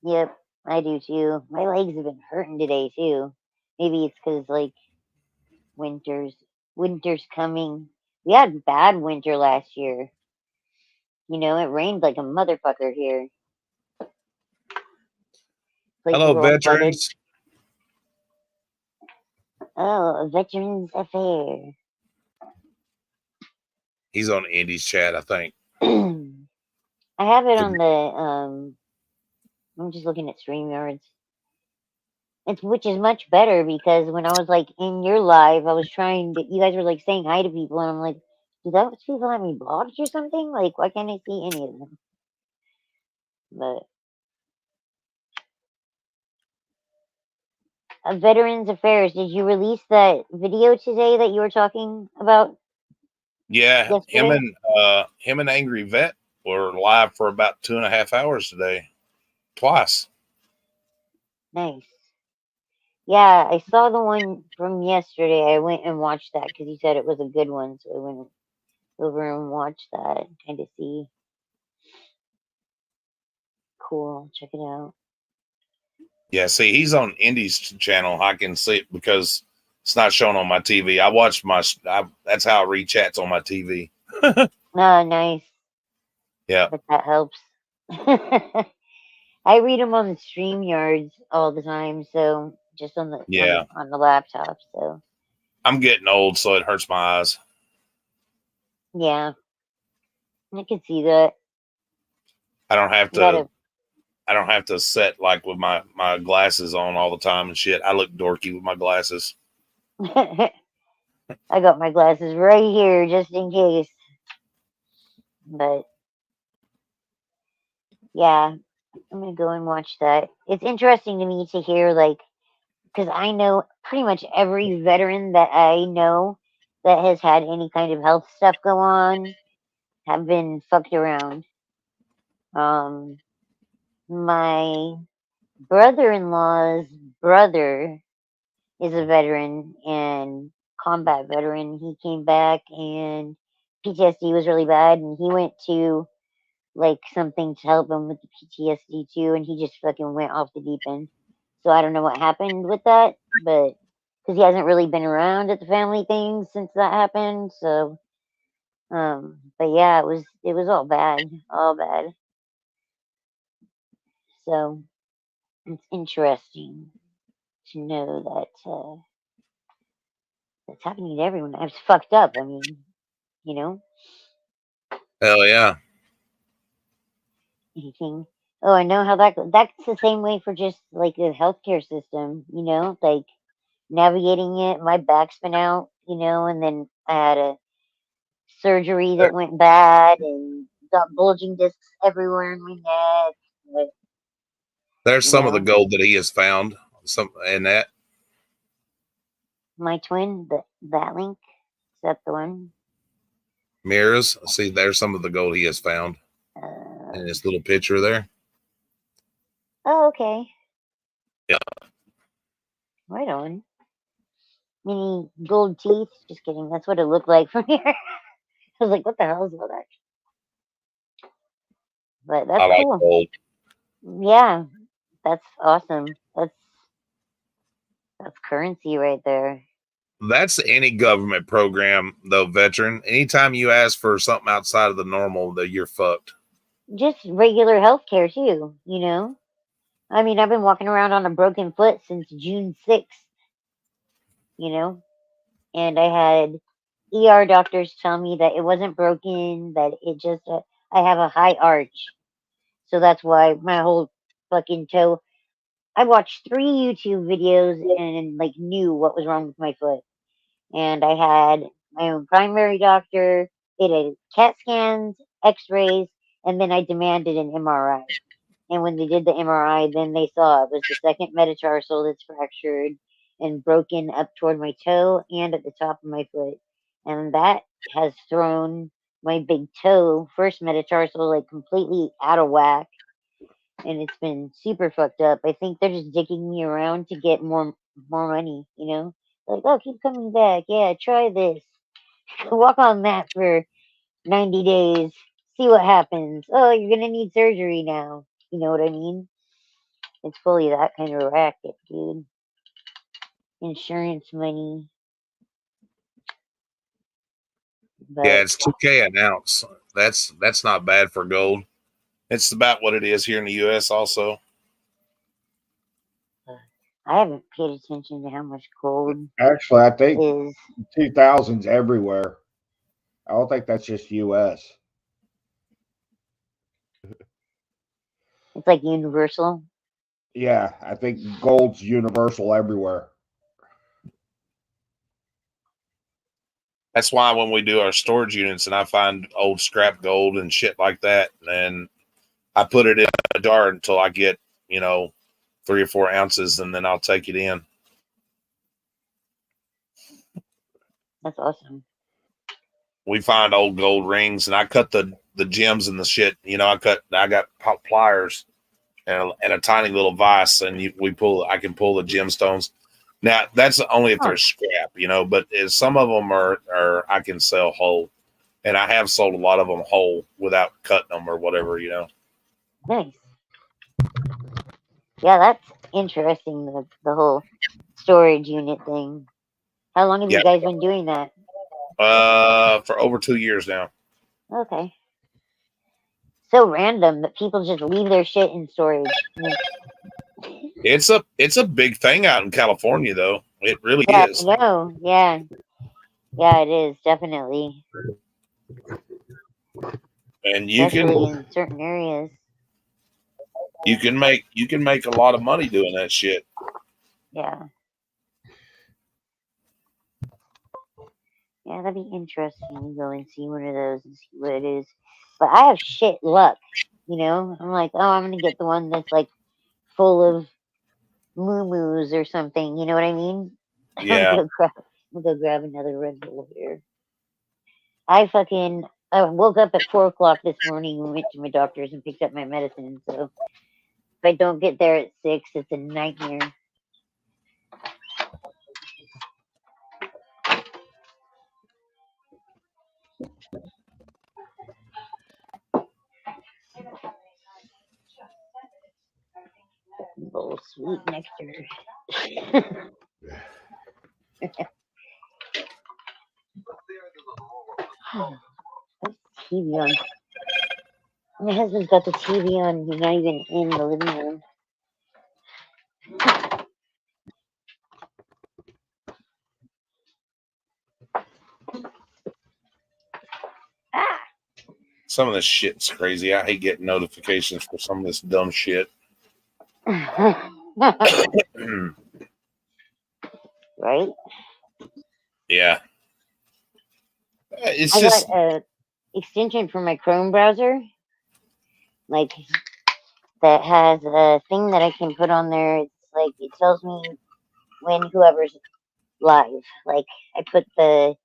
then. Yep, I do too. My legs have been hurting today too. Maybe it's because like winter's coming. We had bad winter last year. You know, it rained like a motherfucker here. Places Hello, were all flooded. veterans. Oh, a Veterans Affair. He's on Indy's chat, I think. I have it on the I'm just looking at StreamYards. Which is much better because when I was like in your live, I was trying to. You guys were like saying hi to people, and I'm like, do those people have me blocked or something? Like, why can't I see any of them? But Veterans Affairs, did you release that video today that you were talking about? Yeah, Yesterday? him and Angry Vet were live for about 2.5 hours today, twice. Nice. Yeah, I saw the one from yesterday. I went and watched that because you said it was a good one, so I went over and watched that, kind of see. Cool, check it out. Yeah, see, he's on Indy's channel. I can see it because it's not shown on my TV. I watched that's how I read chats on my TV. Oh, nice. Yeah. But that helps. I read them on the StreamYards all the time, so just on the on the laptop. So I'm getting old, so it hurts my eyes. yeah, I can see that. I don't have to set like with my glasses on all the time and shit. I look dorky with my glasses. I got my glasses right here just in case. But yeah, I'm gonna go and watch that. It's interesting to me to hear because I know pretty much every veteran that I know that has had any kind of health stuff go on have been fucked around. My brother-in-law's brother is a veteran and combat veteran. He came back and PTSD was really bad, and he went to something to help him with the PTSD too, and he just fucking went off the deep end. So I don't know what happened with that, but because he hasn't really been around at the family thing since that happened. So, but yeah, it was all bad, all bad. So it's interesting to know that that's happening to everyone. It's fucked up. I mean, you know, Hell yeah. anything. Oh, I know how that's the same way for just like the healthcare system. You know, like navigating it. My back's been out. You know, and then I had a surgery that went bad and got bulging discs everywhere in my neck. But, There's you some of the know, gold that he has found. Some and that. my twin, that link, is that the one? Mirrors. See, there's some of the gold he has found in this little picture there. Oh, okay. Yeah. Right on. Mini gold teeth. Just kidding. That's what it looked like from here. I was like, what the hell is all that? But that's I like cool. gold. Yeah, that's awesome. That's currency right there. That's any government program, though, veteran. Anytime you ask for something outside of the normal, that you're fucked. Just regular healthcare too, you know? I mean, I've been walking around on a broken foot since June 6th, you know? And I had ER doctors tell me that it wasn't broken, that it just I have a high arch, so that's why my whole fucking toe. I watched 3 YouTube videos and like knew what was wrong with my foot. And I had my own primary doctor. They did CAT scans, X-rays, and then I demanded an MRI. And when they did the MRI, then they saw it was the second metatarsal that's fractured and broken up toward my toe and at the top of my foot. And that has thrown my big toe, first metatarsal, like completely out of whack. And it's been super fucked up. I think they're just digging me around to get more money, you know? Like, oh, keep coming back. Yeah, try this. Walk on that for 90 days. See what happens. Oh, you're gonna need surgery now. You know what I mean? It's fully that kind of racket, dude. Insurance money. But Yeah, it's $2K an ounce. That's not bad for gold. It's about what it is here in the U.S. also. I haven't paid attention to how much gold Actually, I think is. 2000's everywhere. I don't think that's just U.S. It's like universal. Yeah, I think gold's universal everywhere. That's why when we do our storage units and I find old scrap gold and shit like that, and I put it in a jar until I get, 3 or 4 ounces, and then I'll take it in. That's awesome. We find old gold rings, and I cut the gems and the shit. I got pliers and a tiny little vise, and I can pull the gemstones. Now that's only if they're scrap, but some of them are I can sell whole, and I have sold a lot of them whole without cutting them or whatever, Nice. Yeah, that's interesting. The whole storage unit thing. How long have you guys been doing that? For over 2 years now. Okay. So random that people just leave their shit in storage. It's a big thing out in California, though. It really is. I know. Yeah, it is definitely. And you especially in certain areas. You can make a lot of money doing that shit. Yeah. Yeah, that'd be interesting to go and see one of those and see what it is. But I have shit luck, I'm like, oh, I'm gonna get the one that's like full of moo-moos or something. You know what I mean? Yeah. I'm gonna go grab another Red Bull here. I woke up at 4 o'clock this morning and went to my doctor's and picked up my medicine. So if I don't get there at 6, it's a nightmare. Bowl of sweet nectar. TV on. My husband's got the TV on. He's not even in the living room. Some of this shit's crazy. I hate getting notifications for some of this dumb shit. Right? Yeah. I got an extension for my Chrome browser, like that has a thing that I can put on there. It's like it tells me when whoever's live. Like I put the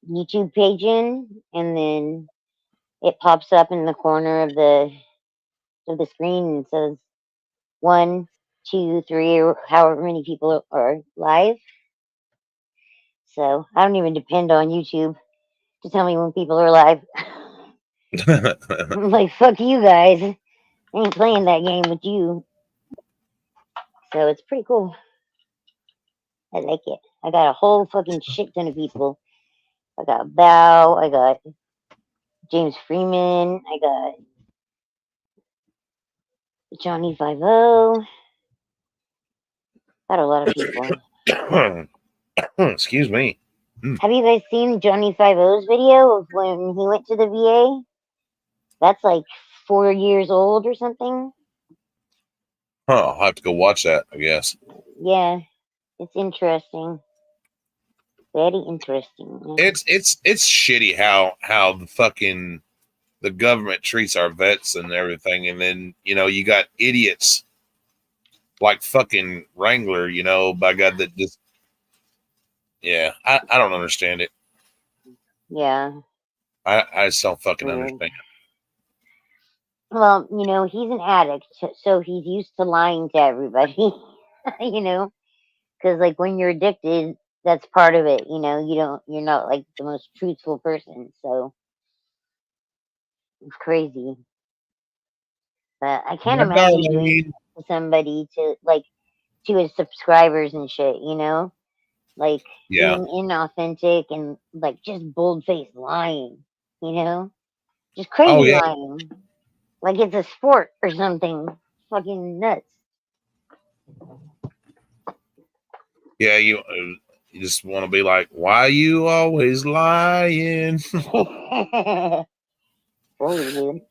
YouTube page in, and then it pops up in the corner of the screen and says 1, 2, 3, or however many people are live. So I don't even depend on YouTube to tell me when people are live. I'm like, fuck you guys. I ain't playing that game with you. So it's pretty cool. I like it. I got a whole fucking shit ton of people. I got Bow. I got James Freeman. I got Johnny 5-0. Got a lot of people. Excuse me. Have you guys seen Johnny 5-0's video of when he went to the VA? That's like 4 years old or something. Huh, I'll have to go watch that, I guess. Yeah, it's interesting. Very interesting. It's shitty how the fucking the government treats our vets and everything, and then you got idiots like fucking Wrangler, by God, that just I don't understand it. Yeah. I just don't fucking Weird. understand. Well, he's an addict, so he's used to lying to everybody. Because like when you're addicted, that's part of it. You're not like the most truthful person, so it's crazy. But I can't Yeah, imagine doing Darlene. that to somebody to his subscribers and shit. Like Yeah. being inauthentic and like just bold faced lying. Just crazy Oh yeah. lying, like it's a sport or something. Fucking nuts. Yeah, you just want to be like, why you always lying? Totally, dude.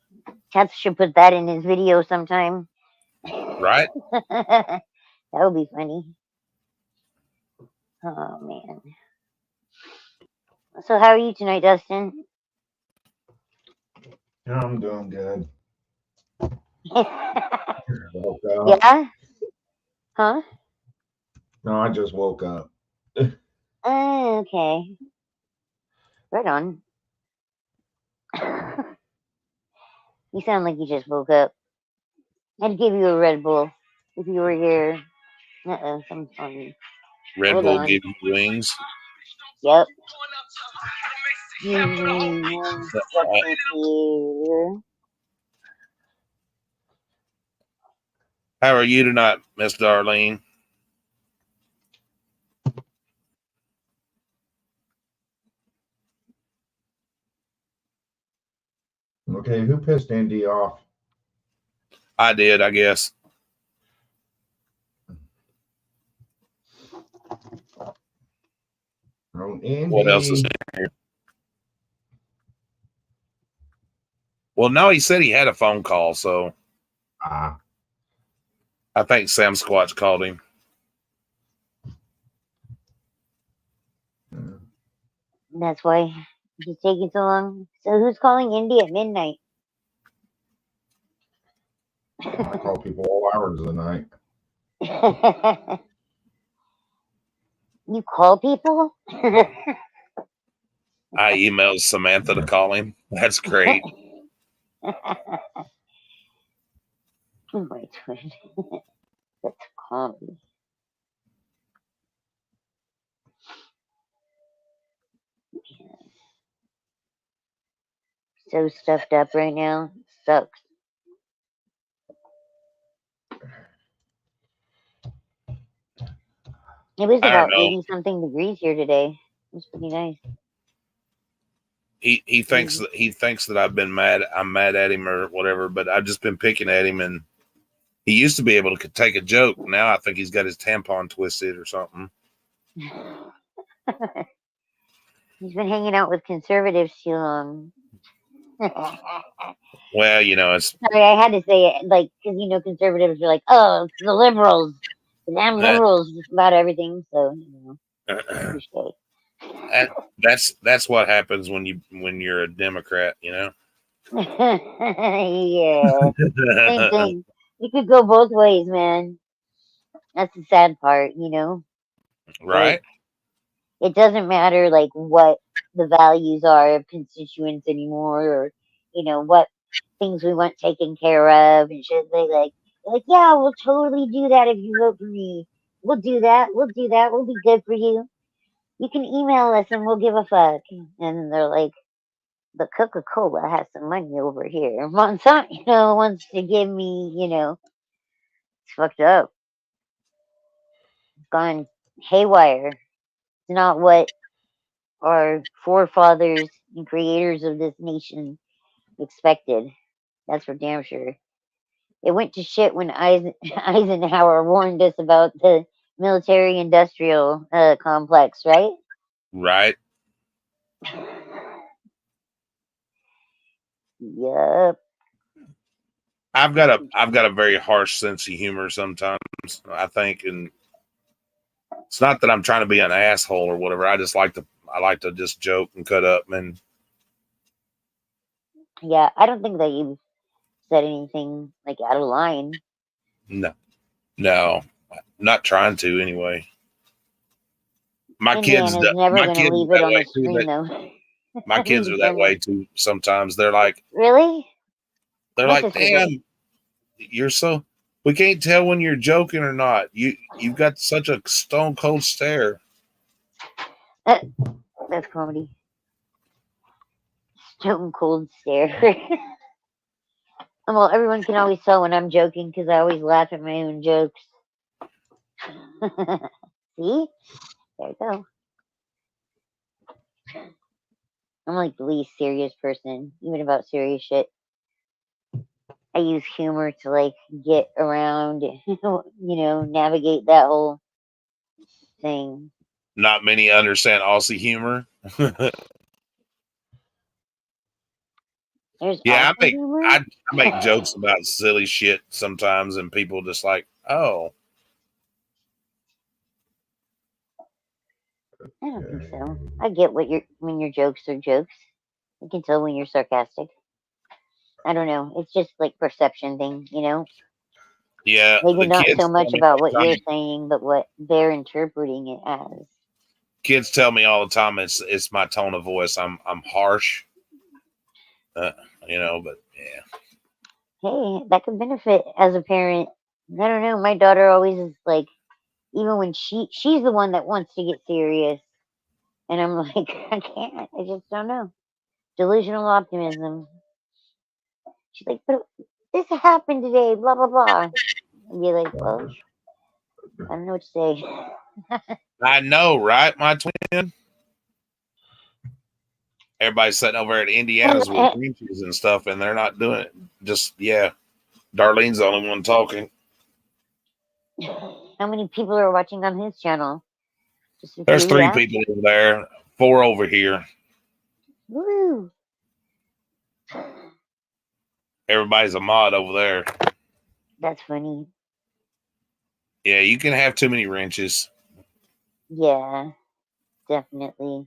Cats should put that in his video sometime. Right? That would be funny. Oh man. So how are you tonight, Dustin? I'm doing good. Woke up. Yeah? Huh? No, I just woke up. Okay. Right on. You sound like you just woke up. I'd give you a Red Bull if you were here. Uh-oh, something's on me. Red Hold Bull on. give you wings. Yep. How are you tonight, Miss Darlene? Okay, who pissed Andy off? I did, I guess. Oh, Andy. What else is here? Well, no, he said he had a phone call, so I think Sam Squatch called him. That's why he's taking so long. So who's calling Indy at midnight? I call people all hours of the night. You call people? I emailed Samantha to call him. That's great. Oh my twin. That's comedy. So stuffed up right now. Sucks. It was I don't about know. 80 something degrees here today. It was pretty nice. He thinks that I've been mad. I'm mad at him or whatever, but I've just been picking at him, and he used to be able to take a joke. Now I think he's got his tampon twisted or something. He's been hanging out with conservatives too long. Well, it's Sorry, I had to say it, like, because conservatives are like, oh, it's the liberals, the damn liberals about everything. So that's what happens when you're a Democrat, Yeah, same thing. You could go both ways, man. That's the sad part, Right? Like, it doesn't matter like what the values are of constituents anymore, or what things we want taken care of and shit. They like, yeah, we'll totally do that if you vote for me. We'll do that. We'll do that. We'll be good for you. You can email us and we'll give a fuck. And they're like, but Coca-Cola has some money over here. Monsanto, wants to give me, it's fucked up. It's gone haywire. It's not what our forefathers and creators of this nation expected. That's for damn sure. It went to shit when Eisenhower warned us about the military-industrial complex, right? Right. Yup. I've got a very harsh sense of humor sometimes, I think, and it's not that I'm trying to be an asshole or whatever. I like to just joke and cut up, and Yeah, I don't think that you've said anything like out of line. no, not trying to anyway. My kids Indiana's never my gonna kids leave are it that on way the too. screen though. My I'm kids are that way determined. too. Sometimes they're like, Really? My sister does. damn, you're so. We can't tell when you're joking or not. You've got such a stone cold stare. That's comedy. Stone cold stare. Well, everyone can always tell when I'm joking because I always laugh at my own jokes. See? There you go. I'm like the least serious person, even about serious shit. I use humor to like get around, navigate that whole thing. Not many understand Aussie humor. There's Yeah, Aussie humor? I make jokes about silly shit sometimes, and people just like, oh, I don't think so. I get when your jokes are jokes. I can tell when you're sarcastic. I don't know. It's just like perception thing, yeah. Maybe The not so kids tell much me about all what the you're time. saying, but what they're interpreting it as. Kids tell me all the time it's my tone of voice. I'm harsh, but yeah. Hey, that could benefit as a parent. I don't know. My daughter always is like, even when she's the one that wants to get serious, and I'm like, I can't. I just don't know. Delusional optimism. She's like, but this happened today. Blah blah blah. I'd be like, well, I don't know what to say. I know, right? My twin. Everybody's sitting over at Indiana's with green cheese and stuff, and they're not doing it. Just Darlene's the only one talking. How many people are watching on his channel? Just a There's few, 3 yeah. people over there, 4 over here. Woo! Everybody's a mod over there. That's funny. Yeah, you can have too many wrenches. Yeah, definitely.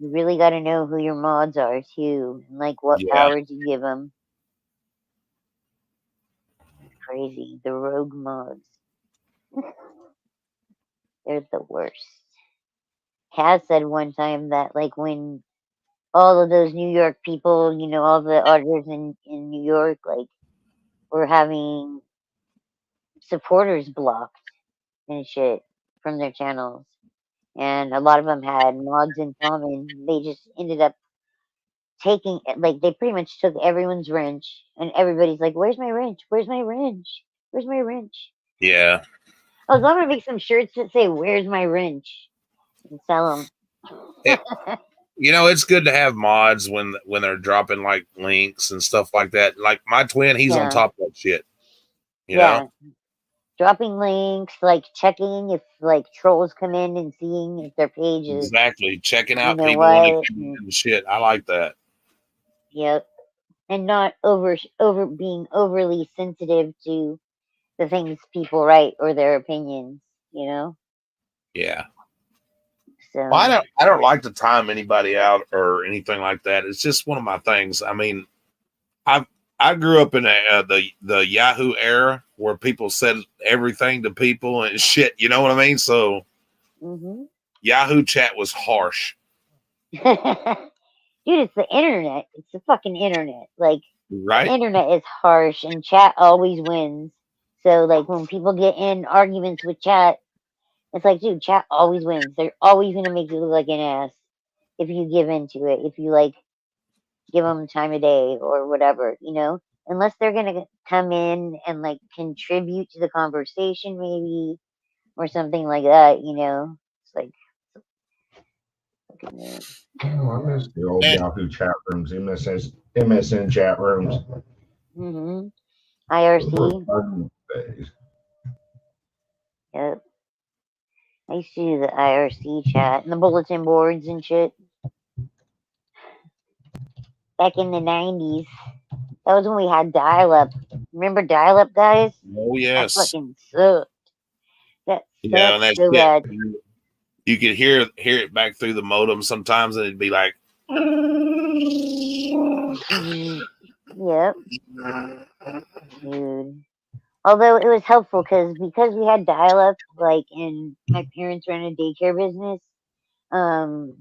You really got to know who your mods are too, and like what Yeah. powers you give them. Crazy, the rogue mods. They're the worst. Has said one time that like when all of those New York people, all the auditors in New York, like were having supporters blocked and shit from their channels, and a lot of them had mods in common. They just ended up taking like they pretty much took everyone's wrench, and everybody's like, "Where's my wrench? Where's my wrench? Where's my wrench?" Yeah. I was gonna make some shirts that say "Where's my wrench" and sell them. It's good to have mods when they're dropping like links and stuff like that. Like my twin, he's on Yeah. top of that shit. Yeah. Dropping links, like checking if like trolls come in and seeing if their page is Exactly. Checking out know people when they what? come in and shit. I like that. Yep. And not being overly sensitive to the things people write or their opinions, Yeah. So Well, I don't like to time anybody out or anything like that. It's just one of my things. I mean, I grew up in the Yahoo era where people said everything to people and shit. You know what I mean? So Yahoo chat was harsh. Dude, it's the internet. It's the fucking internet. Like Right? The internet is harsh and chat always wins. So like when people get in arguments with chat, it's like, dude, chat always wins. They're always gonna make you look like an ass if you give into it. If you like give them time of day or whatever, unless they're gonna come in and like contribute to the conversation, maybe or something like that. It's like. Oh, I miss the old Yahoo chat rooms, MSN chat rooms. IRC. Yep. I used to do the IRC chat and the bulletin boards and shit. Back in the 90s. That was when we had dial-up. Remember dial-up, guys? Oh That yes. fucking sucked. That Yeah, sucked and that so shit. bad. You could hear it back through the modem sometimes, and it'd be like. Yep, dude. Although it was helpful because we had dial-up, like, and my parents ran a daycare business.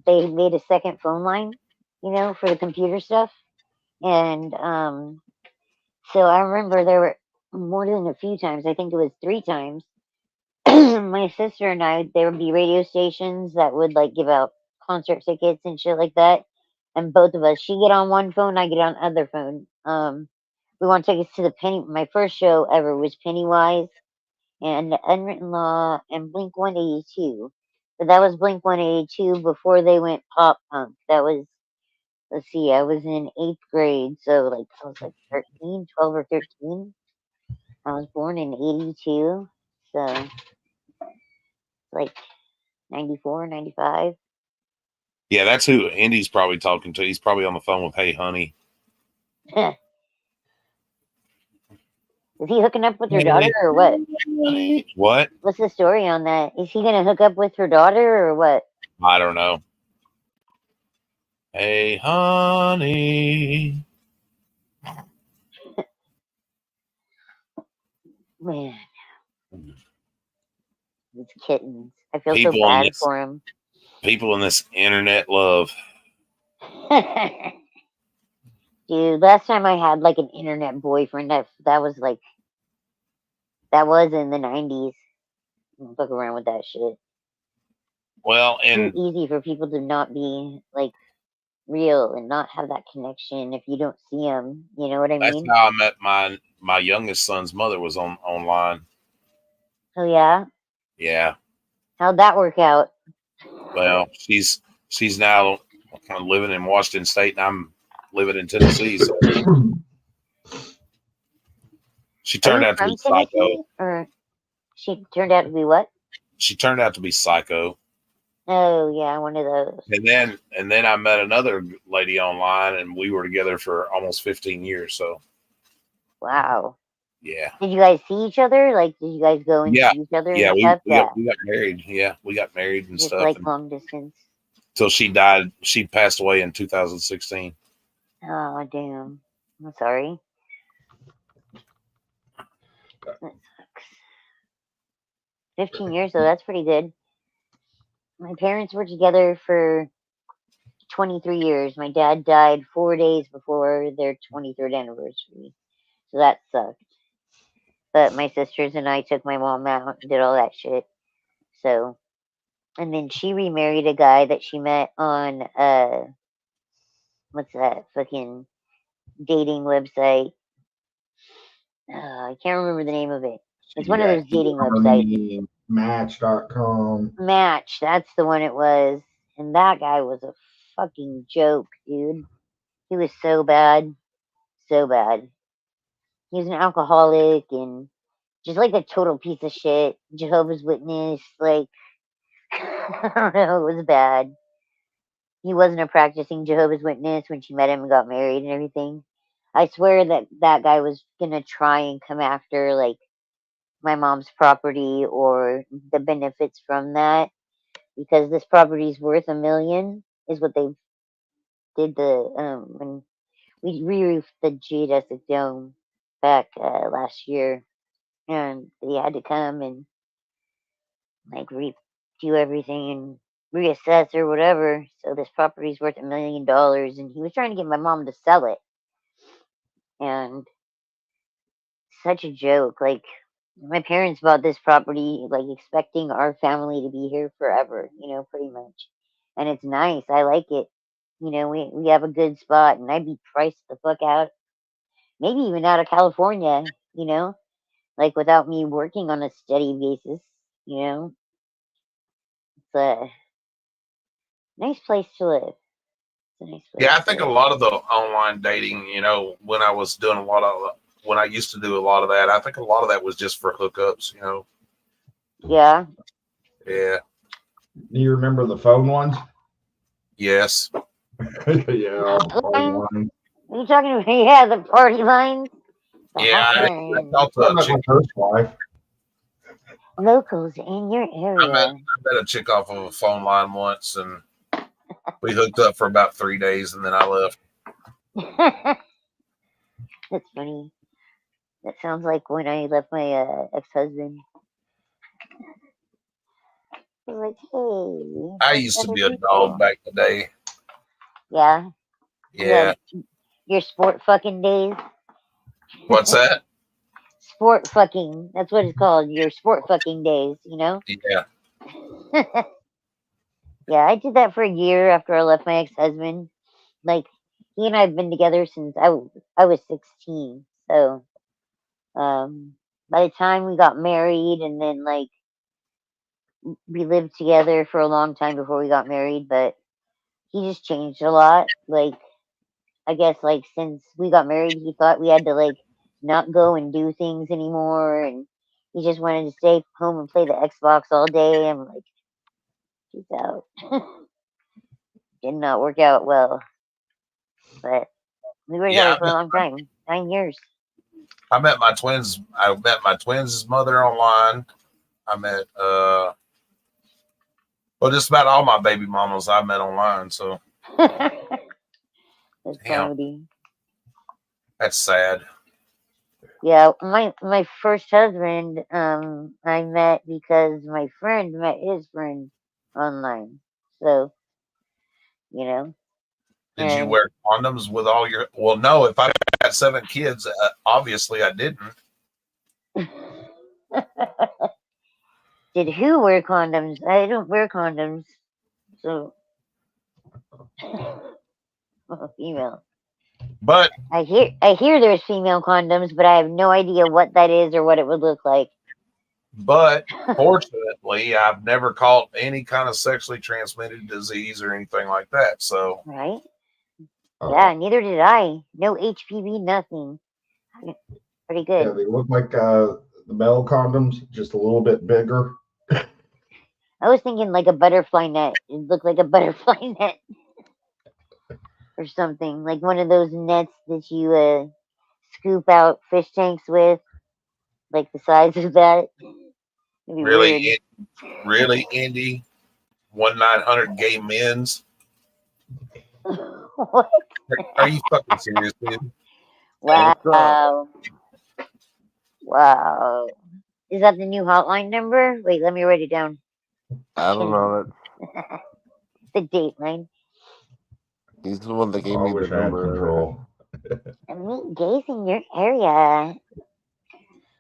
They made a second phone line, for the computer stuff, and so I remember there were more than a few times. I think it was 3 times. My sister and I, there would be radio stations that would like give out concert tickets and shit like that, and both of us, she get on one phone, I get on other phone. We want tickets to my first show ever was Pennywise and Unwritten Law and Blink 182. But that was Blink 182 before they went pop punk. That was, let's see, I was in 8th grade, so like I was like 13, 12 or 13. I was born in 82, so like 94, 95. Yeah, that's who Indy's probably talking to. He's probably on the phone with Hey Honey. Is he hooking up with her daughter or what? What? What's the story on that? Is he gonna hook up with her daughter or what? I don't know. Hey honey. Man, these kittens. I feel People so bad in this, for him. people in this internet love. Dude, last time I had like an internet boyfriend, that was in the 90s. Don't fuck around with that shit. Well, It's and too easy for people to not be like real and not have that connection if you don't see them. You know what I that's mean? how I met my youngest son's mother was online. Oh yeah? Yeah. How'd that work out? Well, she's now living in Washington State, and I'm living in Tennessee. So she Are turned you out to be from psycho. Tennessee? Or she turned out to be what? She turned out to be psycho. Oh yeah, one of those. And then I met another lady online, and we were together for almost 15 years. So Wow. yeah. Did you guys see each other? Like, did you guys go and Yeah. see each other Yeah, and we stuff? got married. Yeah, we got married and Just stuff. like And long distance. till she died, she passed away in 2016. Oh damn. I'm sorry. That sucks. 15 years though, that's pretty good. My parents were together for 23 years. My dad died 4 days before their 23rd anniversary. So that sucked. But my sisters and I took my mom out and did all that shit. So, and then she remarried a guy that she met on what's that fucking dating website? I can't remember the name of it. It's one of those dating websites. Match.com. Match, that's the one it was. And that guy was a fucking joke, dude. He was so bad. So bad. He was an alcoholic and just like a total piece of shit. Jehovah's Witness, like, I don't know, it was bad. He wasn't a practicing Jehovah's Witness when she met him and got married and everything. I swear that guy was gonna try and come after, like, my mom's property or the benefits from that because this property is worth $1 million, is what they did when we re-roofed the geodesic dome back last year, and they had to come and like redo everything and reassess or whatever. So this property's worth $1 million, and he was trying to get my mom to sell it, and such a joke. Like, my parents bought this property like expecting our family to be here forever, pretty much. And it's nice. I like it. We have a good spot, and I'd be priced the fuck out, maybe even out of California, like without me working on a steady basis, It's a nice place to live. It's a nice place Yeah, I to think a live. lot of the online dating, when I was doing when I used to do a lot of that, I think a lot of that was just for hookups, Yeah. Yeah. Do you remember the phone ones? Yes. Yeah, the phone ones. Are you talking about, yeah, the party lines? The Yeah, hot I lines. talked to Not a my chick. first wife. Locals in your area. I met a chick off of a phone line once, and we hooked up for about 3 days, and then I left. That's funny. That sounds like when I left my ex-husband. I was like, hey, I there's used to other be a people. dog back in the day. Yeah. Yeah. Your sport fucking days. What's that? Sport fucking. That's what it's called. Your sport fucking days, you know? Yeah. Yeah, I did that for a year after I left my ex-husband. Like, he and I have been together since I was 16. So, by the time we got married, and then, like, we lived together for a long time before we got married, but he just changed a lot. Like, I guess, like, since we got married, he thought we had to, like, not go and do things anymore, and he just wanted to stay home and play the Xbox all day. I'm like, peace out. Did not work out well, but we were Yeah. together for a long time, 9 years. I met my twins. I met my twins' mother online. I met well, just about all my baby mamas I met online. So That's damn, comedy. that's sad. Yeah, my first husband, I met because my friend met his friend online. So, you know, Did you and wear condoms with all your? Well, no. If I had 7 kids, obviously I didn't. did who wear condoms? I don't wear condoms. So, female. But I hear there's female condoms, but I have no idea what that is or what it would look like. fortunately, I've never caught any kind of sexually transmitted disease or anything like that. So Right? Uh, Yeah, neither did I. No HPV, nothing. Pretty yeah, good. they look like the male condoms, just a little bit bigger. I was thinking like a butterfly net. It looked like a butterfly net or something. Like one of those nets that you scoop out fish tanks with, like the size of that. It'd be weird. really, Indy, 1-900 gay men's. What? Are you fucking serious, dude? What's up? Wow. Wow. Is that the new hotline number? Wait, let me write it down. I don't know. The dateline. He's the one that gave I me the wish I had number. control. Meet gays in your area.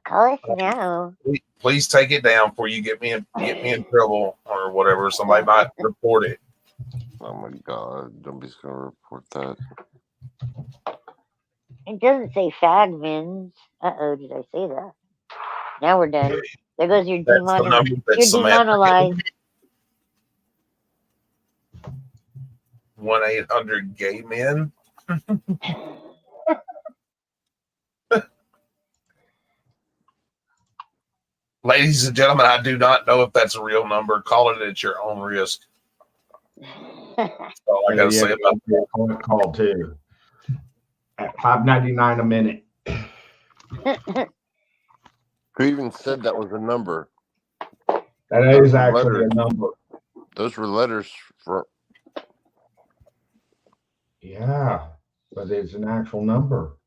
Call us now. Please take it down before you get me in trouble or whatever. Somebody might report it. Oh my god, nobody's gonna report that. It doesn't say fagmans. Uh-oh, did I say that? Now we're done. There goes your That's the number that You're Samantha demonetized. 1-800 gay men. Ladies and gentlemen, I do not know if that's a real number. Call it at your own risk. That's all I gotta say about that. Call too. At $5.99 a minute. Who even said that was a number? That Those is were actually letters. a number. Those were letters for. Yeah, but it's an actual number.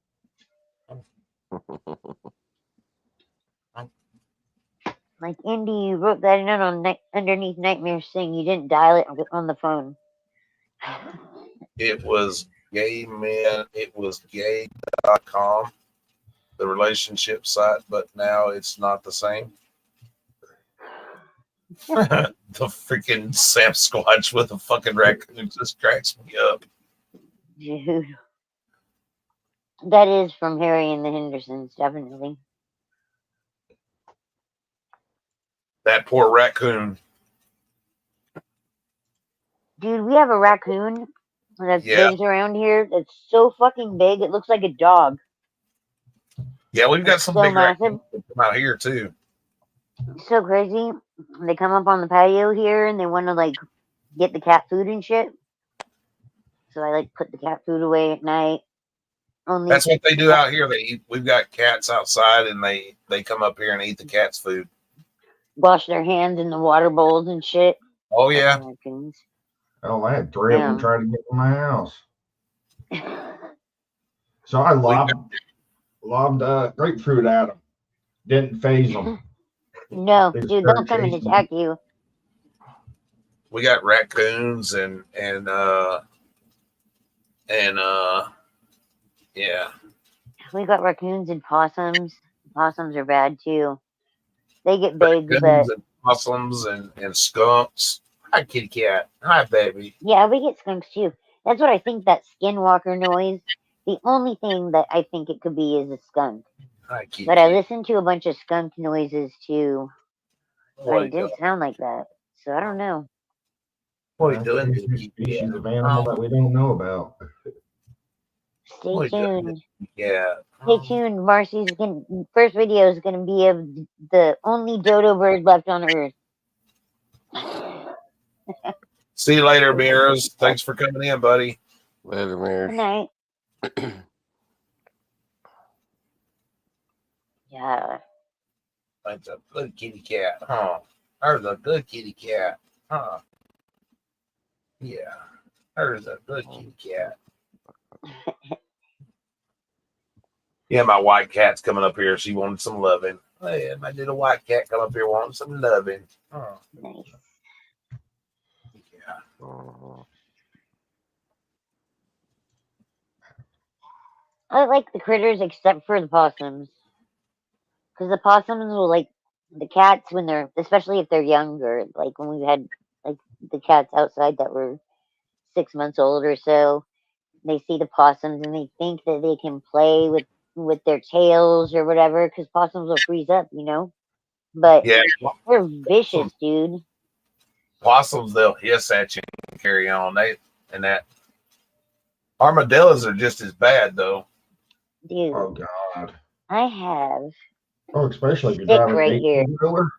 Like Indy, you wrote that in on underneath Nightmare Sing. You didn't dial it on the phone. It was gay men. It was gay.com, the relationship site, but now it's not the same. The freaking Sasquatch with a fucking raccoon just cracks me up. Dude. That is from Harry and the Hendersons, definitely. That poor raccoon. Dude, we have a raccoon that Yeah. lives around here that's so fucking big, it looks like a dog. Yeah, we've got It's some so big massive. raccoons that come out here too. It's so crazy. They come up on the patio here and they want to like get the cat food and shit. So I like put the cat food away at night. Only That's what they do out here. They eat. We've got cats outside, and they come up here and eat the cat's food. wash their hands in the water bowls and shit. Oh yeah. Raccoons. Oh, I had 3 of them Yeah. try to get in my house. So I lobbed grapefruit at them. Didn't phase them. No, They just dude, started they'll come and chasing attack you. We got raccoons and yeah. We got raccoons and possums. Possums are bad too. They get big, but Raccoons and possums and skunks. Hi, kitty cat. Hi, baby. yeah, we get skunks too. That's what I think that skinwalker noise. The only thing that I think it could be is a skunk. Hi, kitty But I cat. listened to a bunch of skunk noises too. But What are it you didn't doing? sound like that. So I don't know. What are you That's doing, a little new kitty species cat? of animal that we don't know about. Stay What are you doing, tuned. kitty cat? Stay tuned. Marcy's first video is gonna be of the only dodo bird left on Earth. See you later, Beers. Thanks for coming in, buddy. Later, Good Mirrors. night. Yeah. That's a good kitty cat, huh? There's a good kitty cat, huh? Yeah. There's a good kitty cat. Yeah, my white cat's coming up here. She wanted some loving. Hey, my little white cat come up here wanting some loving. Oh, Nice. yeah. I like the critters except for the possums. Because the possums will like the cats when they're, especially if they're younger, like when we had like the cats outside that were 6 months old or so, they see the possums and they think that they can play with their tails or whatever because possums will freeze up, you know? But Yeah, they're vicious, dude. possums, they'll hiss at you and carry on. And that armadillos are just as bad, though. Dude, Oh God. I have Oh, especially if you're stick driving right an here. 18-wheeler.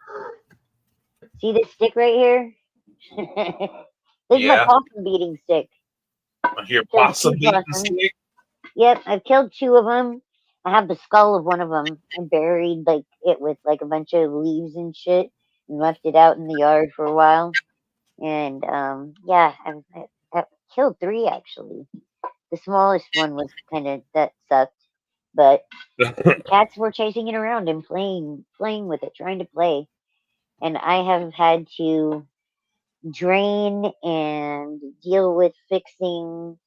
See this stick right here? This is my Yeah. possum beating stick. Your Killed possum two beating possums. stick. Yep, I've killed 2 of them. I have the skull of one of them. I buried like it with like a bunch of leaves and shit, and left it out in the yard for a while. And yeah, I've killed 3 actually. The smallest one was kind of that sucked, but the cats were chasing it around and playing with it, trying to play. And I have had to drain and deal with fixing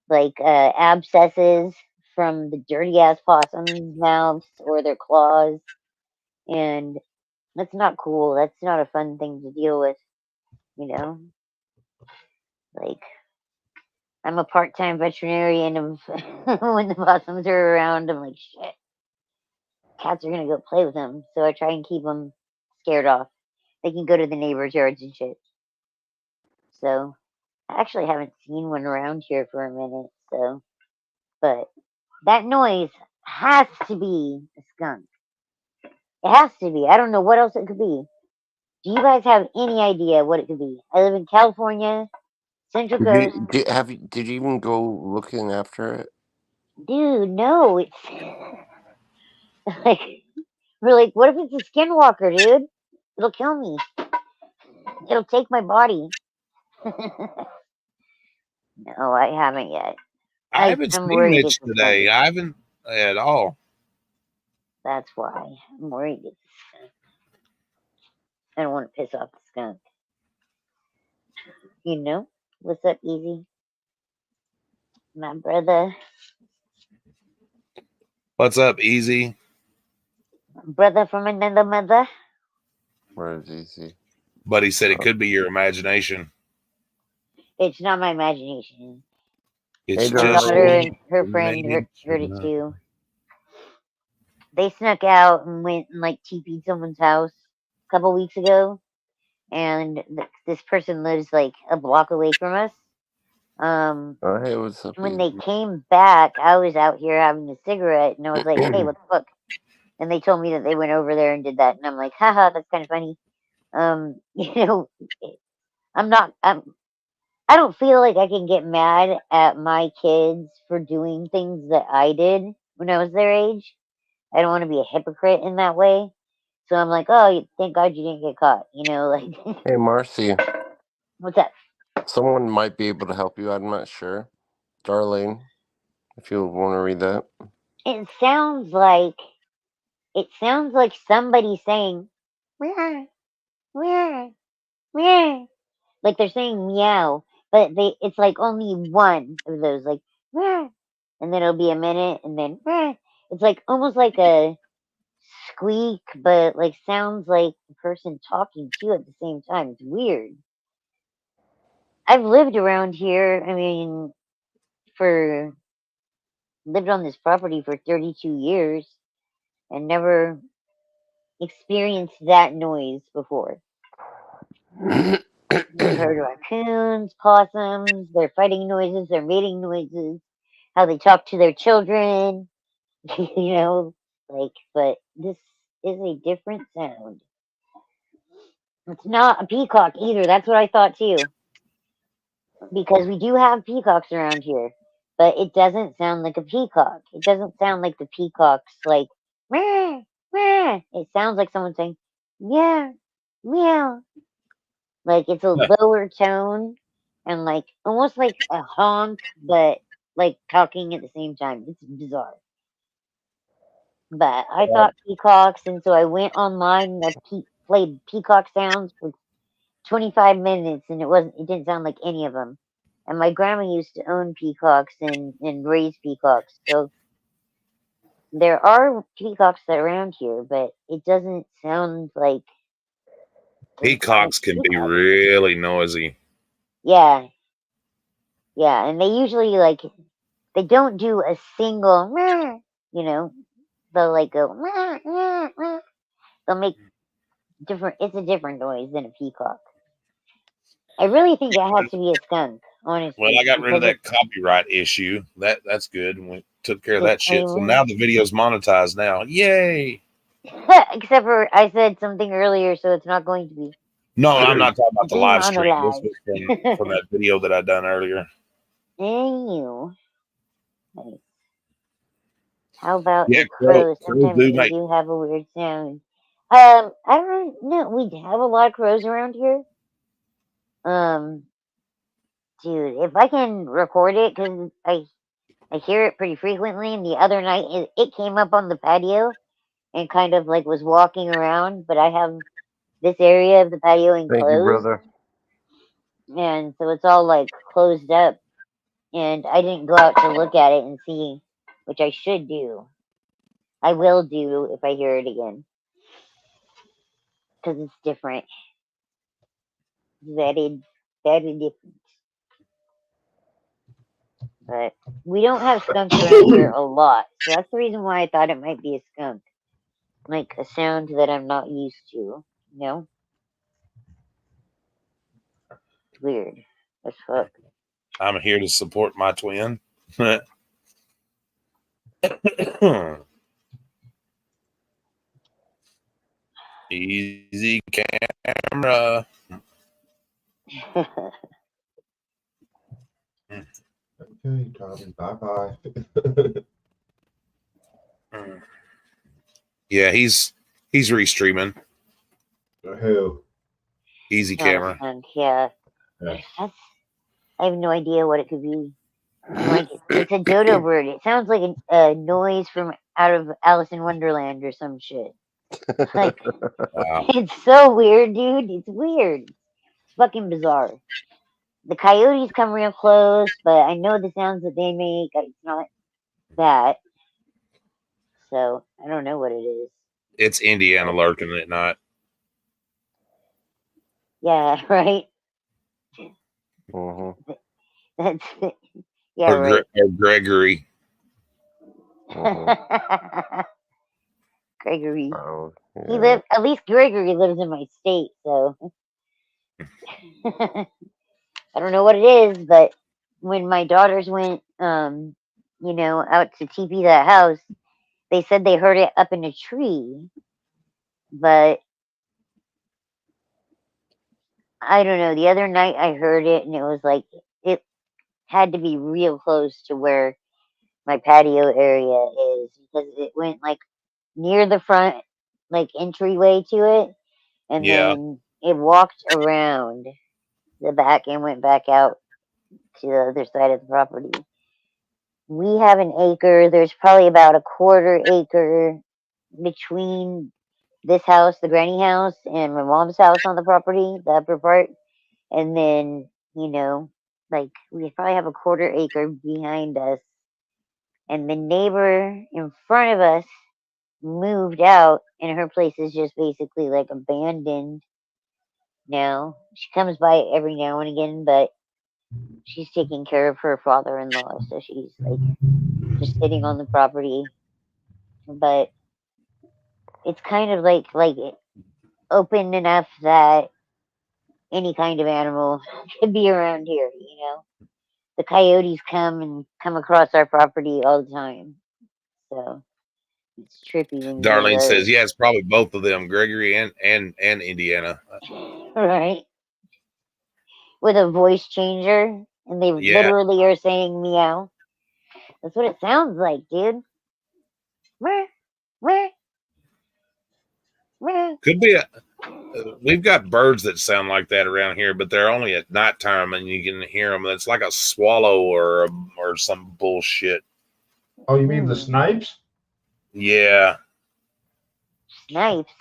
like abscesses from the dirty ass possums' mouths or their claws, and that's not cool. That's not a fun thing to deal with, you know. Like I'm a part-time veterinarian, and when the possums are around, I'm like, shit, cats are gonna go play with them, so I try and keep them scared off. They can go to the neighbors' yards and shit. So I actually haven't seen one around here for a minute, so but that noise has to be a skunk. It has to be. I don't know what else it could be. Do you guys have any idea what it could be? I live in California, Central Coast. Did you even go looking after it? Dude, no, it's like we're like, what if it's a skinwalker, dude? It'll kill me. It'll take my body. No, I haven't yet. I haven't I'm seen worried Mitch it's a today. skunk. I haven't at all. That's why I'm worried it's a skunk. I don't want to piss off the skunk. You know? What's up, Easy? My brother. What's up, Easy? Brother from another mother. Where is easy? Buddy said it could be your imagination. It's not my imagination. It's Hey, My just daughter darling. and her friend heard it too. They snuck out and went and like TP'd someone's house a couple weeks ago, and this person lives like a block away from us. Oh, hey, what's up? When Easy? they came back, I was out here having a cigarette, and I was like, "Hey, what the fuck?" And they told me that they went over there and did that, and I'm like, "Haha, that's kind of funny." You know, I'm not. I don't feel like I can get mad at my kids for doing things that I did when I was their age. I don't want to be a hypocrite in that way. So I'm like, oh, thank God you didn't get caught. You know, like. Hey, Marcy. What's up? Someone might be able to help you. I'm not sure. Darlene, if you want to read that. It sounds like somebody saying, meow, meow, meow. Like they're saying meow, but it's like only one of those, like meow, and then it'll be a minute, and then meow. It's like almost like a squeak, but like sounds like the person talking to you at the same time. It's weird. I've lived around here. I mean, lived on this property for 32 years and never experienced that noise before. I've heard raccoons, possums, their fighting noises, their mating noises, how they talk to their children, you know, like, but this is a different sound. It's not a peacock either. That's what I thought too. Because we do have peacocks around here, but it doesn't sound like a peacock. It doesn't sound like the peacocks, like, meow, meow. It sounds like someone saying, yeah, meow. Like it's a lower tone and like almost like a honk, but like talking at the same time. It's bizarre. But I thought peacocks, and so I went online and I played peacock sounds for 25 minutes, and it didn't sound like any of them. And my grandma used to own peacocks and raise peacocks, so there are peacocks that are around here, but it doesn't sound like Peacocks can be really noisy. Yeah. Yeah, and they usually like they don't do a single meow, you know. They'll like go meow, meow, meow. They'll make it's a different noise than a peacock. I really think it has to be a skunk, honestly. Well, I got rid of because that copyright issue. That's good. And we took care of The that shit. So same. now the video's monetized now. Yay. Except for I said something earlier, so it's not going to be No, I'm not talking about the live stream. This demonetized. was from that video that I done earlier. Ew. Nice. How about Yeah, the crows? crows Sometimes do they make. do have a weird sound. I don't know. We have a lot of crows around here. Dude, if I can record it, because I hear it pretty frequently. And the other night, it came up on the patio and kind of like was walking around. But I have this area of the patio Thank you, enclosed, brother. and so it's all like closed up. And I didn't go out to look at it and see, which I should do. I will do if I hear it again, because it's different. Very, very different. But we don't have skunks around here a lot, so that's the reason why I thought it might be a skunk. Like a sound that I'm not used to, you know? It's weird as fuck. I'm here to support my twin. Easy camera. Okay, Tommy. Bye bye. Yeah, he's restreaming. Who? Easy Not a camera. skunk, yeah. Yeah. I have no idea what it could be. Like it's a dodo bird. It sounds like a noise from out of Alice in Wonderland or some shit. Like Wow. it's so weird, dude. It's weird. It's fucking bizarre. The coyotes come real close, but I know the sounds that they make. It's not that. So I don't know what it is. It's Indiana lurking at night. Yeah, right. Mm-hmm. That's yeah, Or, right. or Gregory. Mm-hmm. Gregory. Oh, He yeah. at least Gregory lives in my state, so I don't know what it is, but when my daughters went out to TP that house, they said they heard it up in a tree, but I don't know. The other night I heard it, and it was like it had to be real close to where my patio area is because it went like near the front, like entryway to it, and Yeah. then it walked around the back and went back out to the other side of the property. We have an acre. There's probably about a quarter acre between this house, the granny house, and my mom's house on the property, the upper part. And then, like we probably have a quarter acre behind us. And the neighbor in front of us moved out, and her place is just basically like abandoned now. She comes by every now and again, but she's taking care of her father-in-law, so she's like just sitting on the property. But it's kind of like open enough that any kind of animal could be around here. The coyotes come across our property all the time, so it's trippy when you hear Darlene says, those. yeah, it's probably both of them, Gregory and Indiana. Right, with a voice changer, and they Yeah. literally are saying meow. That's what it sounds like, dude. Where, where, where? Could be we've got birds that sound like that around here, but they're only at nighttime and you can hear them. It's like a swallow or some bullshit. Oh, you mean the snipes? Yeah. Snipes.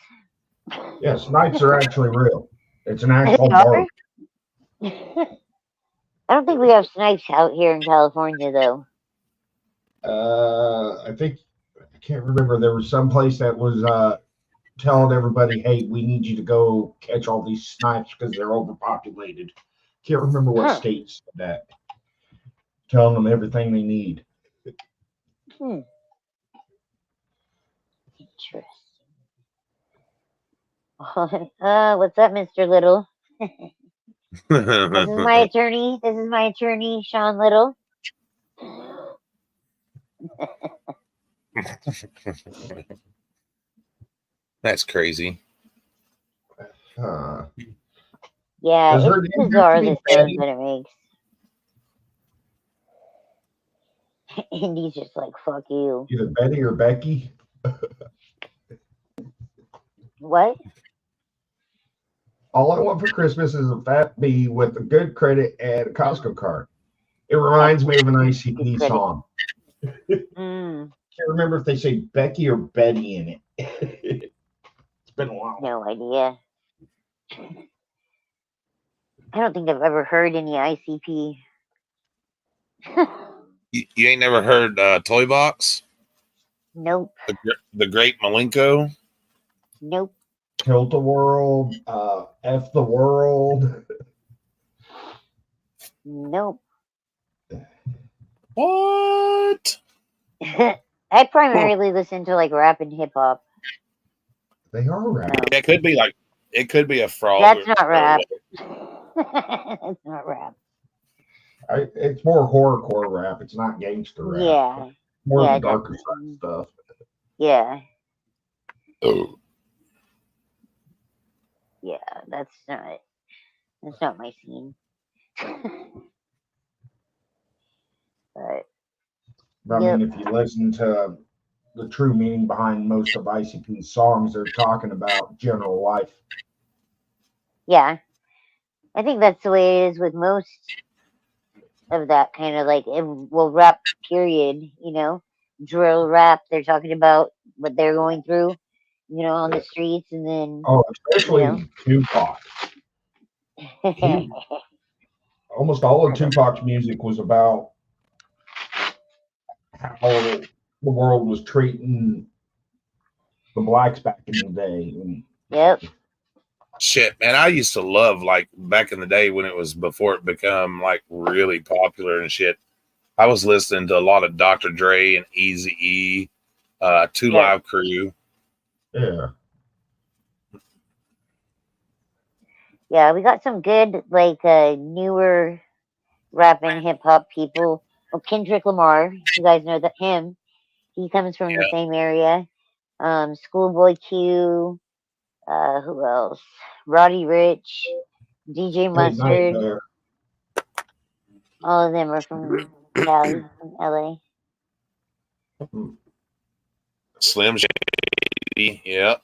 Yeah, snipes are actually real. It's an They actual are? bird. I don't think we have snipes out here in California, though. I think I can't remember. There was some place that was telling everybody, "Hey, we need you to go catch all these snipes because they're overpopulated." Can't remember what state said that. Telling them everything they need. Interesting. What's up, Mr. Little? This is my attorney. This is my attorney, Sean Little. That's crazy. Yeah, Does her it's name have bizarre, to be the sounds Betty? that it makes. Indy's just like, fuck you. Either Betty or Becky. What? All I want for Christmas is a fat bee with a good credit and a Costco card. It reminds me of an ICP song. Can't remember if they say Becky or Betty in it. It's been a while. No idea. I don't think I've ever heard any ICP. You ain't never heard Toy Box? Nope. The Great Malenko? Nope. Tilt the World, F the World. Nope. What? I primarily listen to like rap and hip hop. They are rap. It could be a frog. That's not rap. That's not rap. It's more horrorcore rap. It's not gangster rap. Yeah. More Yeah, the darker side stuff. Yeah. Oh. Yeah, that's not my scene. But I mean, if you listen to the true meaning behind most of ICP's songs, they're talking about general life. yeah, I think that's the way it is with most of that kind of like, rap period, drill rap. They're talking about what they're going through, on the streets, and then especially Tupac. Almost all of Tupac's music was about how the world was treating the blacks back in the day. Yep. Shit, man, I used to love, like, back in the day when it was before it become like really popular and shit. I was listening to a lot of Dr. Dre and Eazy-E, Two Live Crew. Yeah. Yeah, we got some good, like, newer rap and hip hop people. Well, Kendrick Lamar, you guys know that him. He comes from the same area. Schoolboy Q. Who else? Roddy Ricch. DJ Hey, Mustard. Nightmare. All of them are from Cali, from LA. Slim Shady. Yeah.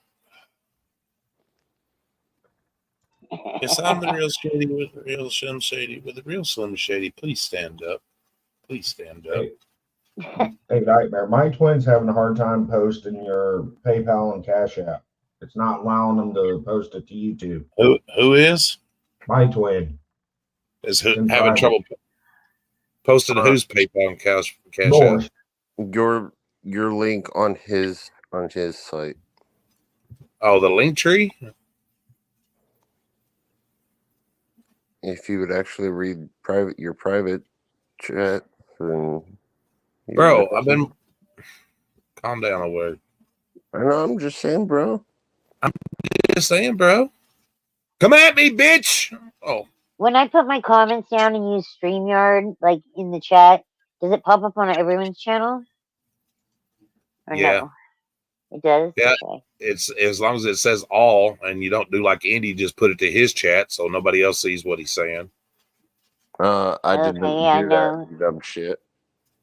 Yes, I'm the real Shady with the real Slim Shady. With the real Slim Shady, please stand up. Please stand up. Hey, Nightmare. My twin's having a hard time posting your PayPal and Cash App. It's not allowing them to post it to YouTube. Who is? My twin. Is It's in having private. trouble posting whose PayPal and Cash App? Yours. Your link on his site. Oh, the link tree? If you would actually read your private chat, then Bro, I've been. Calm down a word. I know. I'm just saying, bro. I'm just saying, bro. Come at me, bitch. Oh. When I put my comments down and use StreamYard, like in the chat, does it pop up on everyone's channel? Or Yeah. no? It does? Yeah. Okay. It's as long as it says all and you don't do like Andy, just put it to his chat so nobody else sees what he's saying. I didn't do that, you dumb shit.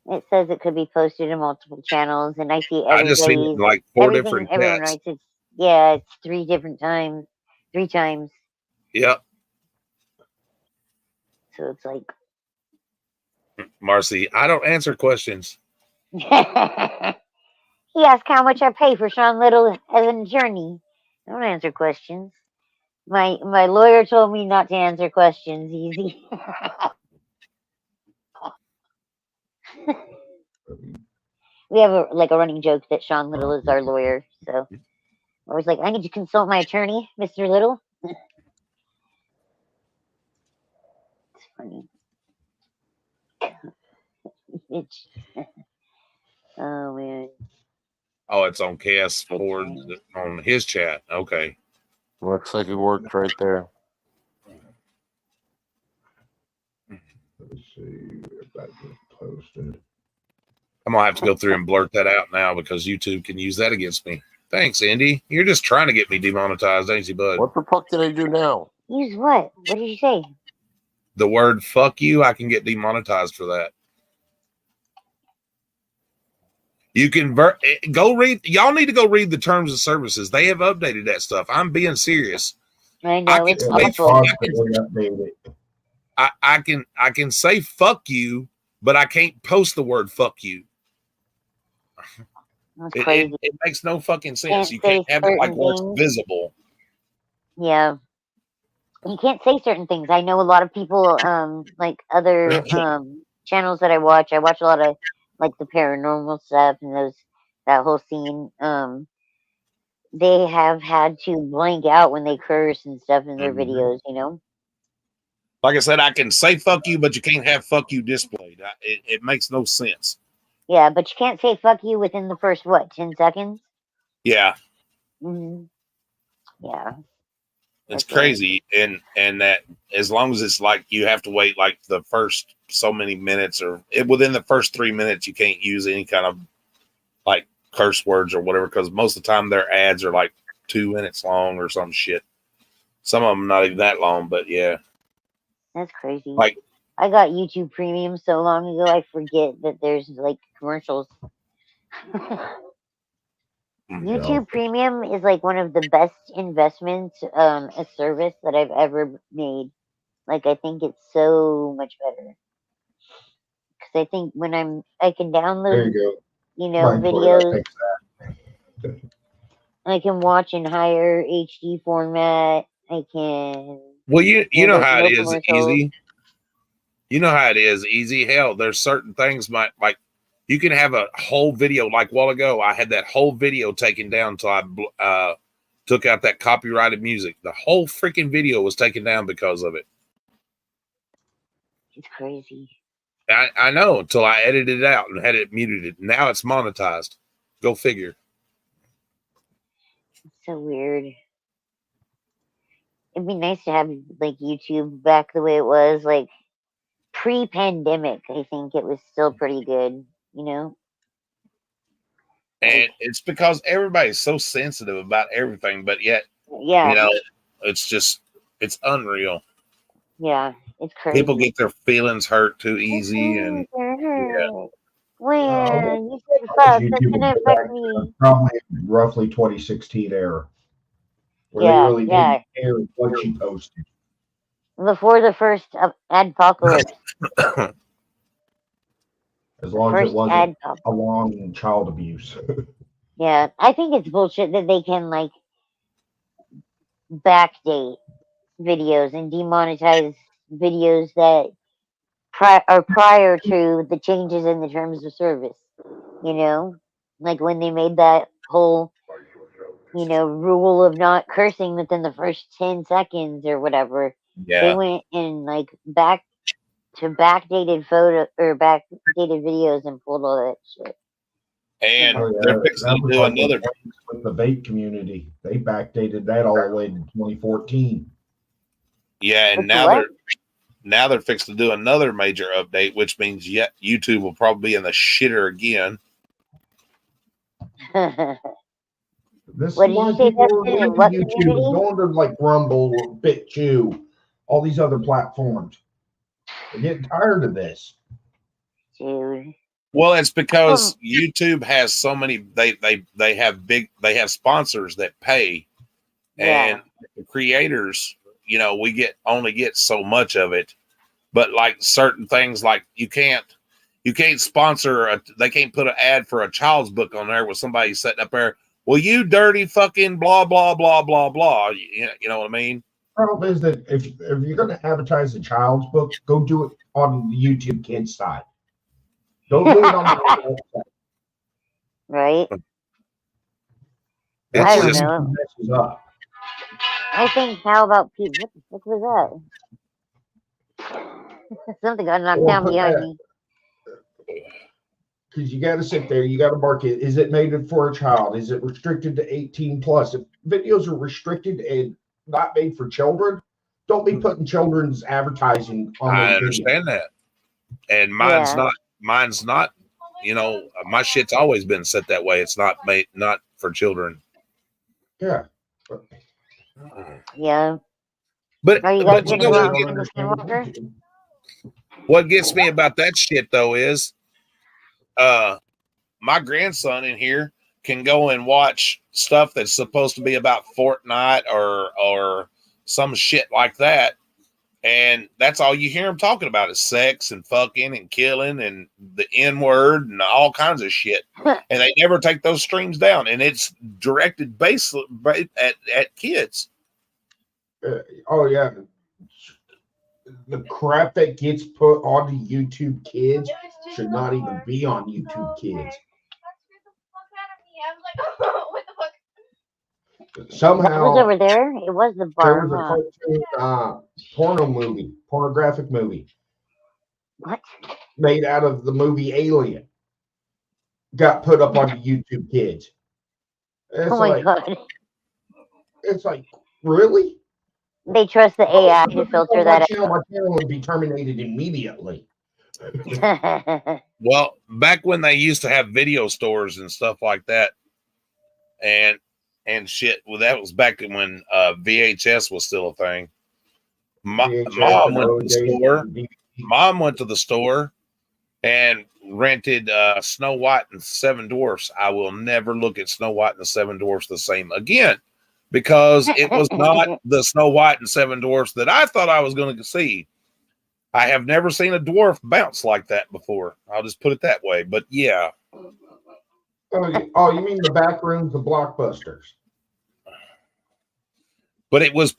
It says it could be posted to multiple channels, and I see I just seen it in like 4 different everyone chats. writes it's 3 different times. 3 times. Yep. So it's like Marcy, I don't answer questions. he asked how much I pay for Sean Little as an attorney. I don't answer questions. My lawyer told me not to answer questions easy. We have a running joke that Sean Little is our lawyer, so I was like, I need to consult my attorney, Mr. Little. It's funny. Bitch. Oh man. Oh, it's on KS Ford on his chat. Okay. Looks like it worked right there. Let's see if that gets posted. I'm gonna have to go through and blurt that out now because YouTube can use that against me. Thanks, Andy. You're just trying to get me demonetized, ain't you, bud? What the fuck did I do now? Use what? What did you say? The word "fuck you," I can get demonetized for that. You can go read. Y'all need to go read the terms of services. They have updated that stuff. I'm being serious. I know it's awful. I can say "fuck you," but I can't post the word "fuck you." That's crazy. It makes no fucking sense. You can't have it like where it's visible. Yeah. You can't say certain things. I know a lot of people, like other channels that I watch a lot of like the paranormal stuff and that whole scene. They have had to blank out when they curse and stuff in their videos, you know? Like I said, I can say "fuck you," but you can't have "fuck you" displayed. It makes no sense. Yeah, but you can't say "fuck you" within the first 10 seconds? Yeah. Mm-hmm. Yeah. It's crazy, and that as long as it's like you have to wait like the first so many minutes or within the first 3 minutes, you can't use any kind of like curse words or whatever because most of the time their ads are like 2 minutes long or some shit. Some of them not even that long, but yeah. That's crazy. Like I got YouTube Premium so long ago, I forget that there's like commercials. YouTube Premium is like one of the best investments, a service that I've ever made. Like I think it's so much better because I think when I can download, videos. I can watch in higher HD format. I can. Well, you know how it is commercials. easy. You know how it is easy. Hell, there's certain things like you can have a whole video. Like a while ago, I had that whole video taken down until I took out that copyrighted music. The whole freaking video was taken down because of it. It's crazy. I know until I edited it out and had it muted. Now it's monetized. Go figure. It's so weird. It'd be nice to have like YouTube back the way it was, like pre-pandemic. I think it was still pretty good, you know. And it's because everybody's so sensitive about everything, but yet, yeah, it's unreal. Yeah, it's crazy. People get their feelings hurt too easy, and yeah. Well, When you said fuck, that's YouTube gonna will go affect back to me. probably roughly 2016 era, where they Yeah, really yeah. didn't care what you posted. Before the first adpocalypse. As long as it First wasn't adpop. along child abuse. Yeah, I think it's bullshit that they can like backdate videos and demonetize videos that are prior to the changes in the terms of service. You know, like when they made that whole rule of not cursing within the first 10 seconds or whatever. They yeah. went and like backdated photo or backdated videos and pulled all that shit. And Oh, they're yeah, fixing that to was do like another. with the vape community. They backdated that all the way to 2014. Yeah, and With now they're fixing to do another major update, which means YouTube will probably be in the shitter again. This What is did you why say, people are Dustin? In leaving what YouTube community? and going to like Rumble or BitChew, all these other platforms. They're getting tired of this. Dude. Well, it's because YouTube has so many. They have sponsors that pay, and the creators. We only get so much of it. But like certain things, like you can't sponsor. They can't put an ad for a child's book on there with somebody sitting up there. Well, you dirty fucking blah blah blah blah blah. You know what I mean? Problem is that if you're going to advertise a child's book, go do it on the YouTube Kids side. Don't do it on the adult side. Right? It's I don't just know. Messes up. I think, how about people? What the fuck was that? Something got knocked down behind me. Because you got to sit there, you got to mark it. Is it made for a child? Is it restricted to 18 plus? If videos are restricted and not made for children, don't be putting children's advertising on those I videos. understand that, and mine's not. My shit's always been set that way. It's not for children. Yeah. Yeah. But Are you guys gonna go out and swim with her? What gets me about that shit though is, my grandson in here can go and watch stuff that's supposed to be about Fortnite or some shit like that, and that's all you hear him talking about is sex and fucking and killing and the N-word and all kinds of shit. And they never take those streams down, and it's directed basically at kids. Oh yeah, the crap that gets put onto YouTube Kids should not even be on YouTube Kids. Somehow, what was over there? It was the bar. There was a cartoon pornographic movie. What? Made out of the movie Alien. Got put up on YouTube Kids. It's my god! It's like, really? They trust the AI to filter that out. My channel would be terminated immediately. Well, back when they used to have video stores and stuff like that, and shit. Well, that was back when VHS was still a thing. Mom went to the store and rented Snow White and the Seven Dwarfs. I will never look at Snow White and the Seven Dwarfs the same again, because it was not the Snow White and Seven Dwarfs that I thought I was going to see. I have never seen a dwarf bounce like that before. I'll just put it that way. But yeah. Oh, you mean the back rooms of Blockbusters? But it was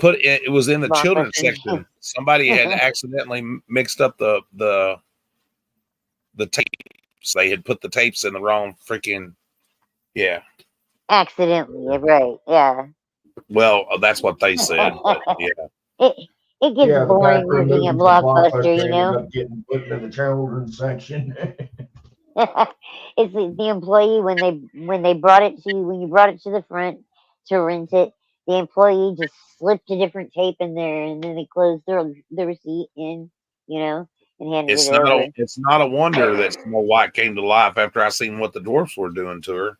in the children's section. Somebody had accidentally mixed up the tapes. They had put the tapes in the wrong freaking, yeah. Accidentally, right? Yeah. Well, that's what they said. But yeah. It gets boring looking at Blockbuster, you know. Up getting put in the children's section. It's the employee when they brought it to you, when you brought it to the front to rent it, the employee just slipped a different tape in there, and then they closed the receipt in, you know, and handed it over. It's not a wonder that Snow White came to life after I seen what the dwarfs were doing to her.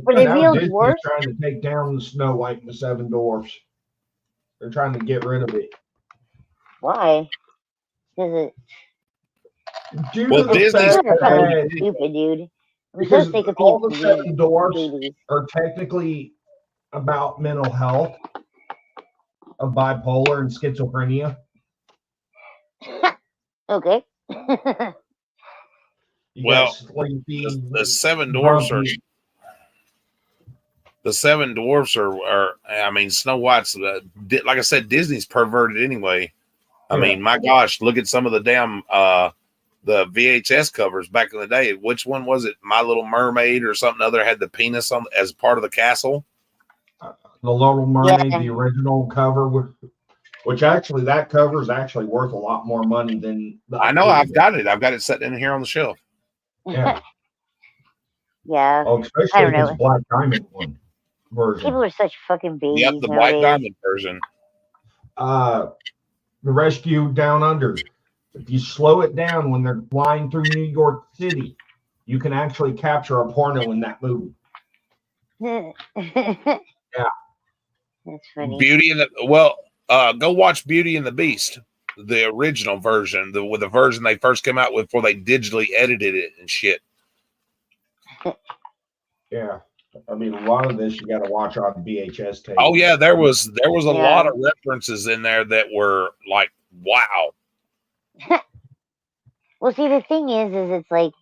Were they real dwarfs? Trying to take down the Snow White and the Seven Dwarfs. They're trying to get rid of it. Why? Because Due Well, to the Disney's fact people are fucking perverted that stupid, dude. I'm so because sick of all people the being seven dwarfs babies. are technically about mental health of bipolar and schizophrenia. Okay. You Well, got sleepy, the seven dwarfs are grumpy. the seven dwarfs are. I mean, Snow White's like I said, Disney's perverted anyway. I Yeah. mean, my gosh, look at some of the damn the VHS covers back in the day. Which one was it? My Little Mermaid or something other had the penis on as part of the castle. The Little Mermaid, Yeah. the original cover, which actually that cover is actually worth a lot more money than the I know. updated I've got it. I've got it sitting in here on the shelf. Yeah. Yeah. Oh, I especially don't this know. Black Diamond one version. People are such fucking babies Yep, the nowadays. Black Diamond version. The Rescue Down Under. If you slow it down when they're flying through New York City, you can actually capture a porno in that movie. Yeah. That's funny. Beauty and the go watch Beauty and the Beast, the original version, with the version they first came out with before they digitally edited it and shit. Yeah. I mean, a lot of this you got to watch on VHS tape. Oh yeah, there was a lot Yeah. of references in there that were like, wow. Well, see, the thing is it's like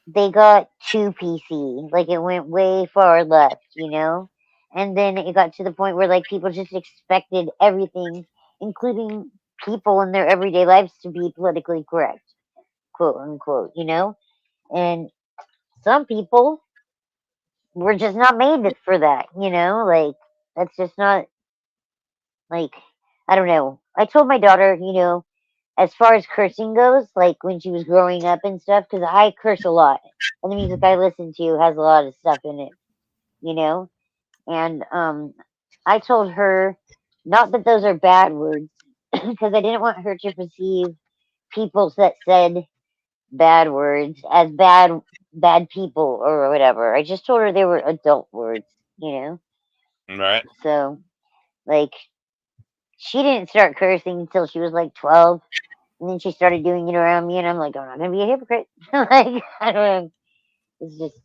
they got too PC. Like it went way far left, you know? And then it got to the point where like people just expected everything, including people in their everyday lives, to be politically correct, quote unquote, you know? And some people were just not made for that, you know? Like that's just not like I don't know. I told my daughter, you know, as far as cursing goes, like when she was growing up and stuff, because I curse a lot. And the music I listen to has a lot of stuff in it, you know? And I told her not that those are bad words, because I didn't want her to perceive people that said bad words as bad people or whatever. I just told her they were adult words, you know? Right. So like she didn't start cursing until she was like 12. And then she started doing it around me, and I'm like, I'm not gonna be a hypocrite. Like, I don't know. It's just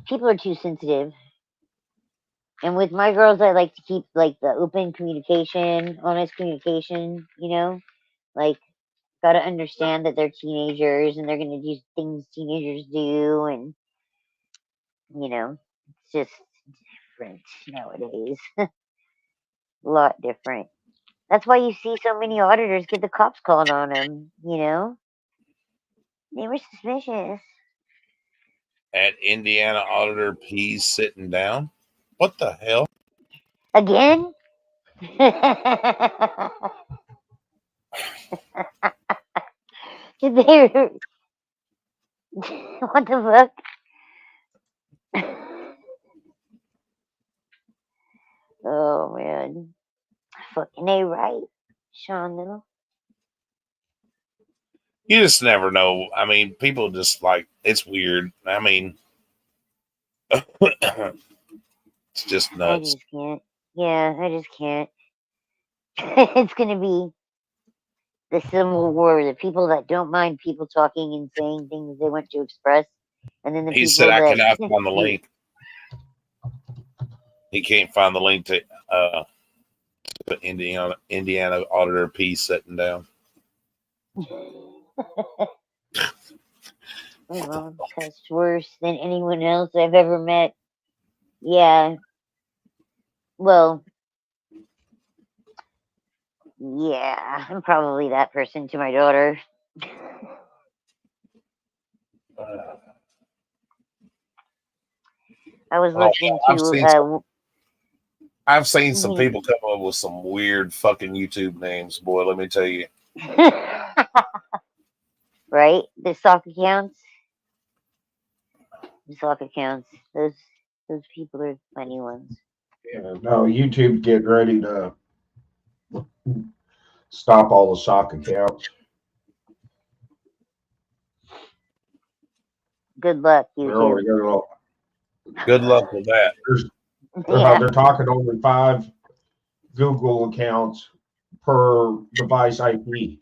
people are too sensitive. And with my girls, I like to keep like the open communication, honest communication. You know, like gotta understand that they're teenagers and they're gonna do things teenagers do, and you know, it's just different nowadays. A lot different. That's why you see so many auditors get the cops called on them. You know, they were suspicious. At Indiana Auditor P sitting down. What the hell? Again? Did they? What the fuck? Oh man, fucking A right, Sean Little. You just never know. I mean, people just like it's weird. I mean, it's just I nuts. just can't. Yeah, I just can't. It's gonna be the civil war. The people that don't mind people talking and saying things they want to express, and then the He people said, "I that cannot find the link." He can't find the link to Indiana Auditor P sitting down. My mom cussed worse than anyone else I've ever met. Yeah. Well, yeah, I'm probably that person to my daughter. I was listening to. I've seen some people come up with some weird fucking YouTube names, boy. Let me tell you. Right, the sock accounts. The sock accounts. Those people are funny ones. Yeah, no, YouTube getting ready to stop all the sock accounts. Good luck, YouTube. Good luck with that. They're talking only 5 Google accounts per device IP.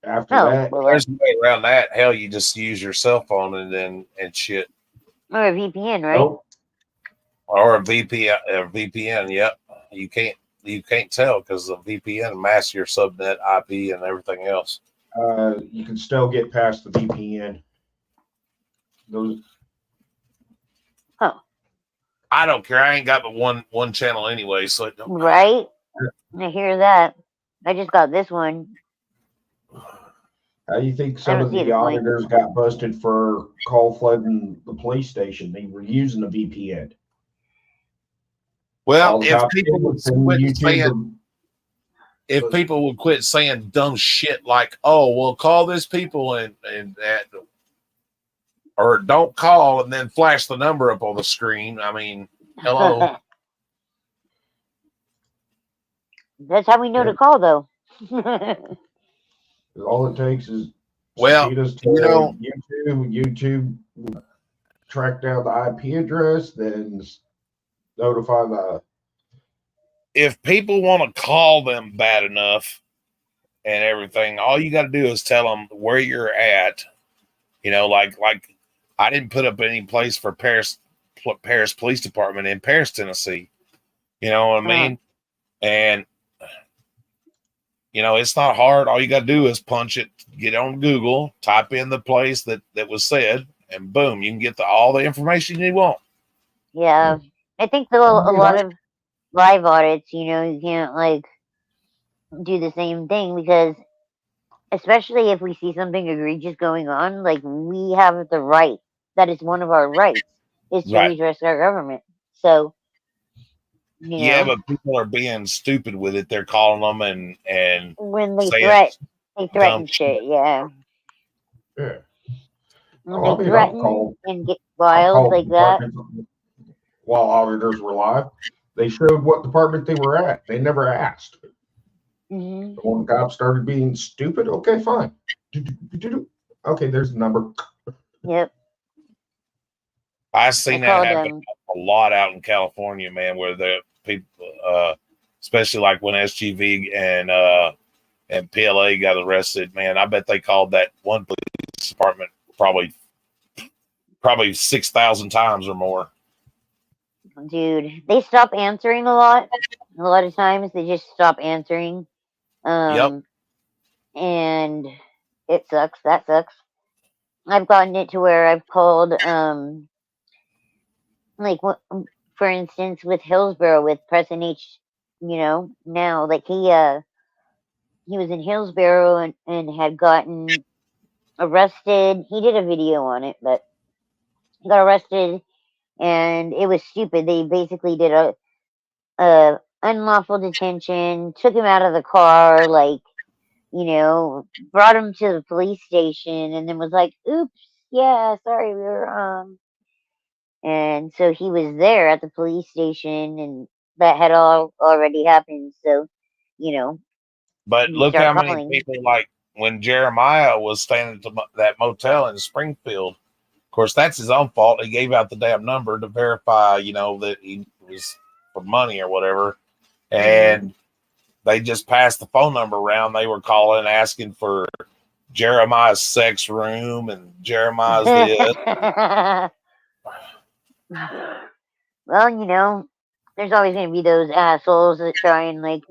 After that, well, There's no way around that. Hell, you just use your cell phone and shit, or a VPN, right? nope. or a VPN. Yep, you can't tell because the VPN masks your subnet IP and everything else. You can still get past the VPN. Those I don't care. I ain't got but one channel anyway, so it don't. Right? I hear that. I just got this one. How do you think I some don't of see the the point. auditors got busted for call flooding the police station? They were using a VPN. Well, All the if cops people did would was send quit YouTube. saying, if people would quit saying dumb shit like, "Oh, well, call this people and or don't call," and then flash the number up on the screen. I mean, hello. That's how we know to call, though. All it takes is Well, subpoenas to you know, YouTube. YouTube will track down the IP address, then notify the. if people want to call them bad enough and everything, all you got to do is tell them where you're at. You know, like I didn't put up any place for Paris Police Department in Paris, Tennessee. You know what I mean? And you know, it's not hard. All you got to do is punch it, get on Google, type in the place that was said, and boom, you can get all the information you want. Yeah. I think a lot of live audits, you can't like do the same thing because especially if we see something egregious going on, like we have the right. That is one of our rights is to Right. redress our government. So, Yeah, but people are being stupid with it. They're calling them and when they saying threaten shit, yeah. Yeah. When Well, they I've threaten called and get wild like that. While auditors were live, they showed what department they were at. They never asked. Mm-hmm. When the cops started being stupid, okay, fine. Okay, there's the number. Yep. I've seen that happen a lot out in California, man, where the people, especially like when SGV and PLA got arrested, man, I bet they called that one police department probably 6,000 times or more. Dude, they stop answering a lot. A lot of times they just stop answering. Yep. And it sucks. That sucks. I've gotten it to where I've called, like, for instance, with Hillsborough, with Preston H, now, like, he was in Hillsborough and had gotten arrested. He did a video on it, but he got arrested, and it was stupid. They basically did a unlawful detention, took him out of the car, like, brought him to the police station, and then was like, "Oops, yeah, sorry, we were And so he was there at the police station, and that had already happened. So, But you look start how many calling. people, like when Jeremiah was staying at that motel in Springfield. Of course, that's his own fault. He gave out the damn number to verify, that he was for money or whatever. And they just passed the phone number around. They were calling, asking for Jeremiah's sex room and Jeremiah's this. Well, there's always going to be those assholes that try and, like,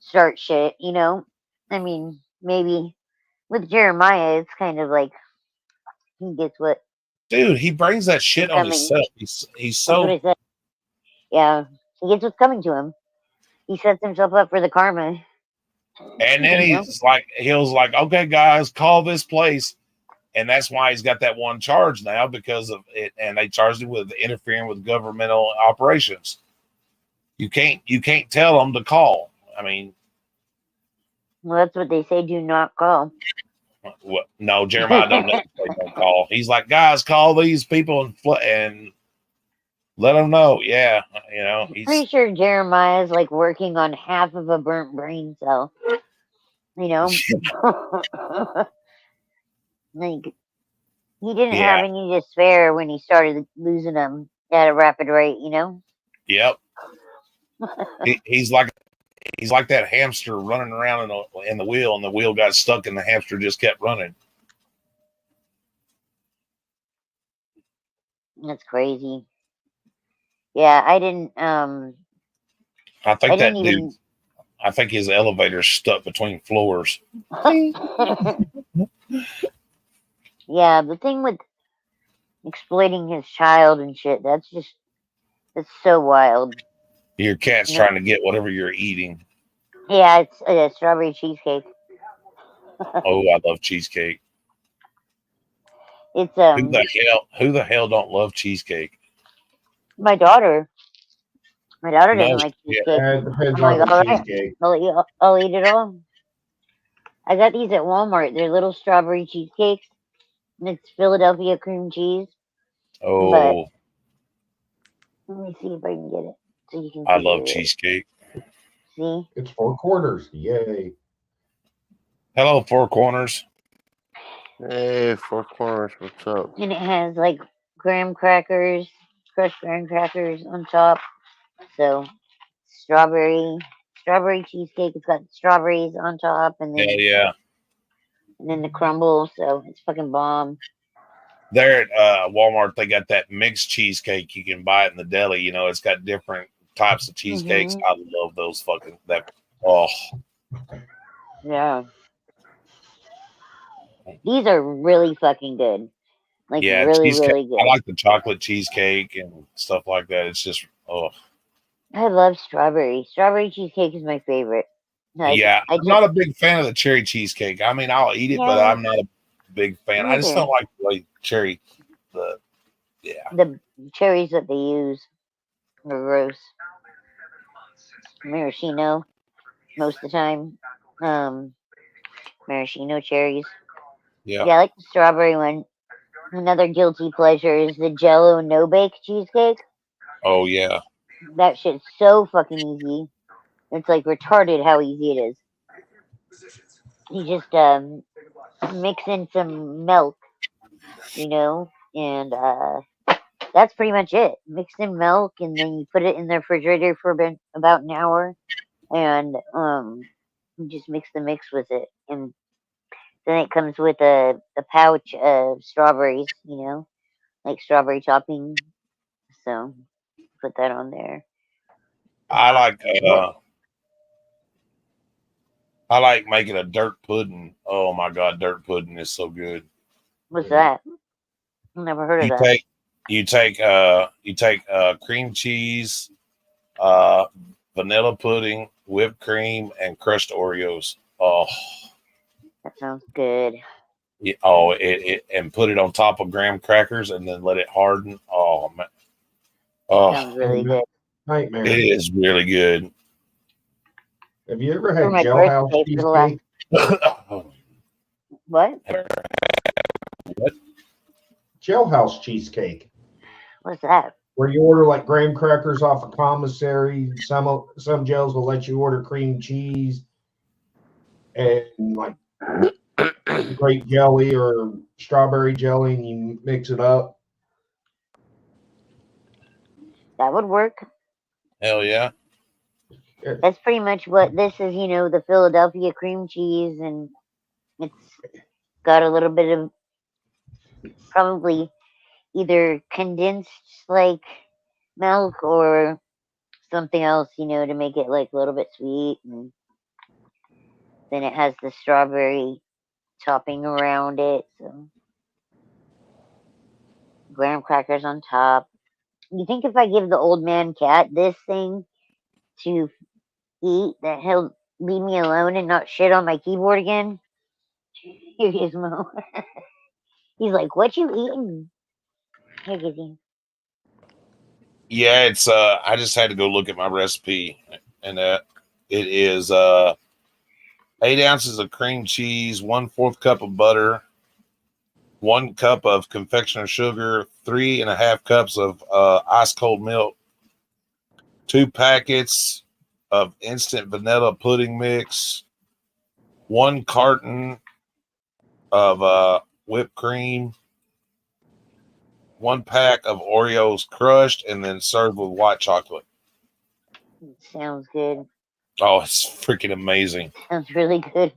start shit, I mean, maybe with Jeremiah, it's kind of like he gets what. Dude, he brings that shit on coming. himself. He's so. That's what I said. Yeah, he gets what's coming to him. He sets himself up for the karma. And then he was like, okay, guys, call this place. And that's why he's got that one charge now because of it. And they charged him with interfering with governmental operations. You can't tell them to call. I mean, well, that's what they say. Do not call. What? No, Jeremiah don't call. He's like, guys, call these people and let them know. Yeah, he's pretty sure Jeremiah's like working on half of a burnt brain cell. Like he didn't have any to spare when he started losing them at a rapid rate. Yep. He's like that hamster running around in the wheel, and the wheel got stuck, and the hamster just kept running. That's crazy. Yeah, I didn't. I think I didn't that dude. even. I think his elevator's stuck between floors. Yeah, the thing with exploiting his child and shit, that's so wild. Your cat's No, trying to get whatever you're eating. yeah, it's a strawberry cheesecake. Oh, I love cheesecake. It's Who the hell don't love cheesecake? my daughter. My daughter No doesn't like shit. cheesecake. It depends I'm like, on the all right, cheesecake. I'll eat it all. I got these at Walmart. They're little strawberry cheesecakes. And it's Philadelphia cream cheese. But Oh, let me see if I can get it so you can I figure love it. cheesecake. See? It's 4 quarters. Yay. Hello, Four Corners. Hey, Four Corners, what's up? And it has like graham crackers, crushed graham crackers on top. So strawberry cheesecake. It's got strawberries on top, and Hell then yeah. the crumble. So it's fucking bomb. There at Walmart, they got that mixed cheesecake. You can buy it in the deli. You know, it's got different types of cheesecakes. I love those fucking that. Oh, Yeah. These are really fucking good. Like yeah, really, cheesecake. really good. I like the chocolate cheesecake and stuff like that. It's just I love strawberry. Strawberry cheesecake is my favorite. Like yeah. I I'm just not a big fan of the cherry cheesecake. I mean, I'll eat it, but yeah, I'm not a big fan. I just neither. don't like the way cherry. The cherries that they use are gross. Maraschino most of the time. Maraschino cherries. Yeah. Yeah, I like the strawberry one. Another guilty pleasure is the Jello no bake cheesecake. Oh yeah. That shit's so fucking easy. It's like retarded how easy it is. You just mix in some milk, and that's pretty much it. Mix in milk, and then you put it in the refrigerator for about an hour, and you just mix the mix with it, and then it comes with a pouch of strawberries, like strawberry topping. So put that on there. I like making a dirt pudding. Oh my god, dirt pudding is so good. What's that? Never heard of that. You take cream cheese, vanilla pudding, whipped cream, and crushed Oreos. Oh, That sounds good. and put it on top of graham crackers and then let it harden. Oh man, Sounds really good. Nightmare. it is really good. Have you ever For had my jailhouse birthday for the last. cheesecake? What? Jailhouse cheesecake. What's that? Where you order like graham crackers off a commissary. Some jails will let you order cream cheese and like grape jelly or strawberry jelly, and you mix it up. That would work. Hell yeah. That's pretty much what this is, the Philadelphia cream cheese, and it's got a little bit of probably either condensed like milk or something else, to make it like a little bit sweet, and then it has the strawberry topping around it, so graham crackers on top. You think if I give the old man cat this thing to eat, that he'll leave me alone and not shit on my keyboard again? Here, Gizmo. He's like, "What you eating?" Here, Gizmo. Yeah, it's I just had to go look at my recipe, and it is 8 ounces of cream cheese, 1/4 cup of butter, 1 cup of confectioner sugar, 3.5 cups of ice cold milk, 2 packets of instant vanilla pudding mix, 1 carton of whipped cream, 1 pack of Oreos crushed, and then served with white chocolate. Sounds good. Oh, it's freaking amazing. Sounds really good.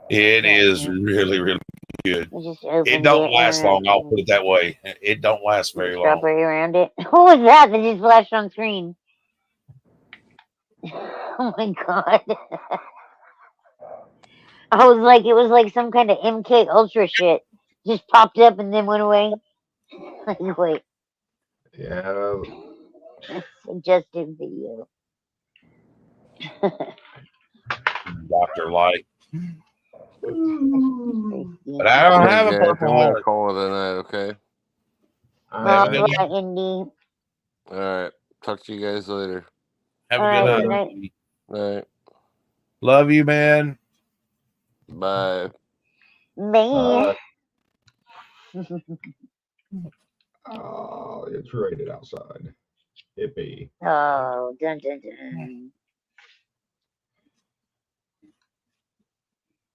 It Yeah, is man. really, really good. I just It opened don't it last and long. I'll put it that way. It don't last the very long. strawberry around it. What was that that just flashed on screen? Oh my god. I was like, it was like some kind of MK Ultra shit. Just popped up and then went away. Like, wait, Yeah. suggested video. Dr. Light. But I All don't right, have a guys, Purple I'm gonna Heart. call it a night. Okay. Have a All good right, night. Indy. All right. Talk to you guys later. Have All a right, good good night. night. All right. Love you, man. Bye. Bye. Oh, it's rated outside. Hippie. Oh, dun dun dun.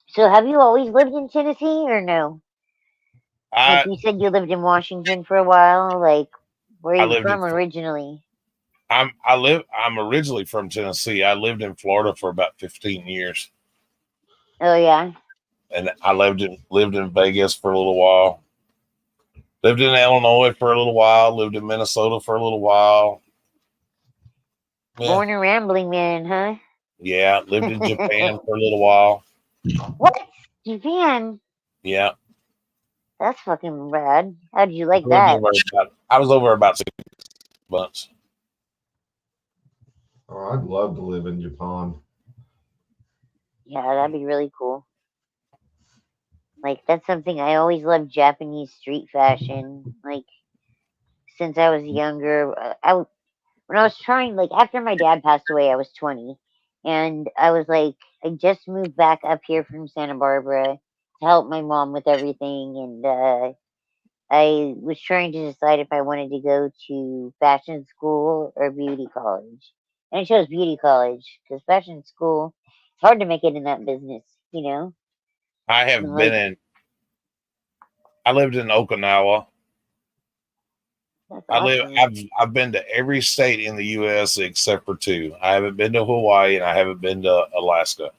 So, have you always lived in Tennessee or no? Like I you said, you lived in Washington for a while. Like, where are I you lived in from originally? I'm originally from Tennessee. I lived in Florida for about 15 years. Oh yeah. And I lived in Vegas for a little while. Lived in Illinois for a little while, lived in Minnesota for a little while. Yeah. Born a rambling man, huh? Yeah, lived in Japan for a little while. What? Japan? Yeah. That's fucking rad. How'd you like I that? was over about 6 months. Oh, I'd love to live in Japan. Yeah, that'd be really cool. Like, that's something I always loved Japanese street fashion. Like, since I was younger, when I was trying, like, after my dad passed away, I was 20. And I was like, I just moved back up here from Santa Barbara to help my mom with everything. And I was trying to decide if I wanted to go to fashion school or beauty college. And I chose beauty college because fashion school, it's hard to make it in that business, you know? I have And, been like, I lived in Okinawa. that's I live awesome. I've been to every state in the US except for 2. I haven't been to Hawaii and I haven't been to Alaska.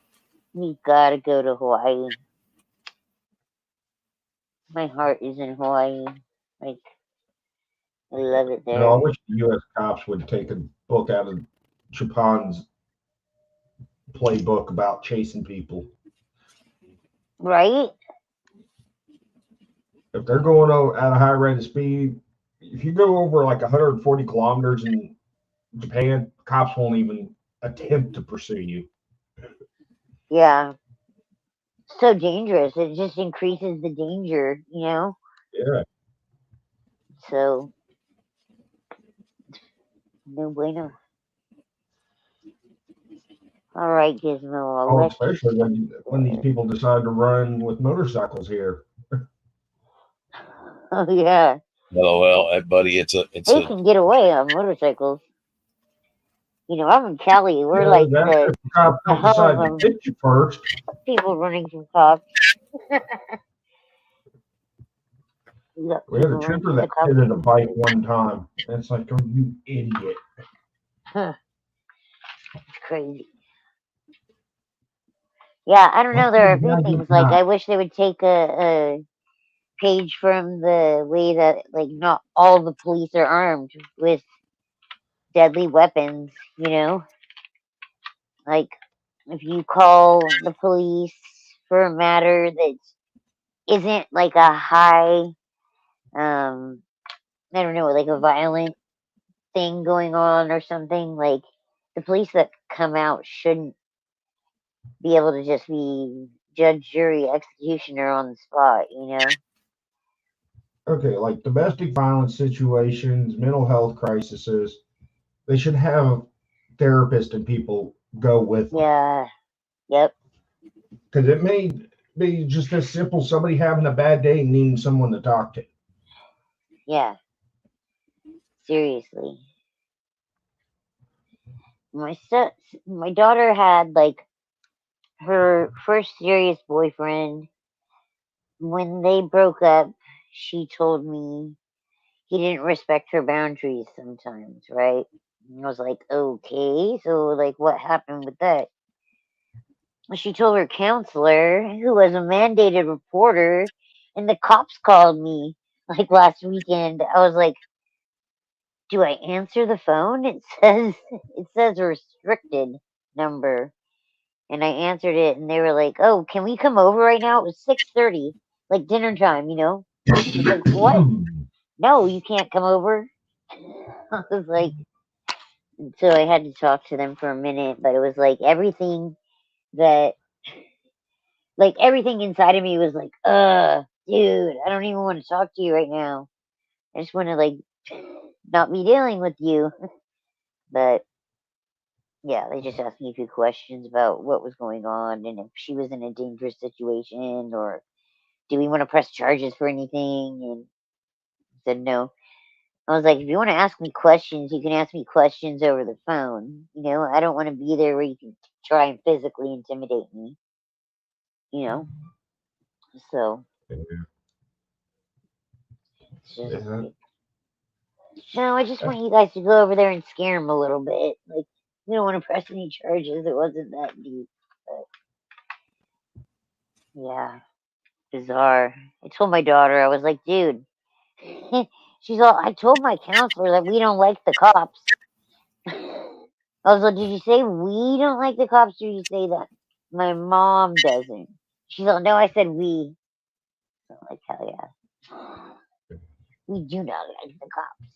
You gotta go to Hawaii. My heart is in Hawaii. Like, I love it You know, I there. wish the U.S. cops would take a book out of Japan's playbook about chasing people. Right? If they're going at a high rate of speed, if you go over like 140 kilometers in Japan, cops won't even attempt to pursue you. Yeah. So dangerous. It just increases the danger, you know? Yeah. So, no bueno. All right, Gizmo. I'll Oh, let you. especially when these people decide to run with motorcycles here. Oh, yeah. LOL, buddy, it's They a can get away on motorcycles. You know, I'm in Cali. We're Yeah, like that's if the cops the don't hub decide to of hit you first. people running from cops. You got We had a people running trooper from the that cops. hit a bike one time. And it's like, oh, you idiot. Huh. It's crazy. Yeah, I don't know. Well, There are a the few guy things gets like not. I wish they would take a page from the way that like not all the police are armed with deadly weapons. You know, like if you call the police for a matter that isn't like a high, I don't know, like a violent thing going on or something, like the police that come out shouldn't be able to just be judge, jury, executioner on the spot, you know? Okay, like domestic violence situations, mental health crises, they should have therapists and people go with them. Yeah, yep, Because it may be just as simple somebody having a bad day and needing someone to talk to. yeah, seriously. My daughter had like her first serious boyfriend. When they broke up, she told me he didn't respect her boundaries sometimes, right? And I was like, okay, so like what happened with that? She told her counselor, who was a mandated reporter, and the cops called me like last weekend. I was like, do I answer the phone? It says restricted number. And I answered it and they were like, oh, can we come over right now? It was 6:30, like dinner time, you know? I was like, what? No, you can't come over. I was like, so I had to talk to them for a minute, but it was like everything that, like everything inside of me was like, dude, I don't even want to talk to you right now. I just want to like not be dealing with you. But yeah, they just asked me a few questions about what was going on and if she was in a dangerous situation or do we want to press charges for anything? And I said no. I was like, if you want to ask me questions, you can ask me questions over the phone. You know, I don't want to be there where you can try and physically intimidate me. You know, so it's just, Yeah. no, I just want you guys to go over there and scare him a little bit. Like, we don't want to press any charges. It wasn't that deep, but yeah, bizarre. I told my daughter, I was like, dude, she's all, I told my counselor that we don't like the cops. I was like, did you say we don't like the cops or did you say that my mom doesn't? She's like, no, I said we. So I'm like, hell yeah. We do not like the cops.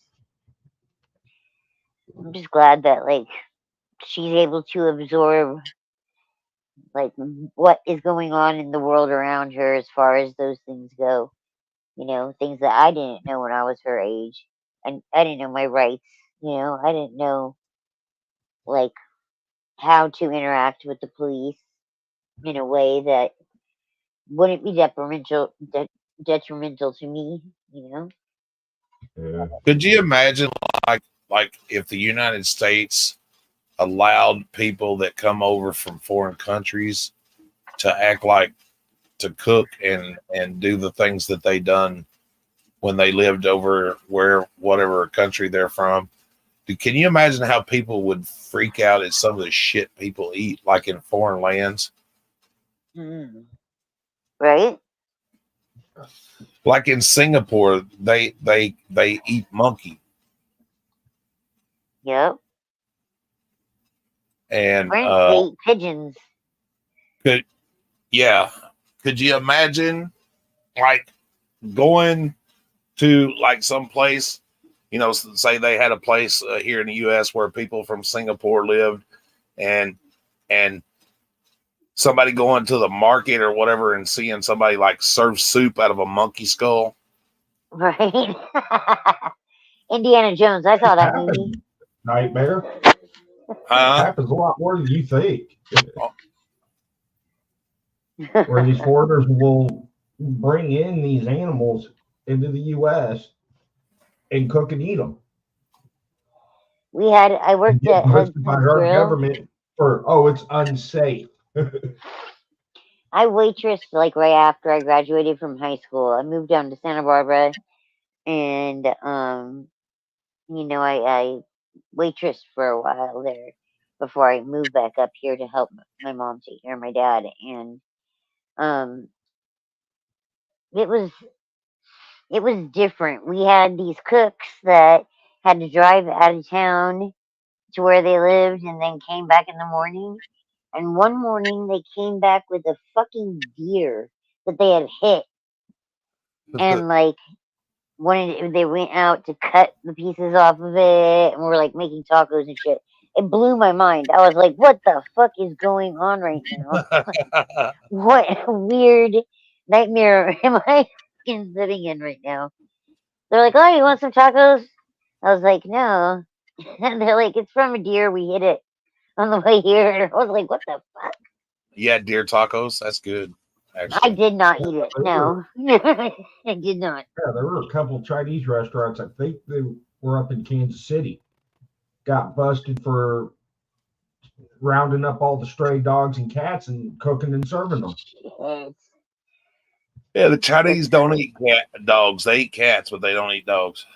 I'm just glad that, like, she's able to absorb, like, what is going on in the world around her as far as those things go. You know, things that I didn't know when I was her age. And I didn't know my rights. You know, I didn't know, like, how to interact with the police in a way that wouldn't be detrimental to me, you know? Yeah. Could you imagine, like if the United States allowed people that come over from foreign countries to act like to cook and do the things that they done when they lived over where whatever country they're from? Can you imagine how people would freak out at some of the shit people eat, like in foreign lands? Mm. Right? Like in Singapore, they eat monkey, Yep. and French, they eat pigeons. could yeah, could you imagine like going to like some place, you know, say they had a place here in the U.S. where people from Singapore lived, and and somebody going to the market or whatever and seeing somebody like serve soup out of a monkey skull. Right? Indiana Jones, I saw that movie. Happens, Nightmare. Huh? Happens a lot more than you think. Where these foreigners will bring in these animals into the U.S. and cook and eat them. I And worked get at busted by Hudson's our Grill. government for, oh, it's unsafe. I waitressed like right after I graduated from high school. I moved down to Santa Barbara and you know, I waitressed for a while there before I moved back up here to help my mom take care of my dad. And um, it was different. We had these cooks that had to drive out of town to where they lived and then came back in the morning. And one morning they came back with a fucking deer that they had hit. And like they went out to cut the pieces off of it and we're like making tacos and shit. It blew my mind. I was like, what the fuck is going on right now? What weird nightmare am I sitting in right now? They're like, oh, you want some tacos? I was like, no. And they're like, it's from a deer. We hit it on the way here. And I was like, what the fuck? Yeah, deer tacos. That's good. I Actually, did not eat it. No. I did not. Yeah, there were a couple of Chinese restaurants. I think they were up in Kansas City. Got busted for rounding up all the stray dogs and cats and cooking and serving them. Shit. yeah, the Chinese don't eat dogs. They eat cats, but they don't eat dogs.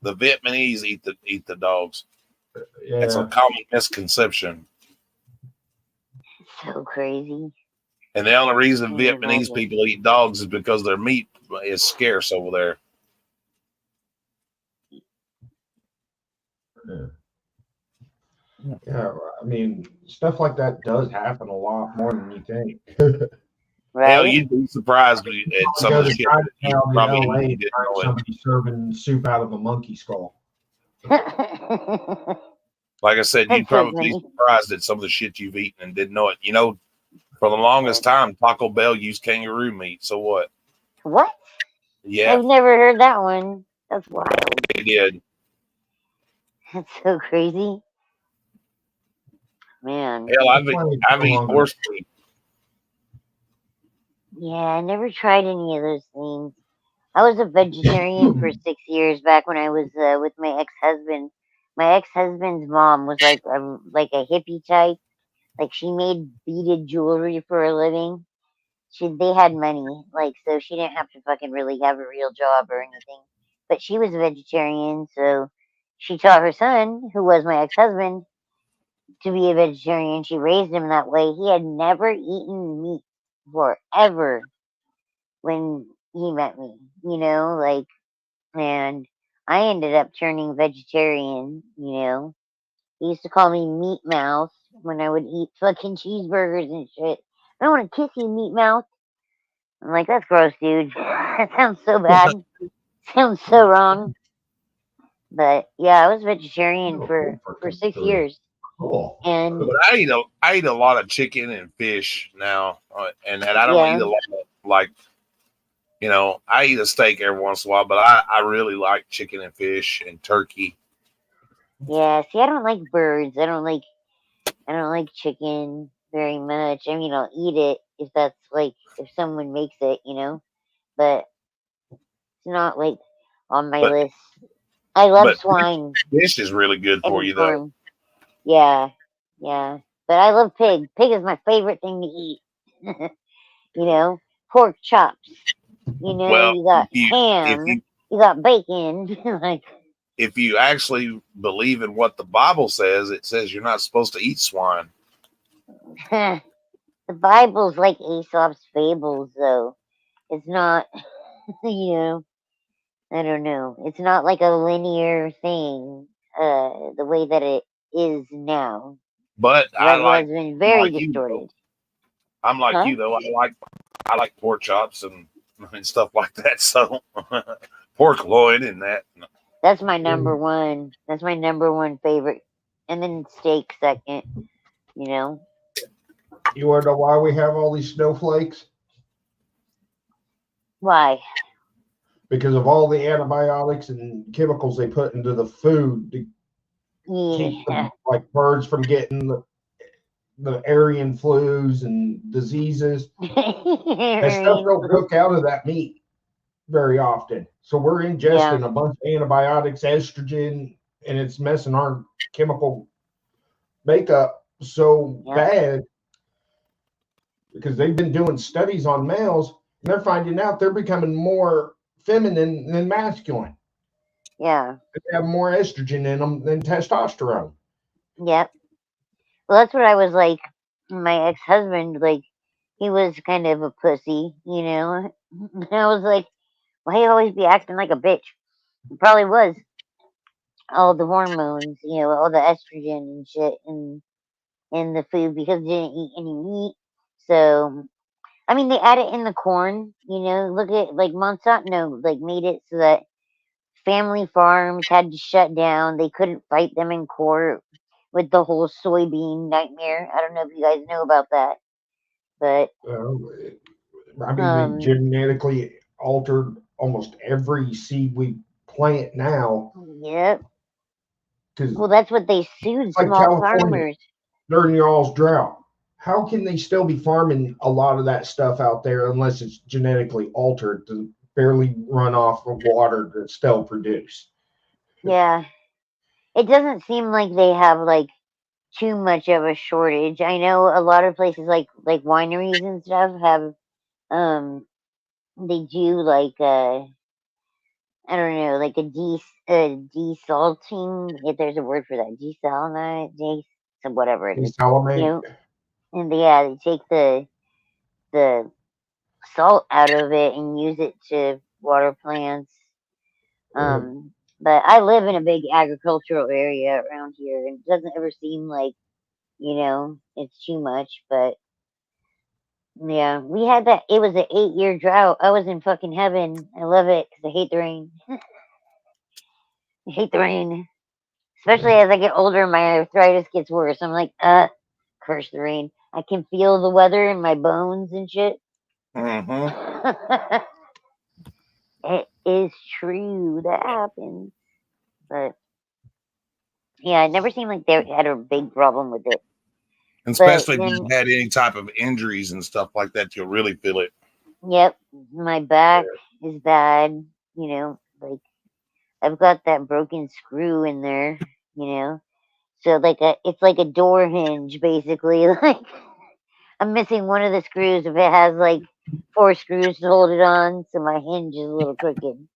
The Vietnamese eat the dogs. It's a Yeah. common misconception. So crazy. And the only reason Can't Vietnamese imagine. people eat dogs is because their meat is scarce over there. Yeah, I mean, stuff like that does happen a lot more than you think. Hell, Right? you'd be surprised at You some go of the to shit that you Chinatown in probably LA eat and and didn't find know it. somebody serving soup out of a monkey skull. Like I said, you'd That's so probably be funny. surprised at some of the shit you've eaten and didn't know it. You know, for the longest time, Taco Bell used kangaroo meat. So what? What? Yeah, I've never heard that one. That's wild. they did. That's so crazy. Man. Hell, That's why they I've no eaten longer. horse meat. Yeah, I never tried any of those things. I was a vegetarian for 6 years back when I was with my ex-husband. My ex-husband's mom was like a hippie type. Like she made beaded jewelry for a living. They had money, like so she didn't have to fucking really have a real job or anything. But she was a vegetarian, so she taught her son, who was my ex-husband, to be a vegetarian. She raised him that way. He had never eaten meat forever when he met me, like, and I ended up turning vegetarian, He used to call me meat mouth when I would eat fucking cheeseburgers and shit. I don't want to kiss you, meat mouth. I'm like, that's gross, dude. That sounds so bad. Sounds so wrong. But yeah, I was vegetarian for 6 years. Cool. And But I eat a lot of chicken and fish now, and I don't eat yeah, a lot of, like, I eat a steak every once in a while, but I really like chicken and fish and turkey. yeah. See, I don't like birds. I don't like chicken very much. I mean, I'll eat it if someone makes it, But it's not like on my But list. I love but swine fish is really good for any you, though. form. Yeah, yeah. But I love pig. Pig is my favorite thing to eat. Pork chops. Well, You got if ham. you You got bacon. Like, if you actually believe in what the Bible says, it says you're not supposed to eat swine. the Bible's like Aesop's fables, though. It's not, you know, I don't know. It's not like a linear thing, the way that it is now. But The Bible has been I'm very like you though. distorted. I'm like Huh? you though. I like pork chops and stuff like that. So pork loin and that. That's my number one. That's my number one favorite. And then steak second, you know? You want to know why we have all these snowflakes? Why? Because of all the antibiotics and chemicals they put into the food to keep Yeah. them, like birds from getting the avian flus and diseases. That stuff don't cook out of that meat very often. So we're Yeah. ingesting a bunch of antibiotics, estrogen, and it's messing our chemical makeup so Yep. bad because they've been doing studies on males and they're finding out they're becoming more feminine than masculine. Yeah. They have more estrogen in them than testosterone. Yep. Well, that's what I was like. My ex-husband, like, he was kind of a pussy, And I was like, why you always be acting like a bitch? He probably was. All the hormones, all the estrogen and shit in the food because he didn't eat any meat. So, I mean, they add it in the corn, Look at, like, Monsanto, like, made it so that family farms had to shut down. They couldn't fight them in court with the whole soybean nightmare. I don't know if you guys know about that, but I mean, we genetically altered almost every seed we plant now. Yep. Because Well, that's what they sued like small California farmers. during y'all's drought, how can they still be farming a lot of that stuff out there unless it's genetically altered to barely run off of water to still produce? Yeah. It doesn't seem like they have like too much of a shortage. I know a lot of places like wineries and stuff have they do like I don't know, like a desalting. If there's a word for that, desalinate, whatever it is. Desalinate. And they take the salt out of it and use it to water plants. But I live in a big agricultural area around here, and it doesn't ever seem like it's too much. But yeah, we had that. It was an 8-year drought. I was in fucking heaven. I love it because I hate the rain. I hate the rain, especially as I get older. My arthritis gets worse. I'm like, curse the rain. I can feel the weather in my bones and shit. Mm-hmm. It is true that happens, but yeah, it never seemed like they had a big problem with it. And But especially if then, you've had any type of injuries and stuff like that, you'll really feel it. yep, my back is bad. Like I've got that broken screw in there. So it's like a door hinge basically. Like I'm missing one of the screws if it has like 4 screws to hold it on, so my hinge is a little crooked.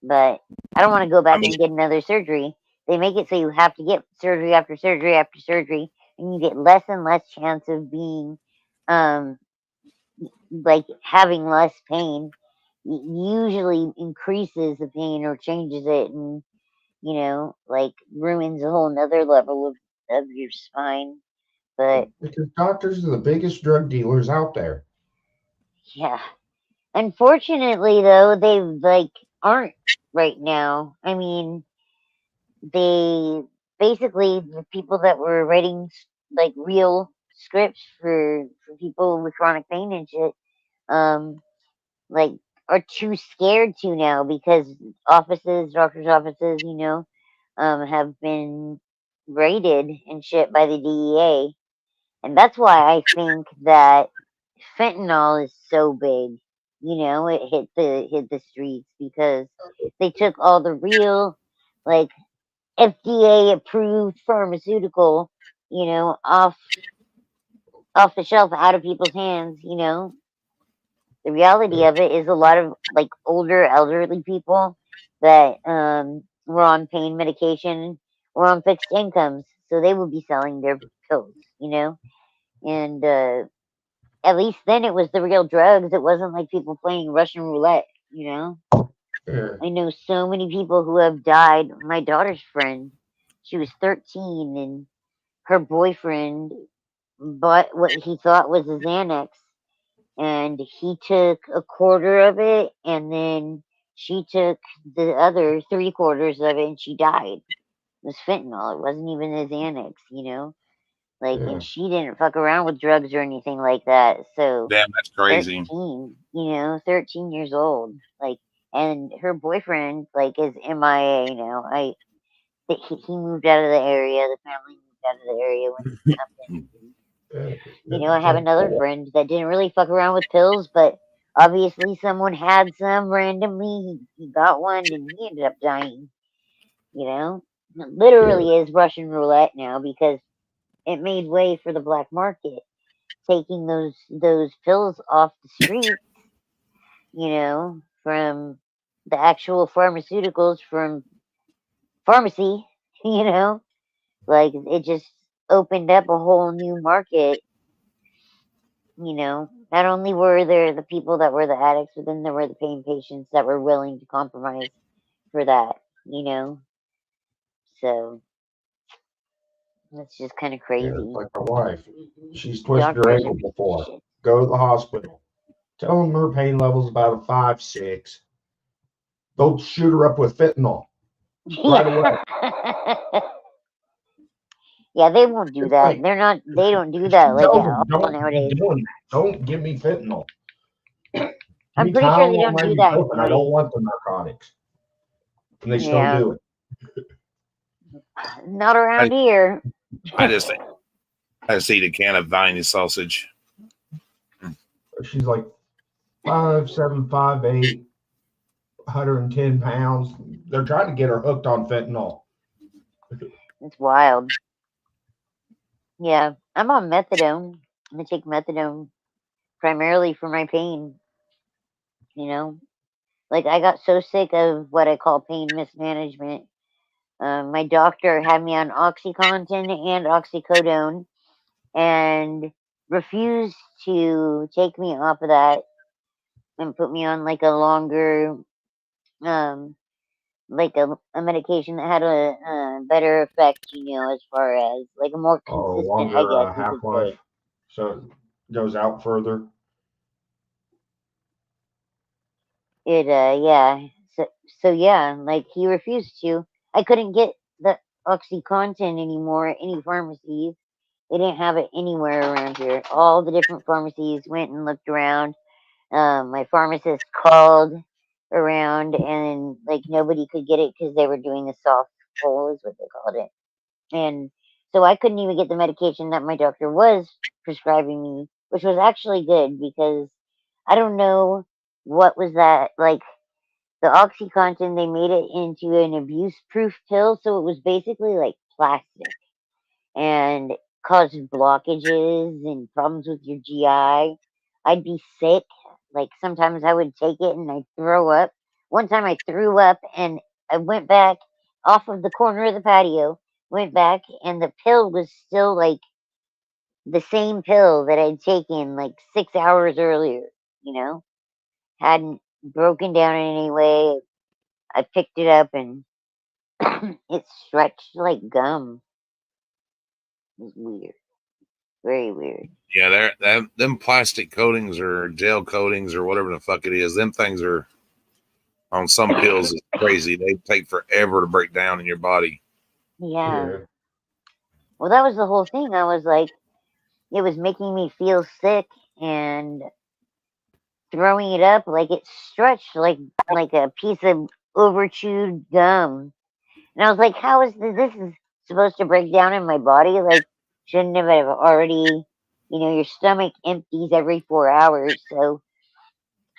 But I don't want to go back and get another surgery. They make it so you have to get surgery after surgery after surgery, and you get less and less chance of being, like having less pain. Usually increases the pain or changes it, and like ruins a whole nother level of your spine. But Because doctors are the biggest drug dealers out there. yeah, unfortunately though, they aren't right now. I mean, they basically, the people that were writing like real scripts for people with chronic pain and shit, like are too scared to now because doctors' offices, have been raided and shit by the DEA, and that's why I think that fentanyl is so big. It hit the streets because they took all the real, like FDA approved pharmaceutical, off the shelf out of people's hands. The reality of it is a lot of like older elderly people that were on pain medication were on fixed incomes, so they would be selling their pills, and at least then it was the real drugs. It wasn't like people playing Russian roulette. Yeah. I know so many people who have died. My daughter's friend, she was 13, and her boyfriend bought what he thought was a Xanax, and he took a quarter of it, and then she took the other 3/4 of it, and she died. It was fentanyl. It wasn't even a Xanax. And she didn't fuck around with drugs or anything like that. So Damn, that's crazy. 13 years old. And her boyfriend, is MIA now. He moved out of the area. The family moved out of the area when it happened. I have another friend that didn't really fuck around with pills, but obviously someone had some randomly. He got one and he ended up dying. It literally is Russian roulette now because it made way for the black market, taking those pills off the street, from the actual pharmaceuticals from pharmacy, it just opened up a whole new market. Not only were there the people that were the addicts, but then there were the pain patients that were willing to compromise for that. So that's just kind of Yeah, crazy. it's like my wife. She's twisted her Doctors ankle are before. shit. Go to the hospital. Tell them her pain level's about a 5-6. They'll shoot her up with fentanyl right away. Yeah, they won't do It's that. like, They don't do she that like tells at them, all don't be nowadays. doing that. Don't give me fentanyl. Give I'm me pretty sure they Tylenol don't and do that ibuprofen. I nowadays. don't want the narcotics. And they still Yeah, do it. not around here. I just eat a can of Viney sausage. She's like 5'7", 5'8", 110 pounds. They're trying to get her hooked on fentanyl. It's wild. Yeah, I'm on methadone. I take methadone primarily for my pain. Like I got so sick of what I call pain mismanagement. My doctor had me on OxyContin and oxycodone, and refused to take me off of that and put me on like a longer, um, like a medication that had a better effect, as far as like a more Oh, consistent, I longer guess you could half life, say. so it goes out further. It yeah. So yeah, like he refused to. I couldn't get the OxyContin anymore at any pharmacies. They didn't have it anywhere around here. All the different pharmacies went and looked around. My pharmacist called around, and like nobody could get it because they were doing a soft pull, is what they called it. And so I couldn't even get the medication that my doctor was prescribing me, which was actually good because I don't know what was that like. The OxyContin, they made it into an abuse-proof pill, so it was basically like plastic and caused blockages and problems with your GI. I'd be sick. Like sometimes I would take it and I'd throw up. One time I threw up and I went back off of the corner of the patio, went back, and the pill was still like the same pill that I'd taken like 6 hours earlier, you know? Hadn't broken down in any way. I picked it up and it stretched like gum. It was weird. Very weird. Yeah, them plastic coatings or gel coatings or whatever the fuck it is, them things are on some pills is crazy. They take forever to break down in your body. Yeah. Yeah. Well, that was the whole thing. I was like, it was making me feel sick and throwing it up like it stretched like a piece of overchewed gum. And I was like, how is this is supposed to break down in my body? Like, shouldn't have already, your stomach empties every 4 hours, so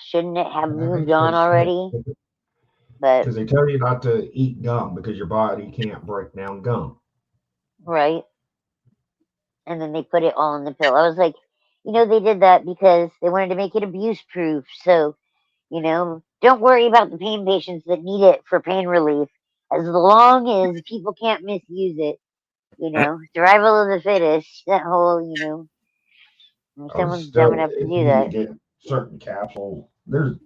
shouldn't it have I think moved it's on already? But because they tell you not to eat gum because your body can't break down gum. right. And then they put it all in the pill. I was like, they did that because they wanted to make it abuse proof. So, don't worry about the pain patients that need it for pain relief. As long as people can't misuse it, survival of the fittest. That whole, I was someone's dumb still, enough to if do you that. get certain capsule, there's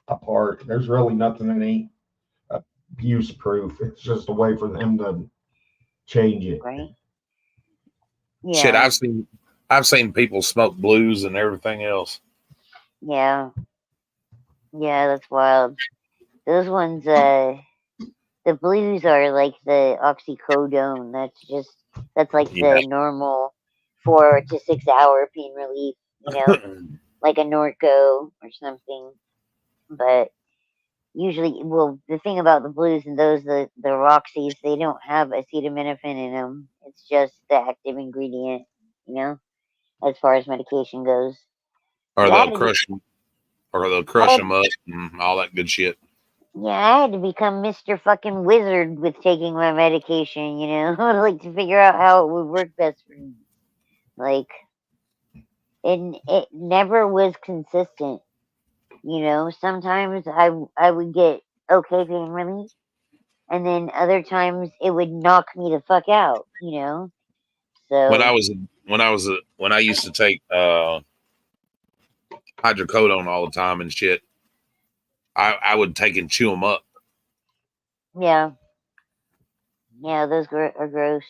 a part, there's really nothing that ain't abuse proof. It's just a way for them to change it. Right? Shit, Yeah. I've seen people smoke blues and everything else. Yeah. Yeah, that's wild. Those ones, the blues are like the oxycodone. That's like Yeah. the normal 4 to 6 hour pain relief, like a Norco or something. But usually, well, the thing about the blues and the Roxys, they don't have acetaminophen in them. It's just the active ingredient, as far as medication goes. or Yeah, I they'll had to be, crush them, or they'll I crush had, them up and all that good shit. yeah, I had to become Mr. Fucking Wizard with taking my medication, like to figure out how it would work best for me. Like, it never was consistent. Sometimes I would get okay pain relief, and then other times it would knock me the fuck out. When I So was when I used to take hydrocodone all the time and shit, I would take and chew them up. yeah, yeah, those are gross.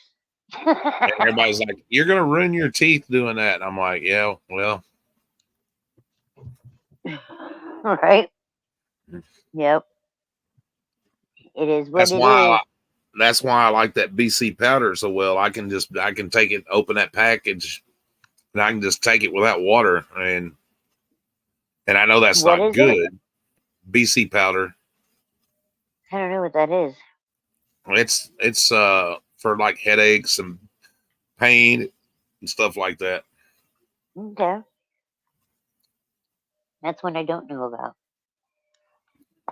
And everybody's like, "You're gonna ruin your teeth doing that." And I'm like, "Yeah, well, Right? Yep. It is what that's it why is. that's why I like that BC powder so well. I can take it, open that package, and I can just take it without water, and I know that's What not is it? good. BC powder. I don't know what that is. It's for like headaches and pain and stuff like that. Okay, that's one I don't know about.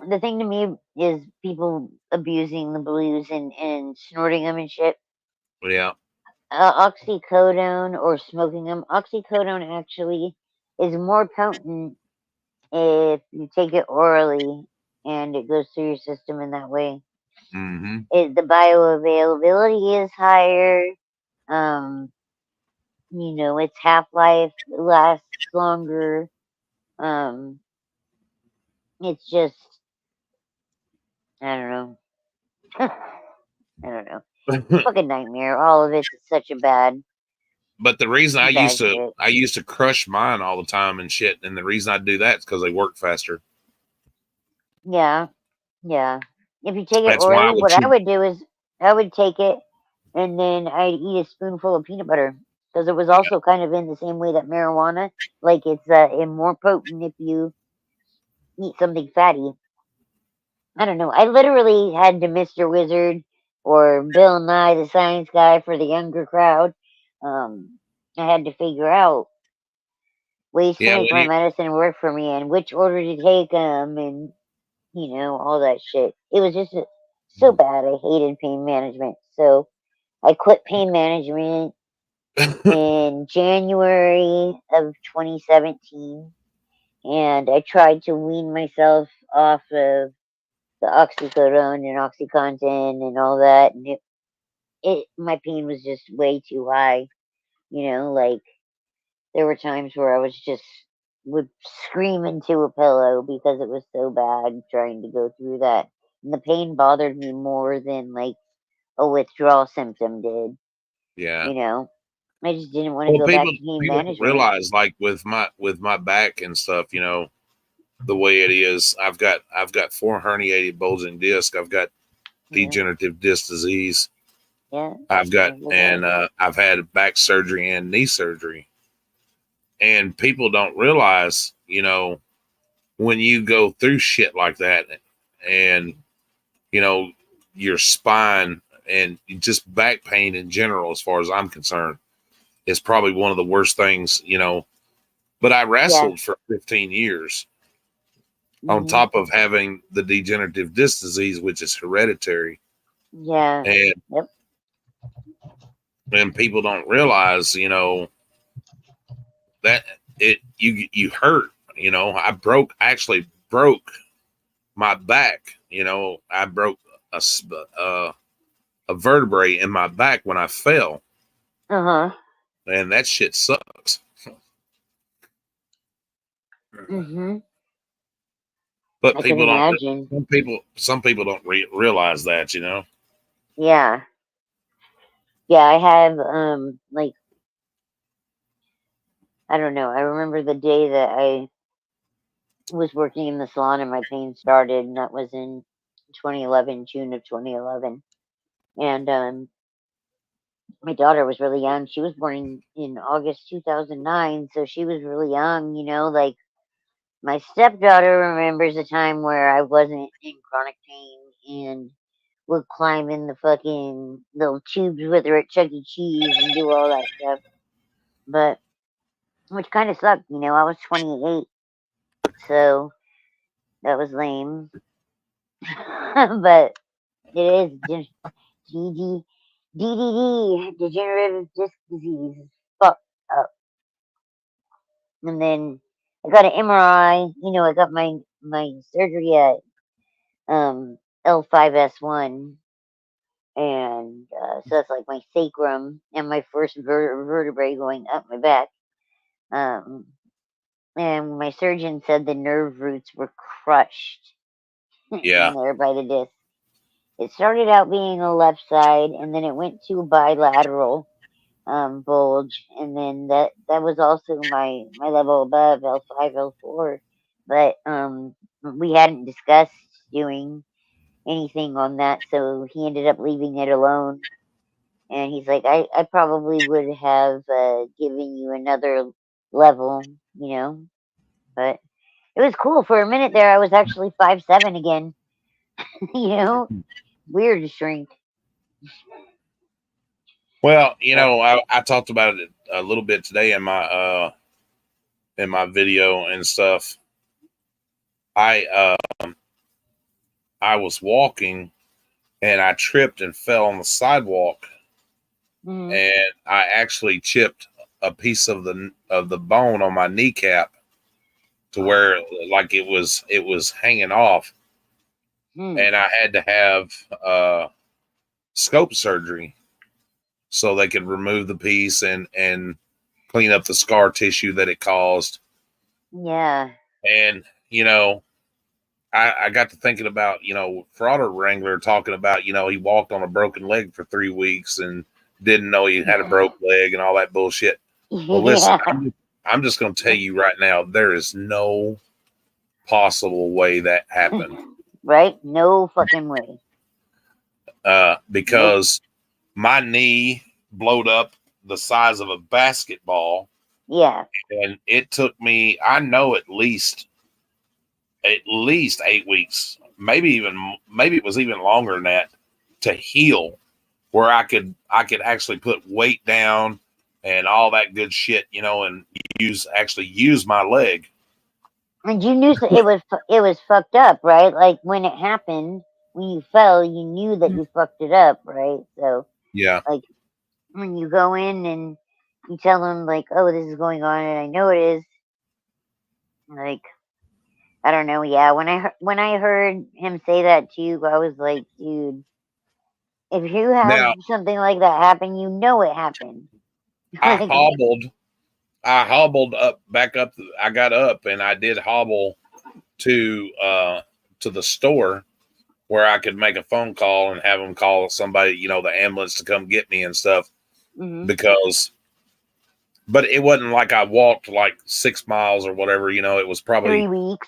The thing to me is people abusing the blues and snorting them and shit. Yeah. Oxycodone or smoking them. Oxycodone actually is more potent if you take it orally and it goes through your system in that way. Mm-hmm. The bioavailability is higher. You know, its half-life lasts longer. It's just, I don't know. I don't know. Fucking nightmare. All of it's such a bad, But the reason I bad shit. used to crush mine all the time and shit, and the reason I do that is because they work faster. Yeah, yeah. If you take it That's why I orally, would what I chew. would do is I would take it and then I'd eat a spoonful of peanut butter because it was Yeah, also kind of in the same way that marijuana, like it's more potent if you eat something fatty. I don't know. I literally had to Mr. Wizard or Bill Nye the Science Guy for the younger crowd. I had to figure out ways to yeah. make my medicine work for me and which order to take them and, you know, all that shit. It was just so bad. I hated pain management. So I quit pain management in January of 2017. And I tried to wean myself off of the oxycodone and oxycontin and all that, and my pain was just way too high. You know, like there were times where I was just would scream into a pillow because it was so bad trying to go through that. And the pain bothered me more than like a withdrawal symptom did. Yeah. You know, I just didn't want to Well, go back to pain people don't management. realize, like with my back and stuff, you know, the way it is. I've got 4 herniated bulging discs. I've got Yeah, degenerative disc disease. yeah. I've got, Look at and I've had back surgery and knee surgery. And people don't realize, you know, when you go through shit like that, and you know, your spine and just back pain in general, as far as I'm concerned, is probably one of the worst things, you know. But I yeah. wrestled for 15 years on Hmm. top of having the degenerative disc disease, which is hereditary. Yeah. And Yep. people don't realize, you know, that you hurt, you know. Actually broke my back, you know. I broke a vertebrae in my back when I fell, Uh-huh. and that shit sucks. Hmm. But I can imagine. some people don't realize that, you know. Yeah. Yeah, I have like I don't know. I remember the day that I was working in the salon and my pain started, and that was in 2011, June of 2011. And my daughter was really young. She was born in August 2009, so she was really young, you know, like my stepdaughter remembers a time where I wasn't in chronic pain and would climb in the fucking little tubes with her at Chuck E. Cheese and do all that stuff. But which kind of sucked, you know. I was 28, so that was lame. But it is DD, DDD, degenerative disc disease. Fuck up. And then I got an MRI. You know, I got my surgery at L5S1, and so that's like my sacrum and my first vertebrae going up my back. Um, and my surgeon said the nerve roots were crushed Yeah, in there by the disc. It started out being a left side, and then it went to a bilateral bulge, and then that was also my level above L5, L4. But we hadn't discussed doing anything on that, so he ended up leaving it alone. And he's like, I probably would have given you another level, you know, but it was cool. For a minute there, I was actually 5'7" again, you know, weird to shrink. well, you But know, I talked about it a little bit today in my video and stuff. I was walking and I tripped and fell on the sidewalk, mm, and I actually chipped a piece of the bone on my kneecap to where like it was hanging off. and I had to have scope surgery so they could remove the piece and clean up the scar tissue that it caused. Yeah. And, you know, I got to thinking about, you know, Frauder Wrangler talking about, you know, he walked on a broken leg for 3 weeks and didn't know he had a broke leg and all that bullshit. Well, listen, I'm just going to tell you right now, there is no possible way that happened. Right? No fucking way. Because my knee blowed up the size of a basketball. Yeah. And it took me, I know, at least 8 weeks, maybe it was even longer than that, to heal, where I could actually put weight down and all that good shit, you know, and use my leg. And you knew it was fucked up, right? Like when it happened, when you fell, you knew that you fucked it up, right? So Yeah. like when you go in and you tell them like, "Oh, this is going on," and I know it is. Like, I don't know. Yeah, when I heard him say that to you, I was like, dude, if you have Now, something like that happen, you know it happened. I Like, hobbled back up. I got up and I did hobble to the store where I could make a phone call and have them call somebody, you know, the ambulance to come get me and stuff. Because, but it wasn't like I walked like 6 miles or whatever, you know, it was probably 3 weeks.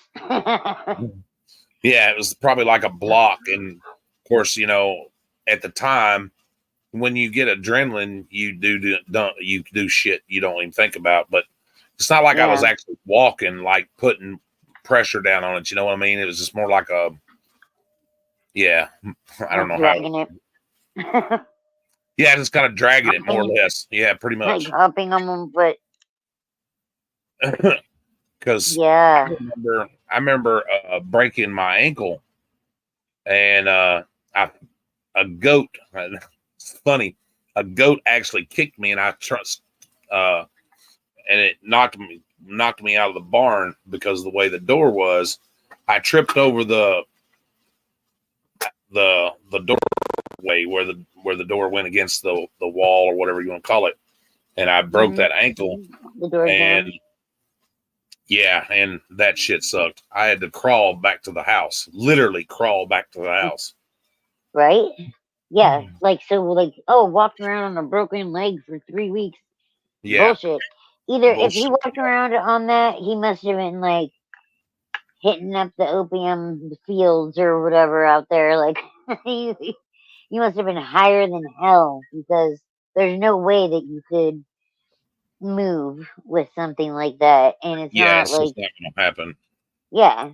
yeah, it was probably like a block. And of course, you know, at the time when you get adrenaline, you do shit you don't even think about. But it's not like I was actually walking, like putting pressure down on it. You know what I mean? It was just more like I don't know dragging how. it. Yeah, just kind of dragging it more or less. Yeah, pretty much. Like hopping on one foot. Because yeah, I remember breaking my ankle, and a goat. It's funny. A goat actually kicked me, and and it knocked me out of the barn because of the way the door was. I tripped over the doorway where the door went against the wall or whatever you want to call it, and I broke that ankle. The door and jam. yeah, and that shit sucked. I had to crawl back to the house, literally crawl back to the house. Right? Yeah, like so, like walked around on a broken leg for 3 weeks. Yeah, bullshit. Either if he bullshit. walked around on that, he must have been like hitting up the opium fields or whatever out there. Like he must have been higher than hell because there's no way that you could move with something like that. And it's Yeah, not it's like just not gonna happen. yeah,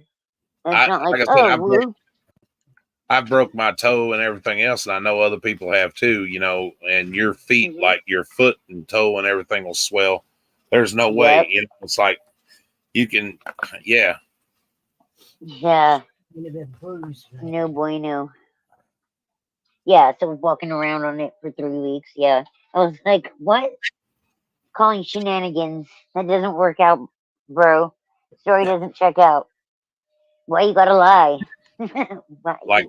it's not like Like I said, I broke my toe and everything else, and I know other people have too. You know, and your feet, like your foot and toe and everything, will swell. There's no way. You know, it's like you can. Yeah. Yeah. No bueno. Yeah, so walking around on it for 3 weeks. Yeah, I was like, what? Calling shenanigans. That doesn't work out, bro. Story doesn't check out. Why you gotta lie? Why Like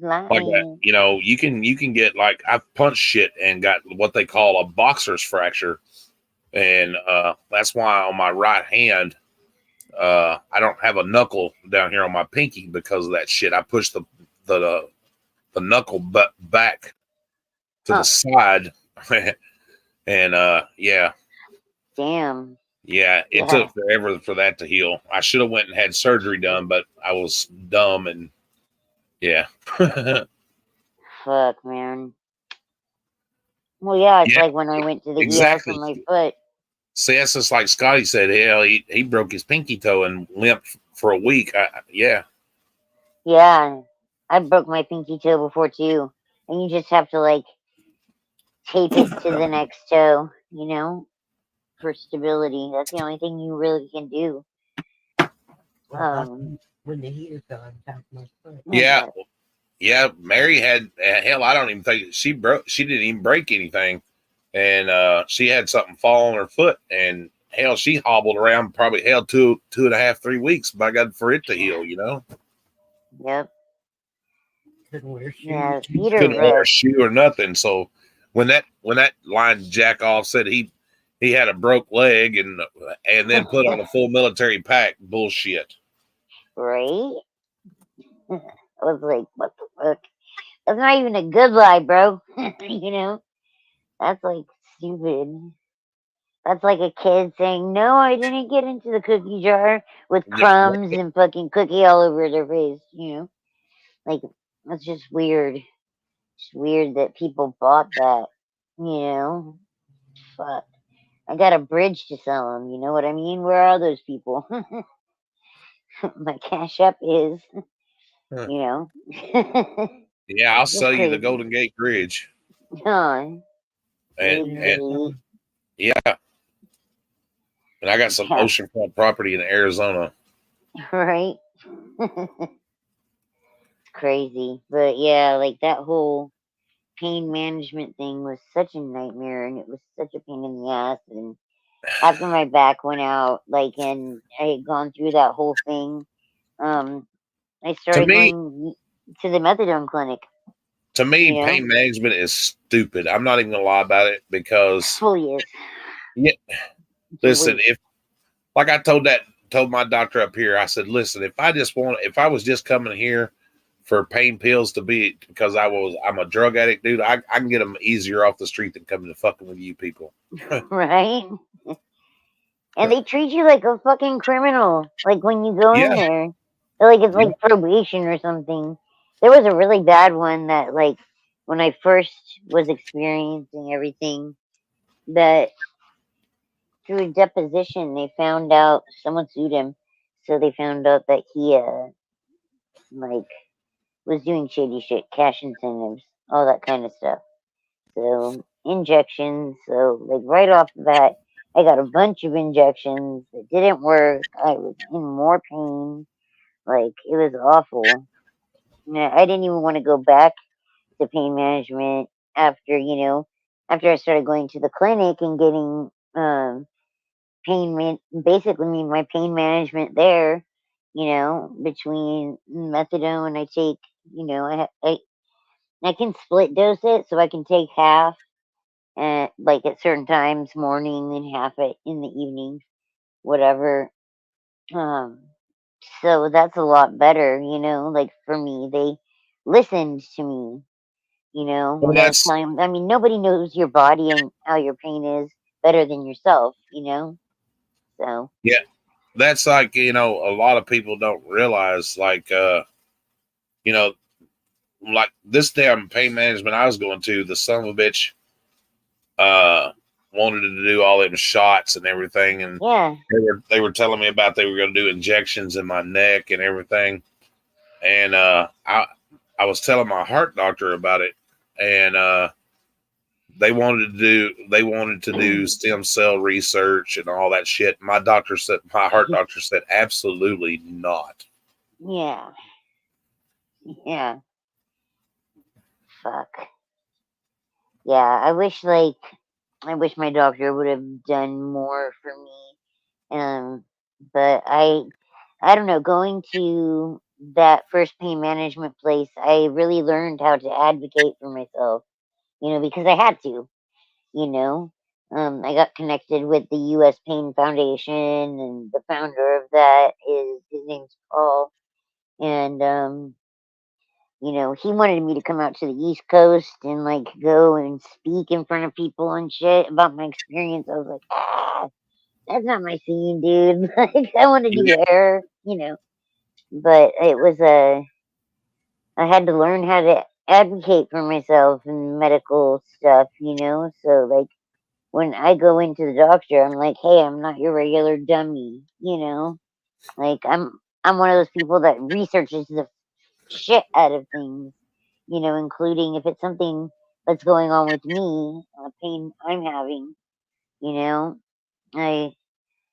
that. lying? You know, you can get like I've punched shit and got what they call a boxer's fracture, and that's why on my right hand I don't have a knuckle down here on my pinky because of that shit. I pushed the knuckle back to the side, and yeah. Damn. Yeah, it took forever for that to heal. I should have went and had surgery done, but I was dumb and yeah. Fuck, man. Well, yeah, it's like when I went to the ER for my foot. See, that's just like Scotty said. Hell, he broke his pinky toe and limped for a week. Yeah. Yeah, I broke my pinky toe before too, and you just have to like tape it to the next toe, you know, for stability. That's the only thing you really can do. When the heater's on top of my foot. Yeah. Yeah. Mary had hell. I don't even think she didn't even break anything, and she had something fall on her foot, and hell, she hobbled around probably 2.5, 3 weeks. By God, for it to heal, you know. Yep. Couldn't wear shoes. Yeah, the feet are Couldn't wear a rough. shoe or nothing. So when that line jack off said he had a broke leg and then put on a full military pack, bullshit. Right? I was like, what the fuck? That's not even a good lie, bro. You know? That's like stupid. That's like a kid saying, no, I didn't get into the cookie jar with Yeah, crumbs and fucking cookie all over their face, you know? Like, that's just weird. It's weird that people bought that, you know? Fuck. I got a bridge to sell them, you know what I mean? Where are those people? My cash app is, Huh. you know? Yeah, I'll Just sell you the crazy. Golden Gate Bridge. Huh. And Maybe. yeah, and I got some Yeah, oceanfront property in Arizona. right? It's crazy. But yeah, like that whole pain management thing was such a nightmare and it was such a pain in the ass. And after my back went out, like, and I had gone through that whole thing, I To started me, going to the methadone clinic, you know? pain management is stupid. I'm not even gonna lie about it because Fully is. yeah, listen, Fully. if like I told my doctor up here, I said, listen, if I was just coming here for pain pills to be because I'm a drug addict, dude, I can get them easier off the street than coming to fucking with you people. Right? And they treat you like a fucking criminal. Like when you go in Yeah, there, like it's yeah. like probation or something. There was a really bad one that, like, when I first was experiencing everything, that through a deposition they found out someone sued him, so they found out that he like was doing shady shit, cash incentives, all that kind of stuff. So injections. So like right off the bat, I got a bunch of injections that didn't work. I was in more pain. Like it was awful. I didn't even want to go back to pain management after after I started going to the clinic and getting basically my pain management there. Between methadone, I take I can split dose it, so I can take half like at certain times, morning, and half it in the evening, whatever. Um, so that's a lot better, like for me, they listened to me, Well, when I was that's telling them. I mean, nobody knows your body and how your pain is better than yourself, so. yeah, that's like a lot of people don't realize you know like this damn pain management I was going to, the son of a bitch uh wanted to do all them shots and everything, and Yeah. they were telling me about they were going to do injections in my neck and everything, and I was telling my heart doctor about it, and they wanted to do stem cell research and all that shit. My heart doctor said absolutely not. Yeah. Yeah. Fuck. Yeah, I wish my doctor would have done more for me. But I don't know, going to that first pain management place, I really learned how to advocate for myself, because I had to, you know. I got connected with the US Pain Foundation, and the founder of that is his name's Paul. And he wanted me to come out to the East Coast and like go and speak in front of people and shit about my experience. I was like, that's not my scene, dude. Like, I want to do Yeah, hair, but it was I had to learn how to advocate for myself in medical stuff, So like when I go into the doctor, I'm like, hey, I'm not your regular dummy, Like I'm one of those people that researches the shit out of things, including if it's something that's going on with me, pain I'm having, you know. I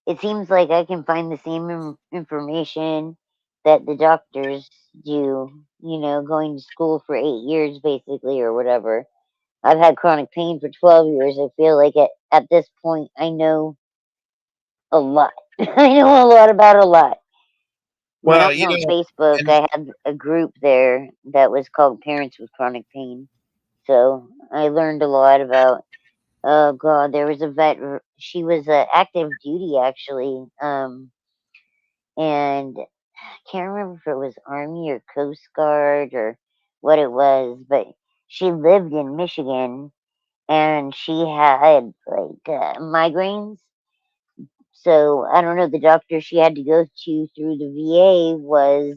It seems like I can find the same information that the doctors do, going to school for 8 years basically or whatever. I've had chronic pain for 12 years. I feel like at this point I know a lot. I know a lot about a lot. When I Well, was you on know, Facebook, and I had a group there that was called Parents with Chronic Pain. So I learned a lot about. Oh God, there was a vet. She was active duty actually, and I can't remember if it was Army or Coast Guard or what it was, but she lived in Michigan and she had like migraines. So I don't know. The doctor she had to go to through the VA was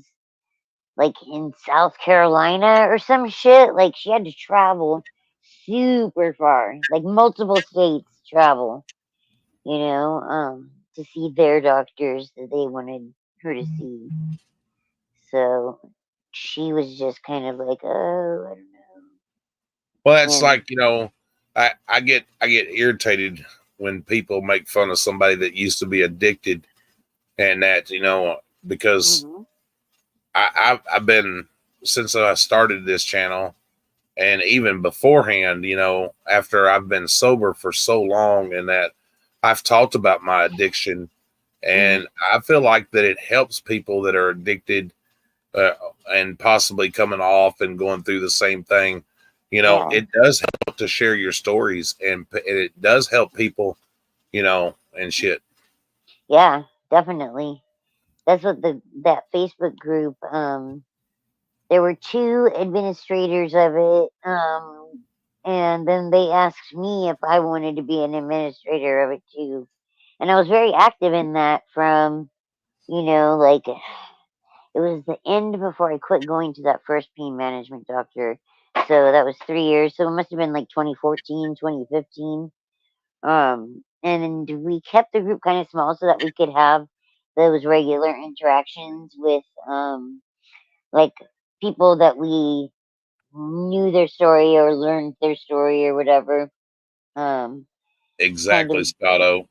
like in South Carolina or some shit. Like she had to travel super far, like multiple states travel, to see their doctors that they wanted her to see. So she was just kind of like, oh, I don't know. well, that's And like, I get irritated when people make fun of somebody that used to be addicted, and that, because mhm, I've been, since I started this channel, and even beforehand, after I've been sober for so long, and that I've talked about my addiction, mhm, and I feel like that it helps people that are addicted, uh, and possibly coming off and going through the same thing. yeah, It does help to share your stories, and it does help people, and shit. yeah, definitely. That's what that Facebook group. There were two administrators of it, and then they asked me if I wanted to be an administrator of it too, and I was very active in that from, like it was the end before I quit going to that first pain management doctor. So that was 3 years. So it must have been like 2014, 2015. And we kept the group kind of small so that we could have those regular interactions with, like people that we knew their story or learned their story or whatever. Um, kind Exactly, of, Scotto.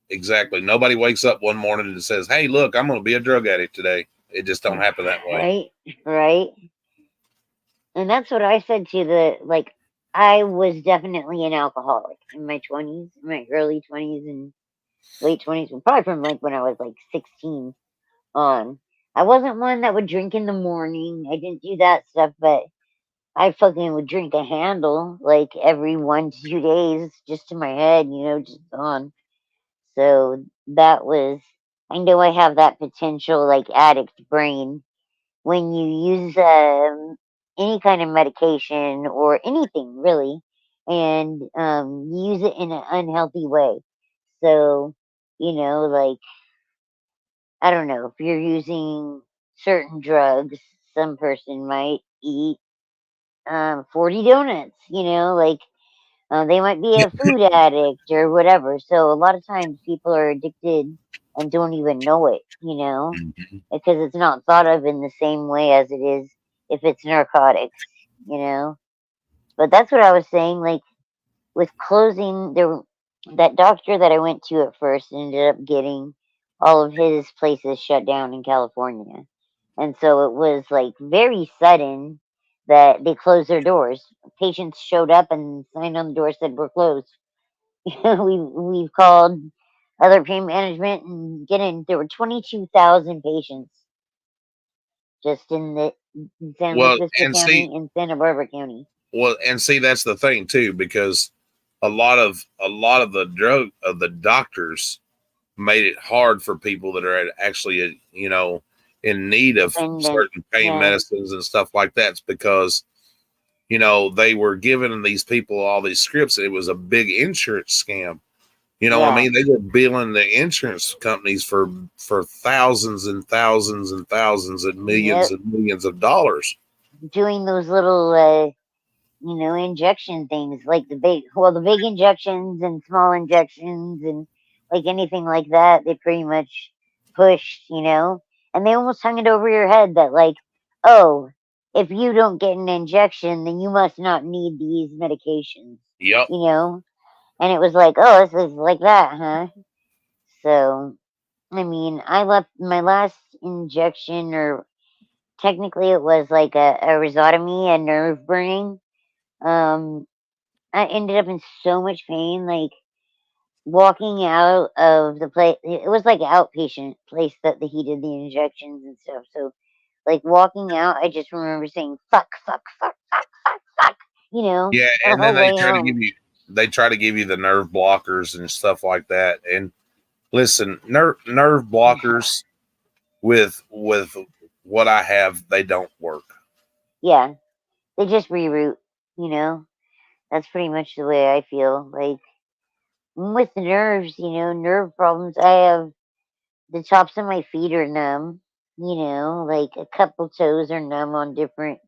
Exactly. Nobody wakes up one morning and says, "Hey, look, I'm going to be a drug addict today." It just don't happen that way. right, right. And that's what I said to like, I was definitely an alcoholic in my 20s, my early 20s and late 20s, probably from like when I was like 16 on. I wasn't one that would drink in the morning. I didn't do that stuff, but I fucking would drink a handle like every 1 to 2 days just to my head, just on. So that was, I know I have that potential like addict brain when you use any kind of medication or anything really, and you use it in an unhealthy way. So, like, I don't know, if you're using certain drugs, some person might eat 40 donuts, like they might be a food addict or whatever. So a lot of times people are addicted and don't even know it, Mhm. because it's not thought of in the same way as it is if it's narcotics, you know. But that's what I was saying. Like with closing, that doctor that I went to at first ended up getting all of his places shut down in California, and so it was like very sudden that they closed their doors. Patients showed up and signed on the door said we're closed. We've called other pain management and there were 22,000 patients just in the San Luis Well, Obispo and see, County and Santa Barbara County. that's the thing too, because a lot of the doctors made it hard for people that are actually, in need of Dependent. certain pain Yeah. medicines and stuff like that. It's because, they were giving these people all these scripts. And it was a big insurance scam. You know what I Yeah. mean? They were billing the insurance companies for thousands and thousands and thousands Yep. and millions of dollars. Doing those little injection things like the big injections and small injections and like anything like that, they pretty much pushed, and they almost hung it over your head that like, oh, if you don't get an injection, then you must not need these medications, Yep. and it was like, oh, this is like that, huh? So, I mean, I left my last injection, or technically it was like a rhizotomy, a nerve burning. Um, I ended up in so much pain. Like walking out of the place, it was like an outpatient place that he did the injections and stuff. So, like walking out, I just remember saying "fuck, fuck, fuck, fuck, fuck, fuck," Yeah, the and then whole they way try to home. give you the nerve blockers and stuff like that. And listen, nerve blockers with what I have, they don't work. Yeah, they just reroute. That's pretty much the way I feel. Like with the nerves, nerve problems. I have the tops of my feet are numb. Like a couple toes are numb on different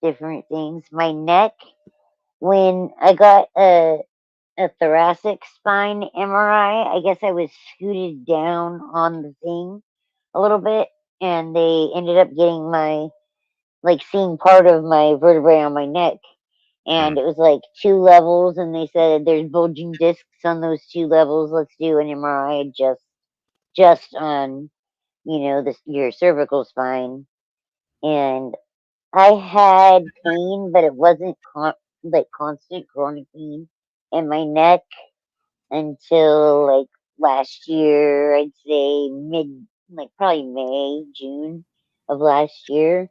things. My neck, when I got a thoracic spine MRI, I guess I was scooted down on the thing a little bit, and they ended up getting seeing part of my vertebrae on my neck. And it was like 2 levels, and they said there's bulging discs on those 2 levels. Let's do an MRI just on your cervical spine. And I had pain, but it wasn't constant chronic pain in my neck until like last year. I'd say probably May, June of last year,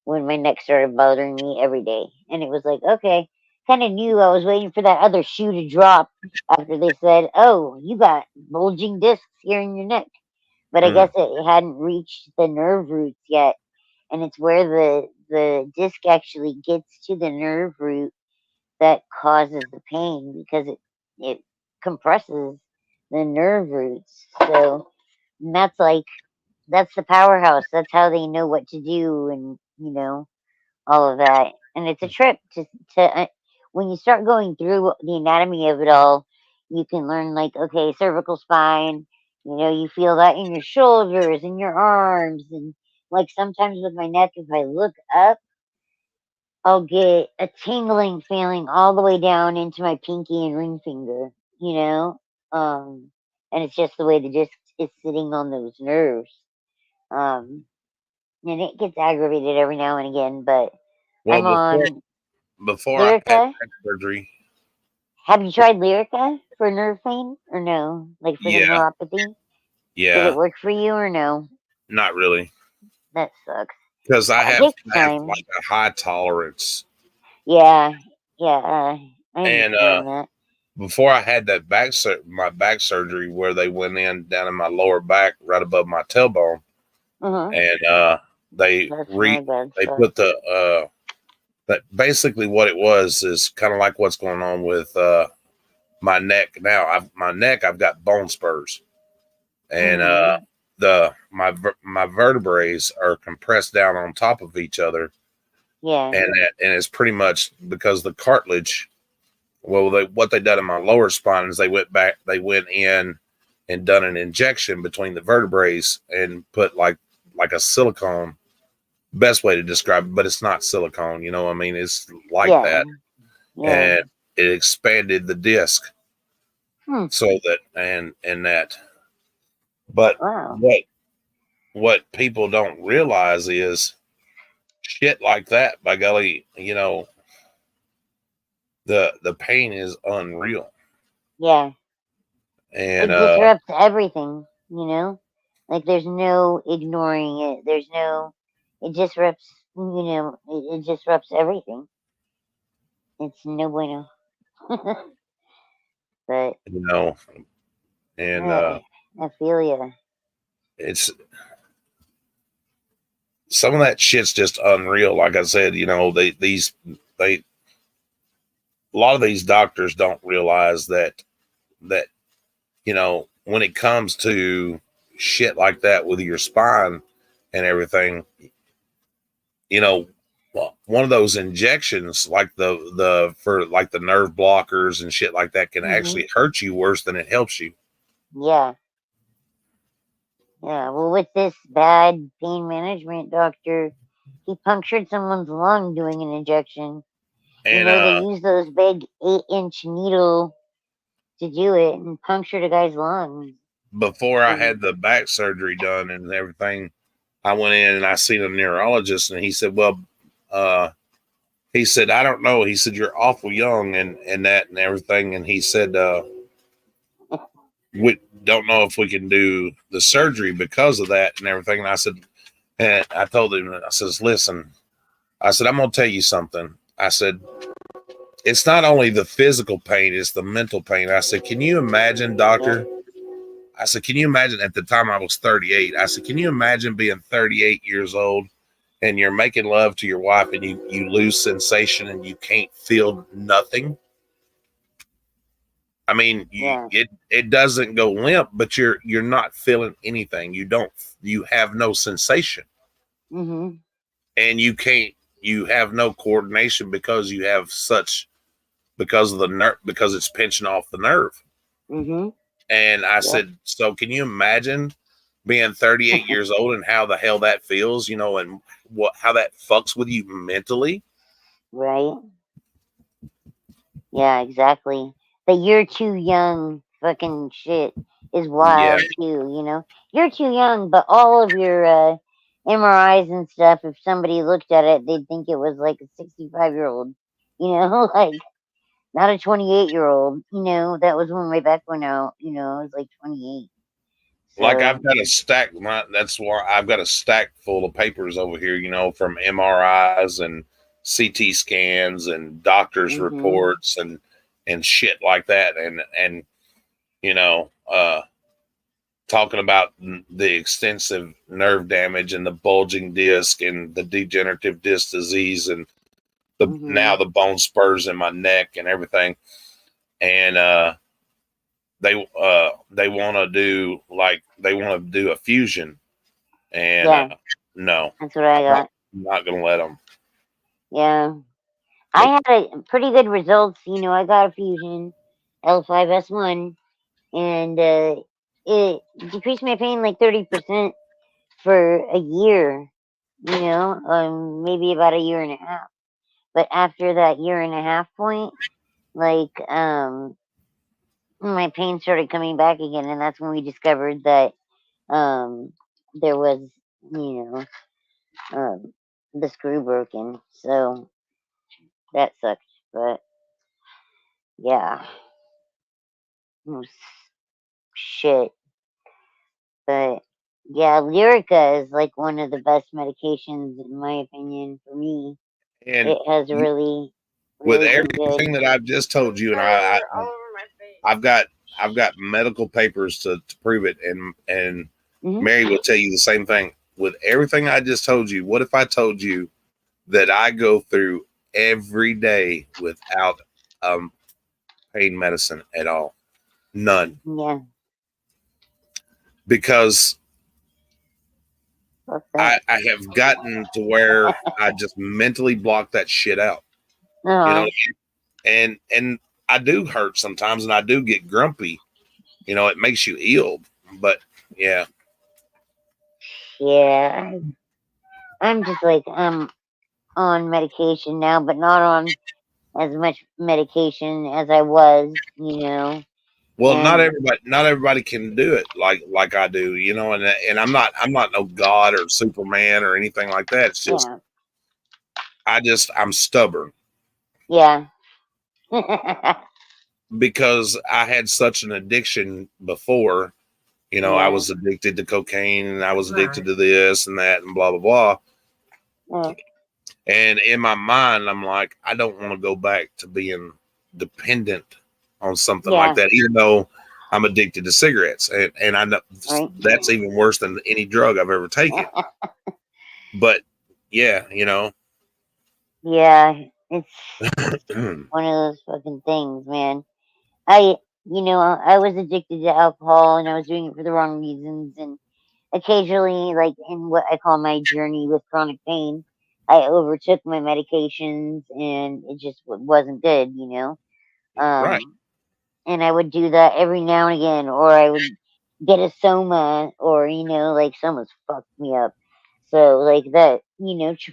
when my neck started bothering me every day. And it was like, okay, kind of knew I was waiting for that other shoe to drop after they said, oh, you got bulging discs here in your neck. But I guess it hadn't reached the nerve roots yet. And it's where the disc actually gets to the nerve root that causes the pain, because it compresses the nerve roots. So that's the powerhouse. That's how they know what to do, and all of that. And it's a trip to when you start going through the anatomy of it all, you can learn like, okay, cervical spine. You feel that in your shoulders and your arms, and like sometimes with my neck, if I look up, I'll get a tingling feeling all the way down into my pinky and ring finger, you know? And it's just the way the disc is sitting on those nerves. Um, and it gets aggravated every now and again, but Well, I'm on before I had Lyrica. back surgery, Have you tried Lyrica for nerve pain or no? Like for the yeah, neuropathy? Did it yeah, work for you or no? not really, That sucks. because It takes I have time. like a high tolerance. Yeah, yeah, I And understand that. before I had that my back surgery, where they went in down in my lower back, right above my tailbone, and they That's my bad they stuff. put that basically what it was is kind of like what's going on with my neck now. I've got bone spurs, and my vertebrae are compressed down on top of each other, Yeah. and it's pretty much because the cartilage. Well, what they done in my lower spine is they went in and done an injection between the vertebrae and put like a silicone. Best way to describe it, but it's not silicone. You know what I mean? It's like that, Yeah. and it expanded the disc Hmm. so that and that. But Wow. what people don't realize is shit like that. By golly, the pain is unreal. Yeah. And It disrupts everything, Like there's no ignoring it. It disrupts, it disrupts everything. It's no bueno. But and I feel you. it's some of that shit's just unreal. Like I said, they a lot of these doctors don't realize that when it comes to shit like that with your spine and everything, one of those injections like for like the nerve blockers and shit like that can actually hurt you worse than it helps you. Yeah. Yeah. Well, with this bad pain management doctor, he punctured someone's lung doing an injection. And they use those big 8-inch needle to do it and punctured a guy's lung. before I had the back surgery done and everything, I went in and I seen a neurologist, and he said, well, he said, I don't know. He said, you're awful young and that and everything. And he said, we don't know if we can do the surgery because of that and everything. And I said, and I told him, I says, listen, I said, I'm going to tell you something. I said, it's not only the physical pain, it's the mental pain. I said, can you imagine, doctor? I said, can you imagine at the time I was 38? I said, can you imagine being 38 years old and you're making love to your wife and you lose sensation and you can't feel nothing? I mean, it doesn't go limp, but you're not feeling anything. You have no sensation. Mm-hmm. And you have no coordination because because of the nerve, because it's pinching off the nerve. Mm-hmm. And I said, so can you imagine being 38 years old and how the hell that feels, and how that fucks with you mentally? Right. Yeah, exactly. That you're too young fucking shit is wild too, You're too young, but all of your MRIs and stuff, if somebody looked at it, they'd think it was like a 65-year-old, like not a 28-year-old, that was when way back when I was like 28. Like So, I've got a stack. That's why I've got a stack full of papers over here, from MRIs and CT scans and doctors' reports and shit like that, and talking about the extensive nerve damage and the bulging disc and the degenerative disc disease and now the bone spurs in my neck and everything, and they want to do a fusion, and no, that's what I got. I'm not gonna let them. Yeah. I had a pretty good results. I got a fusion L5S1, and it decreased my pain like 30% for a year. Maybe about a year and a half. But after that year and a half point, like my pain started coming back again, and that's when we discovered that there was the screw broken. So that sucked, but yeah. Shit. But yeah, Lyrica is like one of the best medications in my opinion for me. And it has really with been everything good. that I've just told you, and I've got medical papers to prove it, and Mary will tell you the same thing. With everything I just told you, what if I told you that I go through every day without pain medicine at all? None. Yeah. Because I have gotten to where I just mentally block that shit out. And I do hurt sometimes, and I do get grumpy. It makes you ill. But yeah. Yeah. I'm just like I'm on medication now, but not on as much medication as I was. Well, not And everybody can do it like I do, and I'm not no god or Superman or anything like that. It's just I'm stubborn. Yeah. Because I had such an addiction before. I was addicted to cocaine, and I was addicted to this and that and blah blah blah. And in my mind, I'm like, I don't want to go back to being dependent on something like that, even though I'm addicted to cigarettes. And I know that's even worse than any drug I've ever taken. But yeah, Yeah, it's one of those fucking things, man. I was addicted to alcohol, and I was doing it for the wrong reasons. And occasionally, like in what I call my journey with chronic pain, I overtook my medications, and it just wasn't good, Right. And I would do that every now and again, or I would get a soma, or like someone's fucked me up. So like that,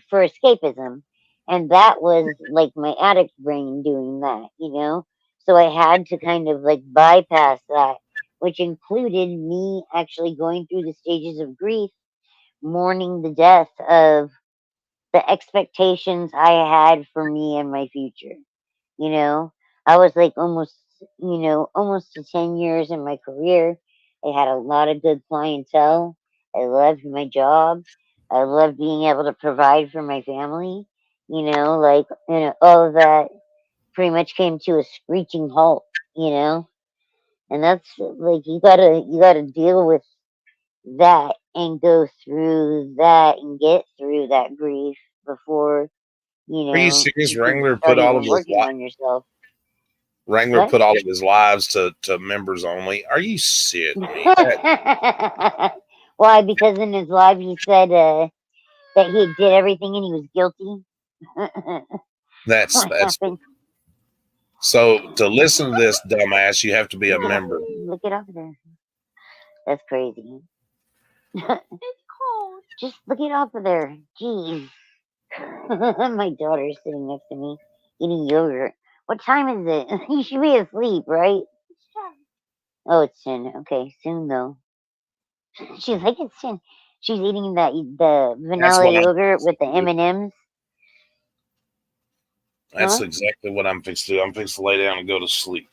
for escapism, and that was like my addict brain doing that, So I had to kind of like bypass that, which included me actually going through the stages of grief, mourning the death of the expectations I had for me and my future. I was like almost almost to 10 years in my career. I had a lot of good clientele. I loved my job. I loved being able to provide for my family. All of that pretty much came to a screeching halt, and that's like you gotta deal with that and go through that and get through that grief before Are you serious? you can start even working on yourself. Wrangler What? put all of his lives to members only. Are you shitting me? Why? Because in his live he said that he did everything and he was guilty. That's so to listen to this dumbass, you have to be a member. Look it up there. That's crazy. It's cold. Just look it up there. Jeez. My daughter's sitting next to me eating yogurt. What time is it? You should be asleep, right? It's 10. Oh, it's 10. Okay, soon though. She's like, it's 10. She's eating the vanilla yogurt with the M&Ms. That's Huh? exactly what I'm fixing to do. I'm fixing to lay down and go to sleep.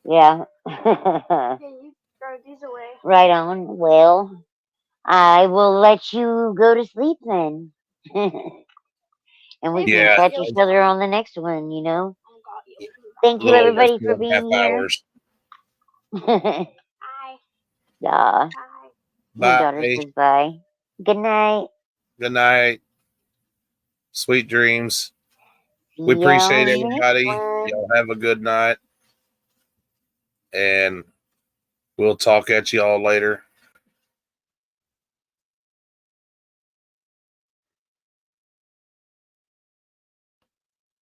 Yeah. Okay, you throw these away. Right on. Well, I will let you go to sleep then. And we Yeah. can catch each other on the next one, Oh, God, Thank you, Little over everybody, for 4.5 being here. hours. Bye. Yeah. Bye. My daughter Bye. says bye. Good night. Good night. Sweet dreams. See We appreciate y'all in the next everybody. one. Y'all have a good night. And we'll talk at y'all later.